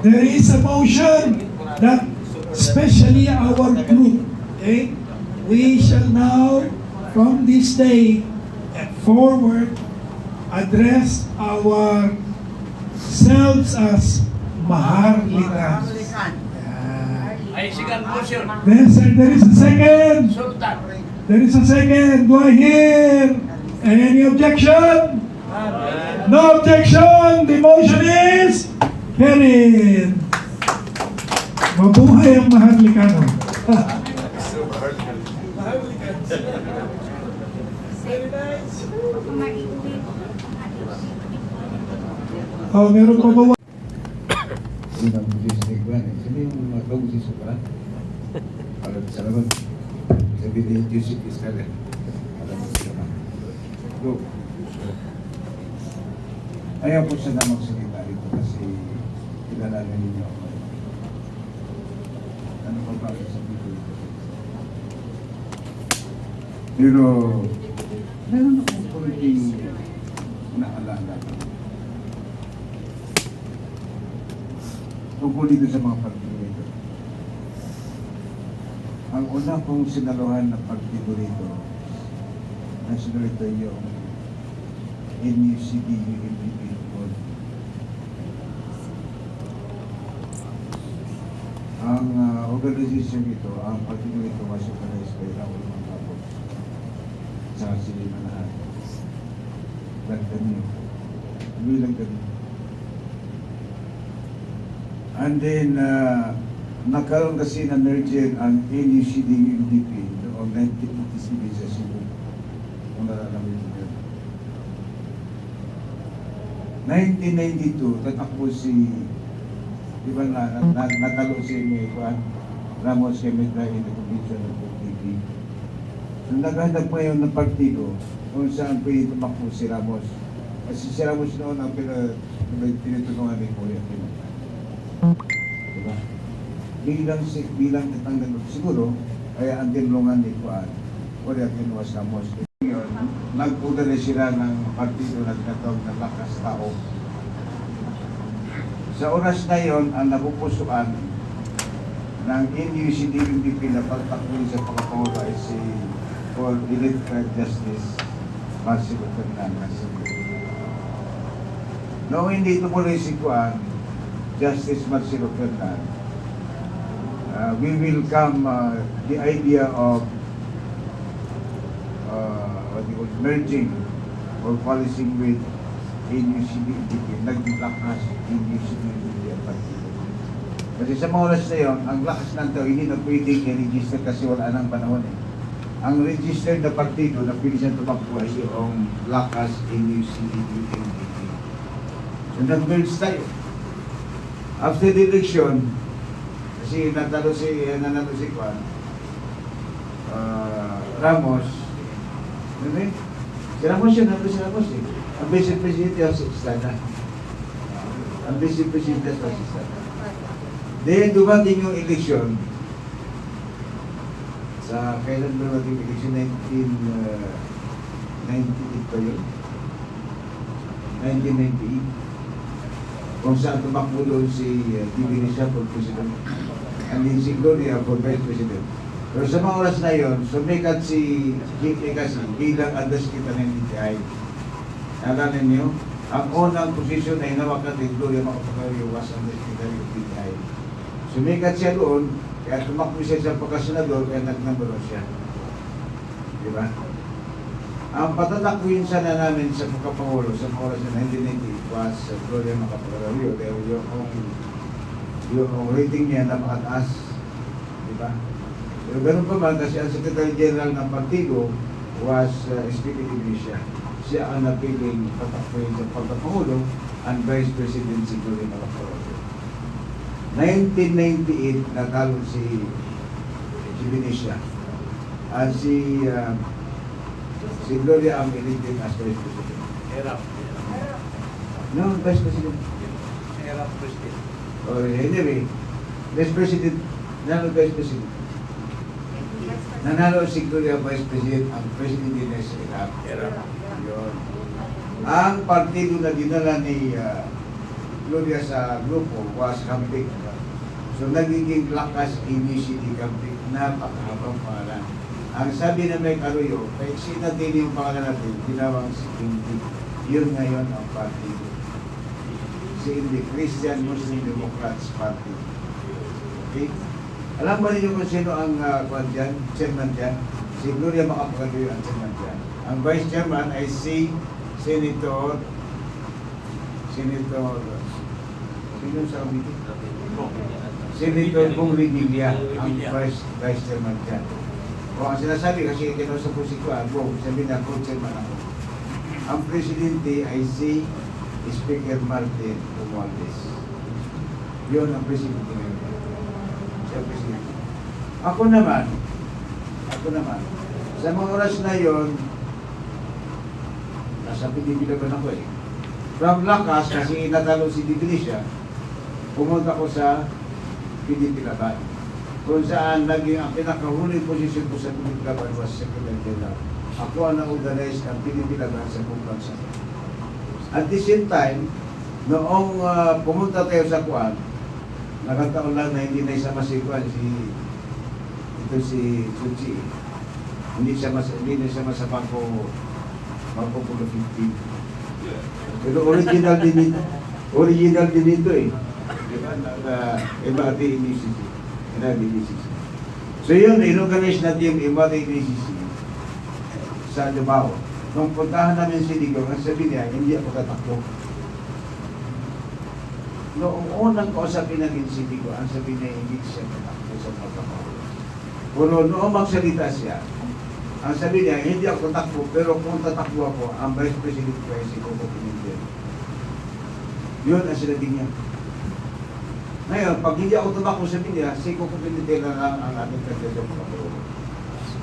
There is a motion that especially our group, okay, we shall now from this day forward address ourselves as Maharlikans. Yes, sir, there is a second. There is a second. Do I hear any objection? No objection. The motion is carried. Mabuhay ang Maharlikano. Oh, meron pa ba? Unang busis ko yan. Sabi yung mga busis ko pala. Alam sa naman. Sabi ni Joseph Iscalera. Alam sa naman. Go. Ayaw po siya na magsalita rito kasi kilala na ninyo ako. Ano pa ba sa video ito? Pero meron akong konting naalala. Tungkol dito sa mga partido rito. Ang una kong sinaluhan na partido rito, nasunod ito yung NUCD-UNDP board. Ang organisasyon ito, ang partido ito was organized by Raul Mangapos sa Silimanahan. Lagdan yun. Bilang ganun. And then, nagkaroon kasi na merger ang NUCD-UNDP noong 1987 sa Cebu. Kung nalalaman ito yun. 1992, tatakbo si, di ba natalo si Ramos Kemedra in the convention of PTP. So naghanap pa yun ng partido kung saan pwede tumakbo si Ramos. Kasi si Ramos noon ang pinitulungan ni Kuya Pino. Diba? Bilang itang siguro, kaya ang tinulungan ni Kuya Pino was Ramos. Nagpuda na sila ng partido na tinatawag na Lakas Tao. Sa oras na yon, ang napupusuan ng NUCD-UNDP na pagtakbo sa pagkapaula ay si for Elected Justice Marcelo Fernandez. Noong hindi tumuloy si Justice Marcelo Fernandez, we welcome the idea of merging or policing with NUCD-UNDP, naglakas NUCD-UNDP ang partido. Kasi sa mga oras na yun, ang lakas ng tao, hindi na pwedeng i-register kasi wala nang panahon eh. Ang registered na partido na pwede siyang tumakbo ay yung lakas NUCD-UNDP. So nag-merge tayo. After the election, kasi nanalo si Ramos, si Ramos yun, si Ramos eh. Ang Vice Presidente ang Sistana. Ang Vice Presidente ang Sistana. Then, dumating yung eleksyon. Sa kailan dumating yung eleksyon? 1998 pa yun? 1998. Kung saan tumakbo doon si Divinisha for President. And then si Gloria for Vice President. Pero sa mga oras na yun, sumikat si JP kasi bilang adas kita ng DTI. Alala niyo, ang unang posisyon na hinawakan ni Gloria Macapagal was ang Secretary of DTI. Sumikat siya doon, kaya tumakbo siya sa pagkasenador, kaya nag-number siya. Diba? Ang patatakwin sana namin sa pagkapangulo sa mga oras na 1990 was Gloria Macapagal. Yung rating niya napakataas. Diba? Pero ganun pa man kasi ang Secretary General ng partido was Speaker Iglesia. Siya ang napiling patakboy sa pagkapangulo and Vice President si Gloria Macapagal. 1998 natalo si Benicia at si Gloria ang elected as Vice President. No, Vice President. Or anyway, Vice President, nanalo Vice President. Nanalo si Gloria Vice President, ang President din sa Iraq. Yun. Ang partido na dinala ni Gloria sa grupo was Camping. So nagiging lakas initiative Camping, napakahabang pangalan. Ang sabi na may karuyo, kay sinatin yung pangalan natin, ginawang si Hindi. Yun ngayon ang partido. Si Hindi, Christian Muslim Democrats Party. Okay? Alam ba ninyo kung sino ang chairman dyan? Si Gloria Macapagal ang chairman dyan. Ang vice chairman ay si Senator sino sa committee? Senator Bong Revilla ang vice chairman dyan. O ang sinasabi kasi kinausap ko si Kuan, sabi na co-chairman ako. Ang presidente ay si Speaker Martin Romualdez. Yun ang presidente ngayon. Siya presidente. Ako naman, sa mga oras na yon, nasa pinipilaban ako eh. From Lakas, kasi natalo si Iglesia, pumunta ko sa pinipilaban. Kung saan naging ang pinakahuling posisyon ko sa pinipilaban was Secretary General. Ako ang na-organize ng pinipilaban sa buong bansa. At the same time, noong pumunta tayo sa Kuan, nakataon lang na hindi na isama si Kuan, si Suchi. Hindi na isama sa Bangko Pulo 15. Pero original din ito eh. Diba? MRT NECC. So yun, in-organize natin yung MRT NECC sa Davao. Nung puntahan namin si Ligo, ang sabi niya, hindi ako tatakbo. Noong unang kausapin namin si Ligo, ang sabi niya, hindi siya tatakbo sa pagkakaroon. Pero noong magsalita siya, ang sabi niya, hindi ako tatakbo, pero kung tatakbo ako, ang Vice President ko ay si Coco Pimentel. Yun ang sinabi niya. Ngayon, pag hindi ako tumakbo, sabi niya, si Coco Pimentel na lang ang ating kandidato sa pagkakaroon.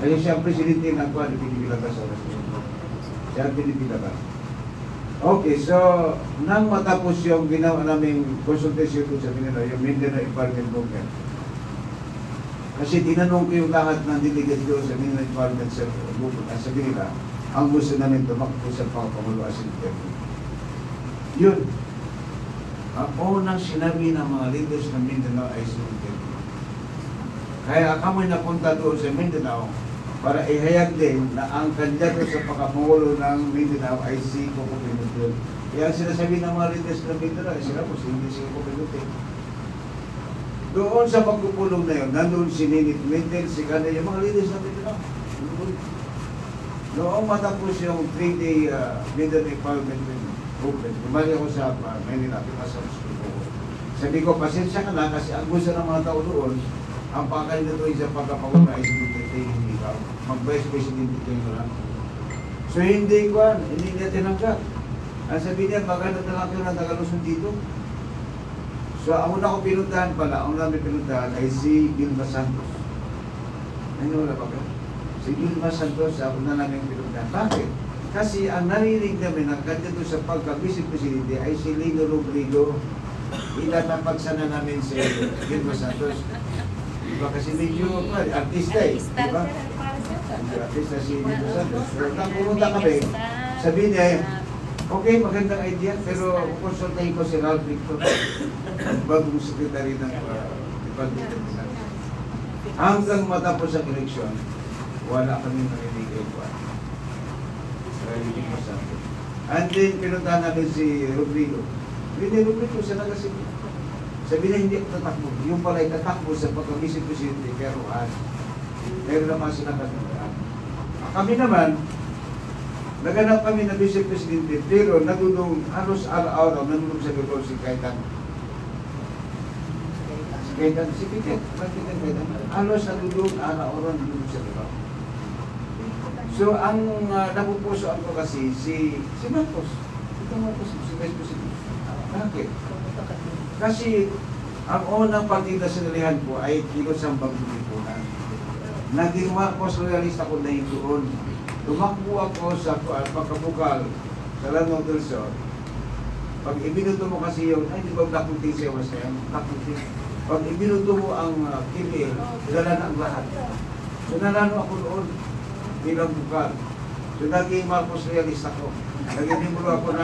Kasi siya ang presidente ng Kuan, Pilipinas sa oras niya. Siya ang Pilipinas. Okay, so, nang matapos yung ginawa naming consultation sa Manila, yung Mindanao Environment Movement, kasi tinanong ko yung lahat ng delegate doon sa Mindanao Environment Movement at sabi nila, ang gusto namin tumakbo sa pangpangulo as interview. Yun. Ang unang sinabi ng mga leaders ng Mindanao ay sa interview. Kaya kami napunta doon sa Mindanao para ihayag din na ang kandidato sa pagkapangulo ng Mindanao ay si Coco Pimentel. Kaya ang sinasabi ng mga leaders ng Mindanao ay sila po, hindi si Coco Pimentel. Doon sa pagpupulong na yun, nandun si Ninit Pimentel, si Kanda, yung mga leaders ng Mindanao. Noong matapos yung 3-day Mindanao Empowerment Movement, bumalik ako sa Manila, pinasok ko. Sabi ko, pasensya ka na kasi ang gusto ng mga tao doon, ang pagkandidato sa pagkapangulo ay hindi ka. Mag-vice president kayo lang. So hindi niya tinanggap. Ang sabi niya, maganda na lang kayo ng Tagaluson dito. So ang una ko pinuntahan pala, ang namin pinuntahan ay si Gilma Santos. Ano wala pa kayo? Si Gilma Santos, ako na namin pinuntahan. Bakit? Kasi ang narinig namin ng kandidato sa pagka-vice presidente ay si Lino Robredo. Itatapag sana namin si Gilma Santos. Diba kasi medyo artista eh. Diba? Artista si Gilma Santos. Pero nang pumunta kami, sabi niya, okay, magandang idea, pero konsultahin ko si Ralph Victor, bagong sekretary ng Department. Hanggang matapos ang eleksyon, wala kami narinig kay Juan. And then, pinuntahan namin si Rodrigo. Rodrigo sa Nagasin. Sabi na hindi ako tatakbo. Yung pala ay tatakbo sa pagka-vice presidente, pero meron naman sila katandaan. Kami naman, naganap kami na vice presidente, pero nadulong halos araw-araw, nadulong sa lugar si Kaitan. Si Piket, halos nadulong araw-araw, nadulong sa lugar. So, ang napupuso ako kasi si Marcos. Ito Marcos, si Vice President. Bakit? Kasi ang unang partida sa nalihan ko ay Kiko Sambang Pilipunan. Naging Marcos loyalist ako na doon. Tumakbo ako sa pagkabukal sa Lanong del Sur. Pag ibinuto mo kasi yun, ay di ba Black Putin siya was na yan? Black Putin. Pag ibinuto mo ang KBL, dala na ang lahat. So nanalo ako noon bilang bukal. So naging Marcos realist ako. Naging membro ako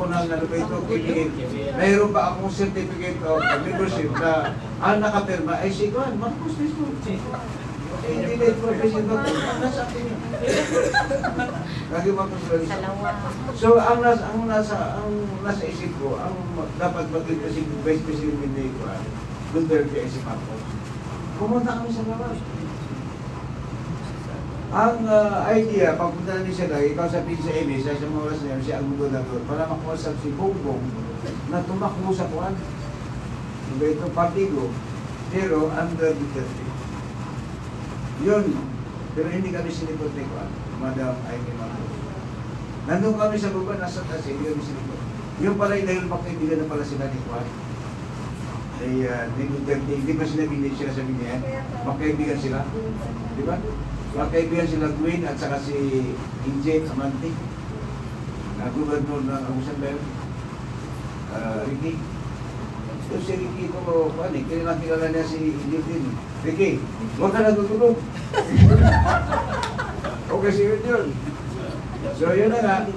ng ano ba ito, KBL. Mayroon ba akong certificate of membership na ang nakapirma ay si Juan Marcos mismo. Hindi na profession ako. Nasa akin yun. Naging Marcos realist ako. So ang nasa isip ko, ang dapat maging Vice President hindi ko, Duterte ay si Marcos. Pumunta kami sa labas. Ang idea, pagpunta namin siya dahil, ikaw sabihin sa Emi, sa mga oras na yun, siya ang gobernador, para makausap si Bongbong na tumakbo sa kuwan. Diba ito, partido, pero under Duterte. Yun. Pero hindi kami sinipot ni kuwan, Madam Amy Marcos. Nandun kami sa baba, nasa taas, hindi kami sinipot. Yung pala dahil magkaibigan na pala sila ni kuwan. Ay, ni Duterte, hindi ba sinabi niya sabi niya, magkaibigan sila. Di ba? Magkaibigan sila Gwen at saka si Injet Amante, na gubernur ng Agusan Bayo, Ricky. So si Ricky ko, kilala niya si Injet din. Ricky, huwag ka natutulog. Okay, siya yun. So yun na nga,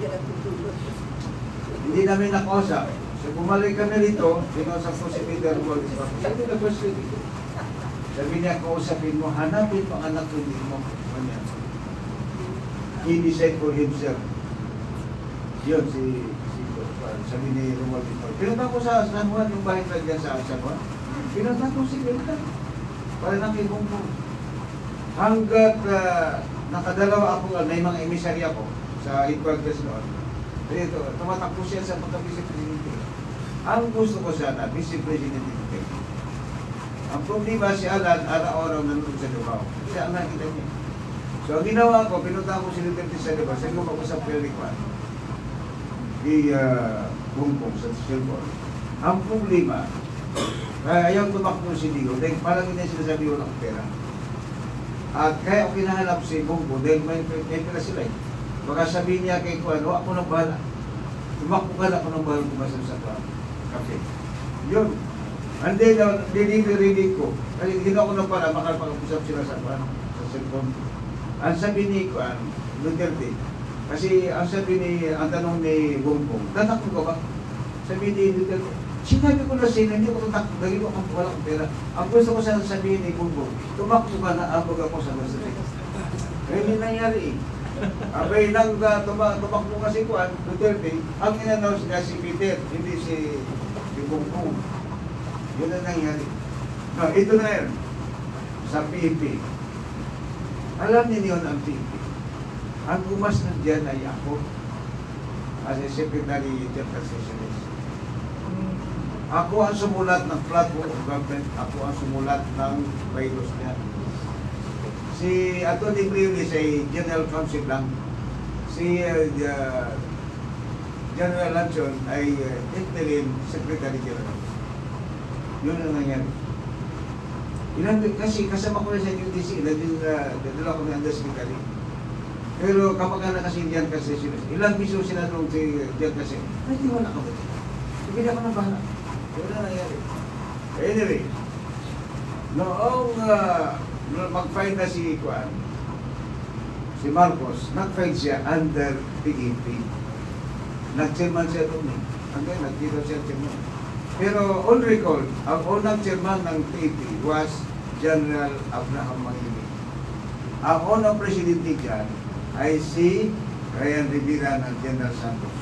hindi namin nakausap. So bumalik kami rito, pinausap ko si Peter Wallace. Sabi na first lady. Sabi niya, kausapin mo, hanapin mo ang anak ko mo. He decide for himself. Yun, sabi ni Romuald Dito. Pinunta ko sa San Juan, yung bahay na dyan sa San Juan. Pinunta ko si Pilta. Para nakibong ko. Hanggat nakadalawa ako, may mga emisary ako sa headquarters noon. Dito, tumatakbo siya sa pagka-vice presidente. Ang gusto ko sana, vice presidente dito. Ang problema si Alan, araw-araw nandun sa Davao. Kasi ang nakita niya. So ang ginawa ko, pinunta ko si Duterte sa Davao. Sabi ko ako sa Pelikwan. Di Bongbong sa Silbon. Ang problema, kaya ayaw tumakbo si Digo, dahil parang hindi sinasabi ko ng pera. At kaya ako kinahanap si Bongbong, dahil may pera sila eh. Baka sabihin niya kay Kuan, ako nang bahala. Tumakbo ka na ako nang bahala kumasal sa kape. Yun. And then, delivery ko. Kasi hindi ako na para makapag-usap sila sa cellphone. Ang sabi ni Duterte, kasi ang tanong ni Bongbong, tatakbo ka ba? Sabi ni Duterte, sinabi ko na sila, hindi ko tatakbo, dahil ko wala akong pera. Ang gusto ko sana sabihin ni Bongbong, tumakbo ka na, abog ako sa Masari. Kaya hindi nangyari eh. Abay, nang tumakbo kasi ko, Duterte, ang inanaw niya si Peter, hindi si Bongbong. Yun ang nangyari. No, ito na yun. Sa PEP. Alam niyo yun ang PEP. Ang umasnan dyan ay ako. As a Secretary General Sessions. Ako ang sumulat ng Flood Board of Government. Ako ang sumulat ng bylaws niya. Si Atty. Briones ay General Counsel lang. Si General Lanson ay Interim Secretary General. Yun ang nangyari. Kasi kasama ko na sa UTC, dadala ko na undersecretary. Pero kapag na kasi diyan kasi sila, ilang piso sila nung si diyan kasi, ay di wala ka ba? Sige na ako na bahala. Yun ang nangyari. Anyway, noong mag-fight na si Kuan, si Marcos, nag-fight siya under PEP. Nag-chairman siya doon eh. Hanggang nagkita siya chairman. Pero on record, ang unang chairman ng PEP was General Abraham Mangili. Ang unang presidente dyan ay si Ryan Rivera ng General Santos.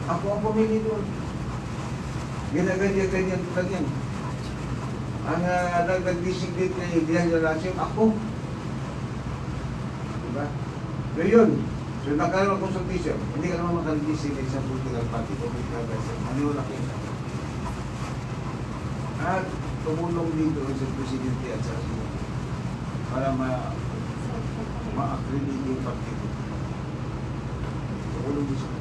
Ako ang pumili doon. Ginaganyan-ganyan ko lang yan. Ang nag-designate na yung General Santos, ako. Diba? So yun. So nagkaroon ng consultation, hindi ka naman makalidisinig sa political party, political advisor, maniwala kayo. At tumulong dito sa presidente at sa para ma-accredit yung partido. Tulong din siya.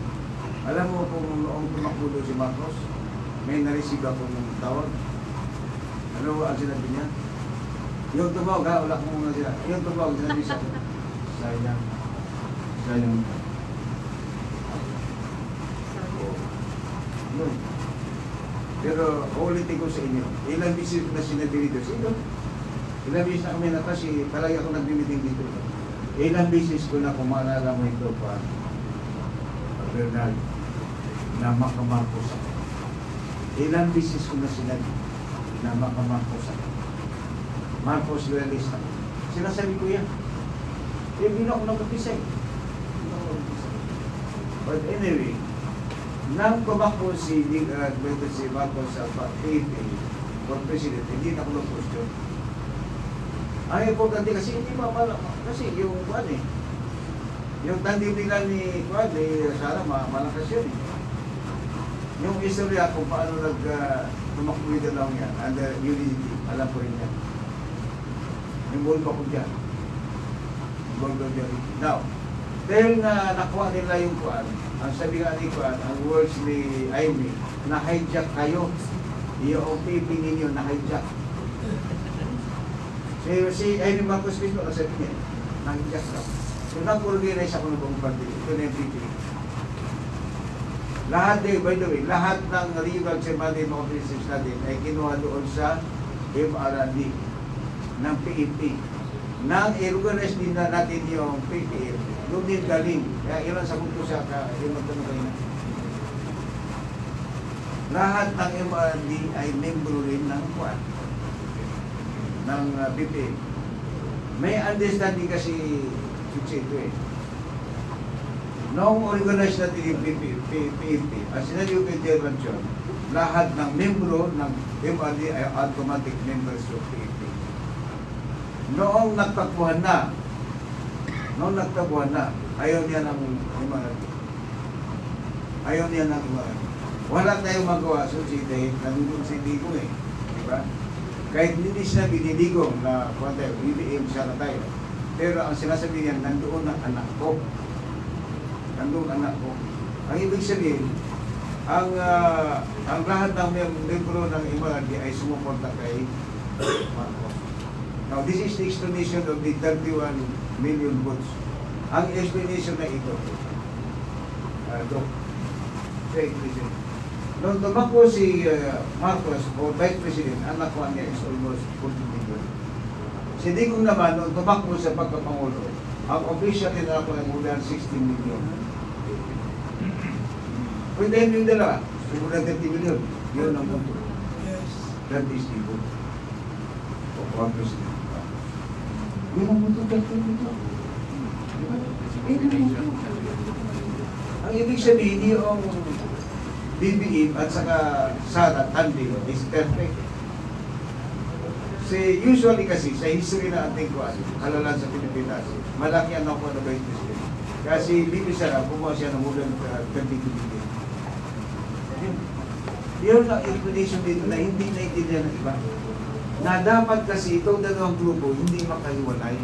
Alam mo kung noong tumakulo si Marcos, may na-receive ako ng tawag. Ano ang sinabi niya? Yung tumawag, ha? Wala kong mga sila. Yung tumawag, sinabi siya. Sayang. Sayang. Yun. Pero ulitin ko sa inyo, ilang bisis na sinabi dito, sino? Ilang bisis na kami na kasi palagi ako nag-meeting dito. Ilang bisis ko na kung maalala mo ito pa, Bernal, na makamarkos ako. Ilang bisis ko na sinabi na makamarkos ako. Marcos realista. Sinasabi ko yan. Hindi na ako nag-umpisa eh. But anyway, nang tumakbo si Marcos sa PAP for President, hindi na ako nag-question. Ang importante kasi hindi mapala. Kasi yung kuwan eh. Yung tandem nila ni kuwan, Sara, malakas yun eh. Yung istorya kung paano tumakbo yung dalawang yan, under unity, alam ko rin yan. Involved ako dyan. Involved ako dyan. Now, dahil na nakuha nila yung kuwan, ang sabi nga ni kuwan, ang words ni Amy, na-hijack kayo. Yung PP ninyo, na-hijack. Si Amy Marcos mismo, nasabi niya, na-hijack ka. So, nag-organize ako ng buong party. Ito na yung PP. Lahat by the way, lahat ng legal ceremony mga officers natin ay kinuha doon sa MRD ng PEP. Nang i-organize din na natin yung PPF, doon din galing. Kaya ilan sa punto siya yung magtanong kayo na. Lahat ng MRD ay membro rin ng kuwan, ng PPF. May understanding kasi ito eh. Noong organize natin yung PEP, ang sinabi ko kay Chairman John, lahat ng membro ng MRD ay automatic members of PEP. Noong nagtakbuhan na, ayaw niya ng MRD. Ayaw niya ng MRD. Wala tayong magawa, so dahil nandun si Digong eh. Diba? Kahit hindi sinabi ni Digong na kung tayo, BBM siya na tayo. Pero ang sinasabi niya, nandoon ang anak ko. Nandoon anak ko. Ang ibig sabihin, ang lahat ng membro ng MRD ay sumuporta kay Marcos. Now, this is the explanation of the 31 million votes. Ang explanation na ito, Doc, nung tumakbo si Marcos o Vice President, ang nakuha niya is almost 40 million. Si Digong naman, nung tumakbo sa pagkapangulo, ang official din ako ay more than 16 million. Pwede yung dalawa, more than 30 million. Yun ang punto. That is the vote of one president. Yun ang punto, 30 million. Ang ibig sabihin, yung BBM at saka Sara tandem is perfect. Usually kasi, sa history na ating kuwan, halalan sa Pilipinas, malaki ang nakuha na Vice President. Kasi Bibi Sara, kumuha siya ng more than 22 million. Yun ang explanation dito na hindi naintindihan ng iba. Na dapat kasi itong dalawang grupo hindi makahiwalay.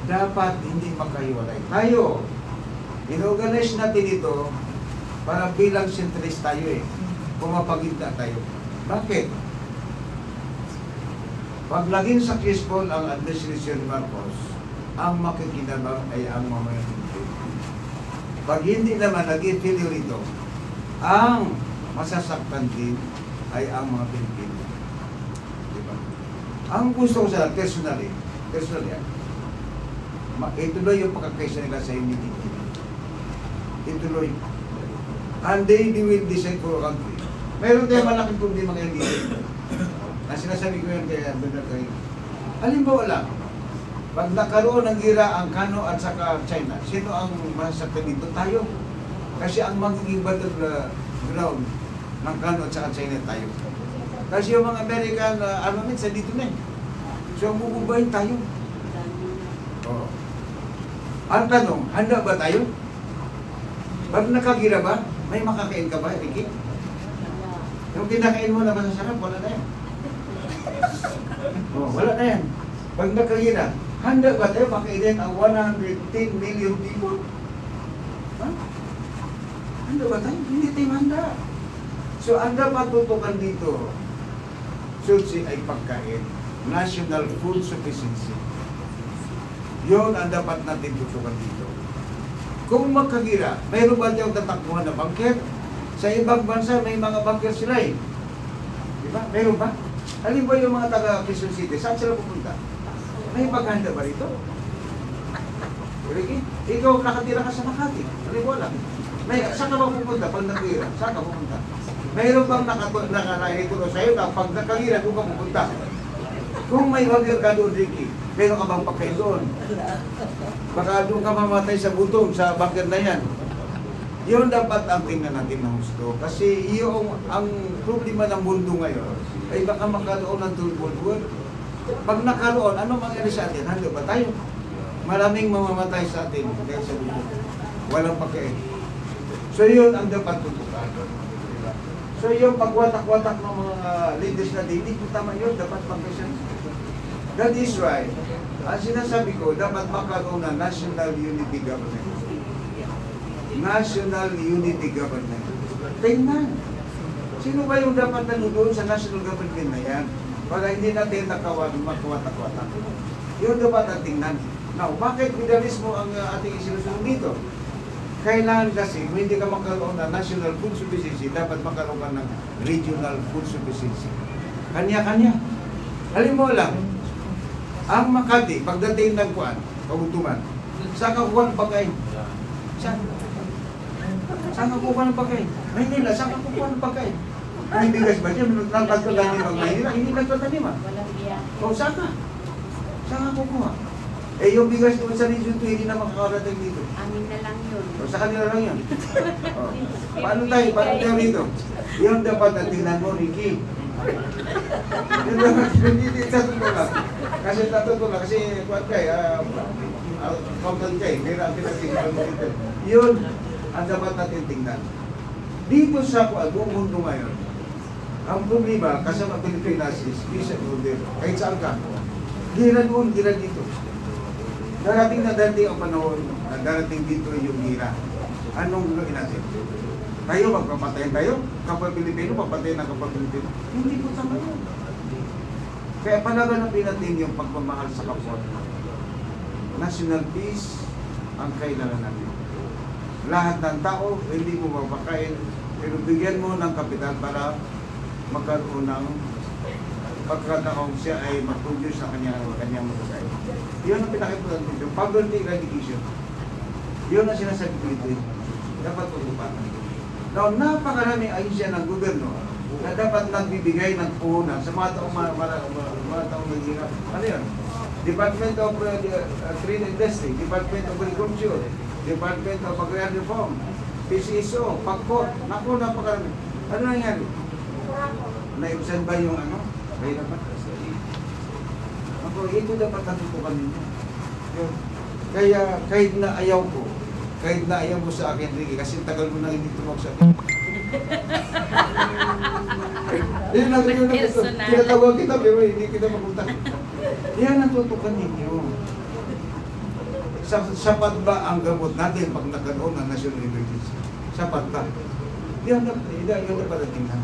Dapat hindi makahiwalay. Tayo, in-organize natin ito para bilang centrist tayo eh. Pumapagitna tayo. Bakit? Pag naging successful ang administration ni Marcos, ang makikinabang ay ang mamaya Pilipino. Pag hindi naman naging failure ito, ang masasaktan din ay ang mga Pilipino. Diba? Ang gusto ko sa personally, ituloy yung pagkakaisa nila sa unity. Ituloy. And they will decide for a country. Meron tayong malaking problema ngayon dito. Na sinasabi ko yun kaya Bernard kayo. Halimbawa lang, pag nakaroon ng gira ang Kano at saka China, sino ang masasaktan dito? Tayo. Kasi ang magiging battleground ng Kano at saka China tayo. Kasi yung mga American armaments dito na eh. So ang bububayin tayo. Oh. Ang tanong, handa ba tayo? Pag nakagira ba, may makakain ka ba, Ricky? Yung kinakain mo na masasarap, wala na yan. Oh, wala na yan. Pag nakagira, Handa ba tayo makainin ang 110 million people? Ha? Handa ba tayo? Hindi tayo handa. So, ang dapat tutukan dito, SUDSI ay pagkain. National Food Sufficiency. Yun ang dapat natin tutukan dito. Kung magkagira, mayroon ba tayong tatakbuhan na bangker? Sa ibang bansa, may mga bangker sila eh. Di ba? Mayroon ba? Alin ba yung mga taga Quezon City? Saan sila pupunta? May paghanda ba rito? Ricky, ikaw nakatira ka sa Makati. Alin mo lang. Saan ka ba pupunta pag nakagira? Saan ka pupunta? Mayroon bang nakaraikulo sa'yo na pag nakagira, kung ka pupunta? Kung may bangker ka doon, Ricky, meron ka bang pagkain doon? Baka doon ka mamatay sa gutom sa bangker na yan. Yun dapat ang tingnan natin ng gusto. Kasi yung ang problema ng mundo ngayon ay baka magkaroon ng third world war. Pag nakaroon, ano mangyari sa atin? Handa ba tayo? Maraming mamamatay sa atin dahil sa gutom. Walang pagkain. So yun ang dapat tutukan. So yung pagwatak-watak ng mga leaders natin, hindi po tama yun. Dapat pagkasin. That is why, ang sinasabi ko, dapat magkaroon ng National Unity Government. National Unity Government. Tingnan. Sino ba yung dapat nanonood sa National Government na yan? Para hindi natin magkawatak-watak. Yun dapat ang tingnan. Now, bakit federalismo ang ating isinusunod dito? Kailangan kasi, kung hindi ka magkaroon ng National Food Sufficiency, dapat magkaroon ka ng Regional Food Sufficiency. Kanya-kanya. Alam mo lang, ang Makati, pagdating ng kuwan, kagutuman, saan ka kukuha ng pagkain? Saan? Saan ka kukuha ng pagkain? Maynila, saan ka kukuha ng pagkain? Ay, bigas ba siya? Nagtatanim ang Maynila? Hindi nagtatanim ah. O, saan ka? Saan ka kukuha? Eh, yung bigas doon sa Region 2, hindi na makakarating dito. Amin na lang yun. O, sa kanila lang yan. O, paano tayo rito? Yung dapat na tingnan mo, Ricky. Yung dapat, hindi tatuto lang. Kasi tatuto lang, kasi kuwan kayo, accountant kayo, kaya natin mo dito. Yun, ang dapat natin tingnan. Dito sa buong mundo ngayon, ang problema, kasama Pilipinas is peace and order. Kahit saan ka, gira doon, gira dito. Darating na darating ang panahon na darating dito yung gira. Anong gagawin natin? Tayo, magpapatayin tayo? Kapag Pilipino, papatayin ng kapag Pilipino? Hindi po tama yun. Kaya palaganapin natin yung pagmamahal sa kapwa. National peace ang kailangan natin. Lahat ng tao, hindi mo mapakain, pero bigyan mo ng kapital para magkaroon ng pagkataong siya ay mag-produce sa kanyang magkakain. Yun ang pinaka-importante dito. Poverty eradication. Yun ang sinasabi ko dito. Dapat tutupakan. Now, napakaraming ahensya ng gobyerno na dapat nagbibigay ng puhunan sa mga taong naghihirap. Ano yun? Department of Trade Industry, Department of Agriculture, Department of Agrarian Reform, PCSO, PAGCOR. Naku, napakarami. Ano nangyari? Naibsan ba yung ano? Kaya dapat. Ako, ito dapat natutukan ninyo. Kaya kahit na ayaw ko, kahit na ayaw mo sa akin, Ricky, kasi tagal mo na hindi tumawag sa akin. Yun lang yun na ito. Tinatawag kita pero hindi kita mapunta. Yan ang tutukan ninyo. Sapat ba ang gamot natin pag nagkaroon ng national emergency? Sapat ba? Yan ang paratingnan.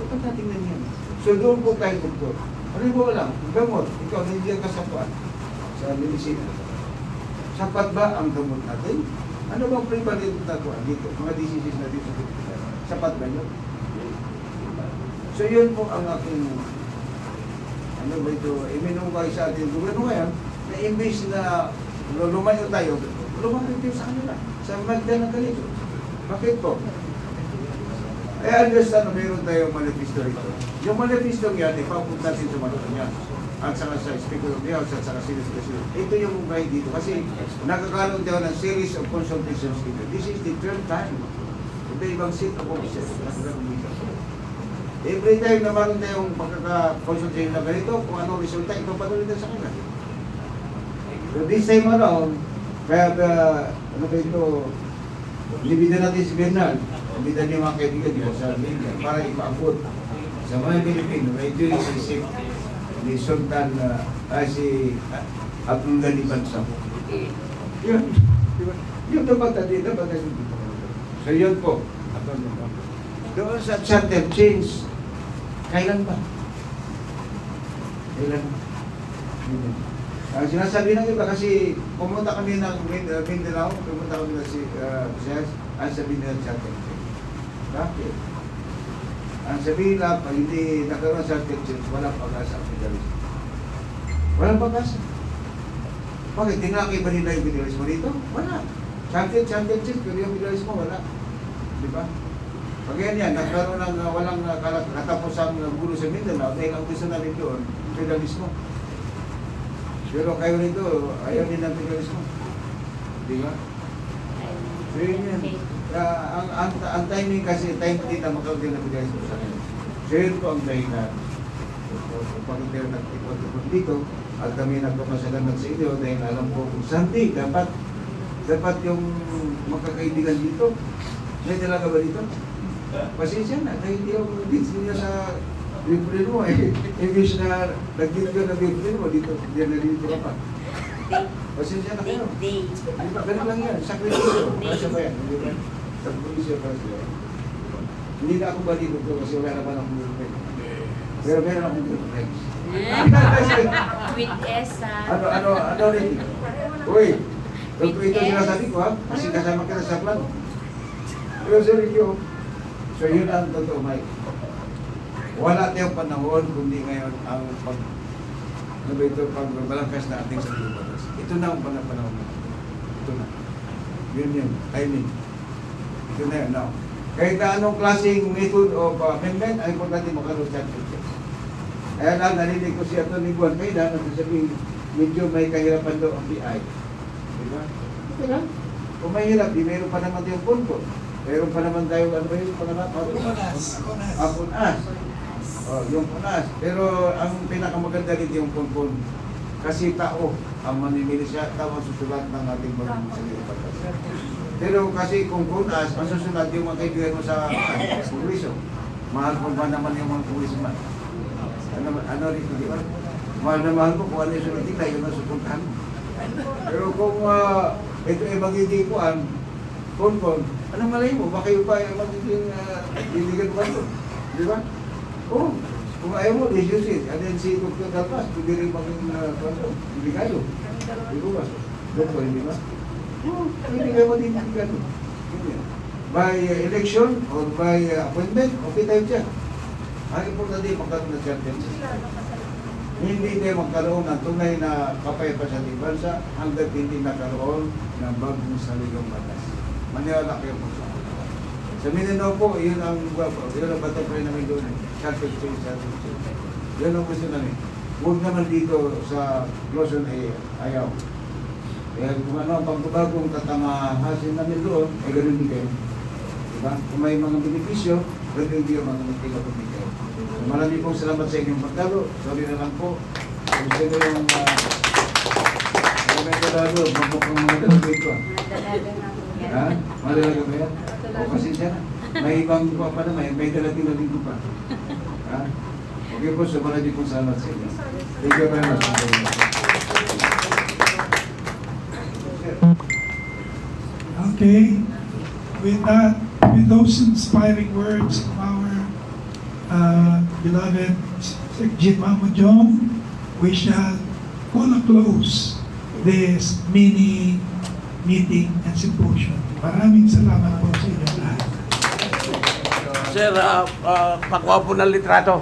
Dapat natin na yan. So doon po tayo doktor. Ano mo lang, gamot, ikaw nandiyan ka sa puan, sa medisina. Sapat ba ang gamot natin? Ano bang prevalent na dito? Mga diseases na dito. Sapat ba yun? So yun po ang aking, ano ba ito, iminungkay sa ating gobyerno ngayon, na imbes na lumayo tayo, lumayo tayo sa kanila, sa magda ng ganito. Bakit po? I understand na mayroon tayong manifesto rito. Yung manifesto yan, ipaput natin sa Malacanang at saka sa Speaker of the House at saka Senate President. Ito yung guide dito kasi nakakaroon tayo ng series of consultations dito. This is the third time. Ito ibang seat of offices. Every time na maroon tayong pagkaka-consultation na ganito, kung anong resulta, ito patuloy tayo sa kanila. So this time around, kaya ano ba ito, libida natin si Bernal, libida niyo mga kaibigan niyo sa media para ipaabot sa mga Pilipino na ito yung sisip ni Sultan, si Abdul Ghani Bansa. Yun. Diba? Yun dapat natin. So yun po. Doon sa charter change, kailan ba? Kailan ba? Ang sinasabi ng iba kasi pumunta kami ng Mindanao, pumunta kami na si ang sabi nila charter change. Bakit? Ang sabi nila, pag hindi nakaroon ng charter change, walang pag-asa ang federalismo. Walang pag-asa. Bakit? Tinakay ba nila yung federalismo dito? Wala. Charter change, pero yung federalismo wala. Di ba? Pag yan, nagkaroon ng walang katapusang gulo sa Mindanao, dahil ang gusto namin doon, federalismo. Pero kayo nito, ayaw din ng federalismo. Di ba? So yun yan. Ang timing kasi, time din na magkaroon din ng federalismo sa akin. So yun po ang dahilan. Pag tayo nagtipot dito, at kami nagpapasalamat sa inyo dahil alam ko kung someday, dapat yung magkakaibigan dito. May talaga ba dito? Pasensya na, dahil hindi ako nag-video sa libre mo eh. Imbis na nag-video na libre mo, dito ka pa. Pasensya na kayo. Di ba? Ganun lang yan. Sakripisyo. Pasya ba yan? Hindi ba? Sakripisyo para sila. Hindi na ako baligo ko kasi wala naman akong girlfriend. Pero meron akong girlfriend. With Esa. Ano rin? Uy, ito sinasabi ko ha? Kasi kasama kita sa plan. Pero sorry ko. So yun ang totoo, Mike. Wala tayong panahon kundi ngayon ang pagbalangkas na ating sa batas. Ito na ang panahon. Ito na. Yun. Timing. Ito na yun. Now, kahit na anong klaseng method of amendment, ay importante makaroon sa atin. Kaya lang, narinig ko si Atty. Buwan Kaidan, nagsasabi, medyo may kahirapan daw ang BI. Diba? Ito lang. Kung may hirap, di meron pa naman tayong punto. Meron pa naman tayo, ano ba yung pangalan? Punas. Yung punas. Pero ang pinakamaganda dito yung punpun. Kasi tao ang manimili siya, tao ang susulat ng ating bagong saligang batas. Pero kasi kung punas, ang susulat yung mga kaibigan mo sa Kongreso. Mahal ko ba naman yung mga Kongreso man? Ano rin, di ba? Mahal na mahal ko kung ano yung sulat nila, yun ang susuntahan mo. Pero kung ito ay magiging kuhan, punpun, anong malay mo? Baka yung pa yung magiging iligan mo ito. Di ba? Oo. Kung ayaw mo, issues it. And then si Dr. Galpas, pwede rin maging hindi kayo. Di ba? Doktor, hindi ba? Oo. Hindi kayo mo din hindi kayo. By election or by appointment, okay tayo dyan. Ang importante, magkaroon na charter. Hindi tayo magkaroon ng tunay na kapayapa sa ating bansa hanggang hindi nakaroon ng bagong saligang batas. Maniwala kayo po sa akin. Sa Mindanao po, yun ang bato pa rin namin doon. Charter change. Yun ang gusto namin. Huwag naman dito sa Luzon ayaw. Kaya kung ano ang pagbabagong tatamahasin namin doon, ay ganun din kayo. Diba? Kung may mga benepisyo, ganun din yung mga benepisyo. Maraming pong salamat sa inyong pagdalo. Sorry na lang po. Gusto ko yung may dalalo, magmukhang mga dalalo ito. Ha? Madalaga ba yan? O kasi siya na. May ibang ko pa naman, may dalating na linggo pa. Ha? Okay po, so maraming pong salamat sa inyo. Thank you very much. Okay. With that, with those inspiring words of our beloved Jim Mamujong, we shall call a close this mini meeting and symposium. Maraming salamat po sa inyo lahat. Sir, pakuha po ng litrato.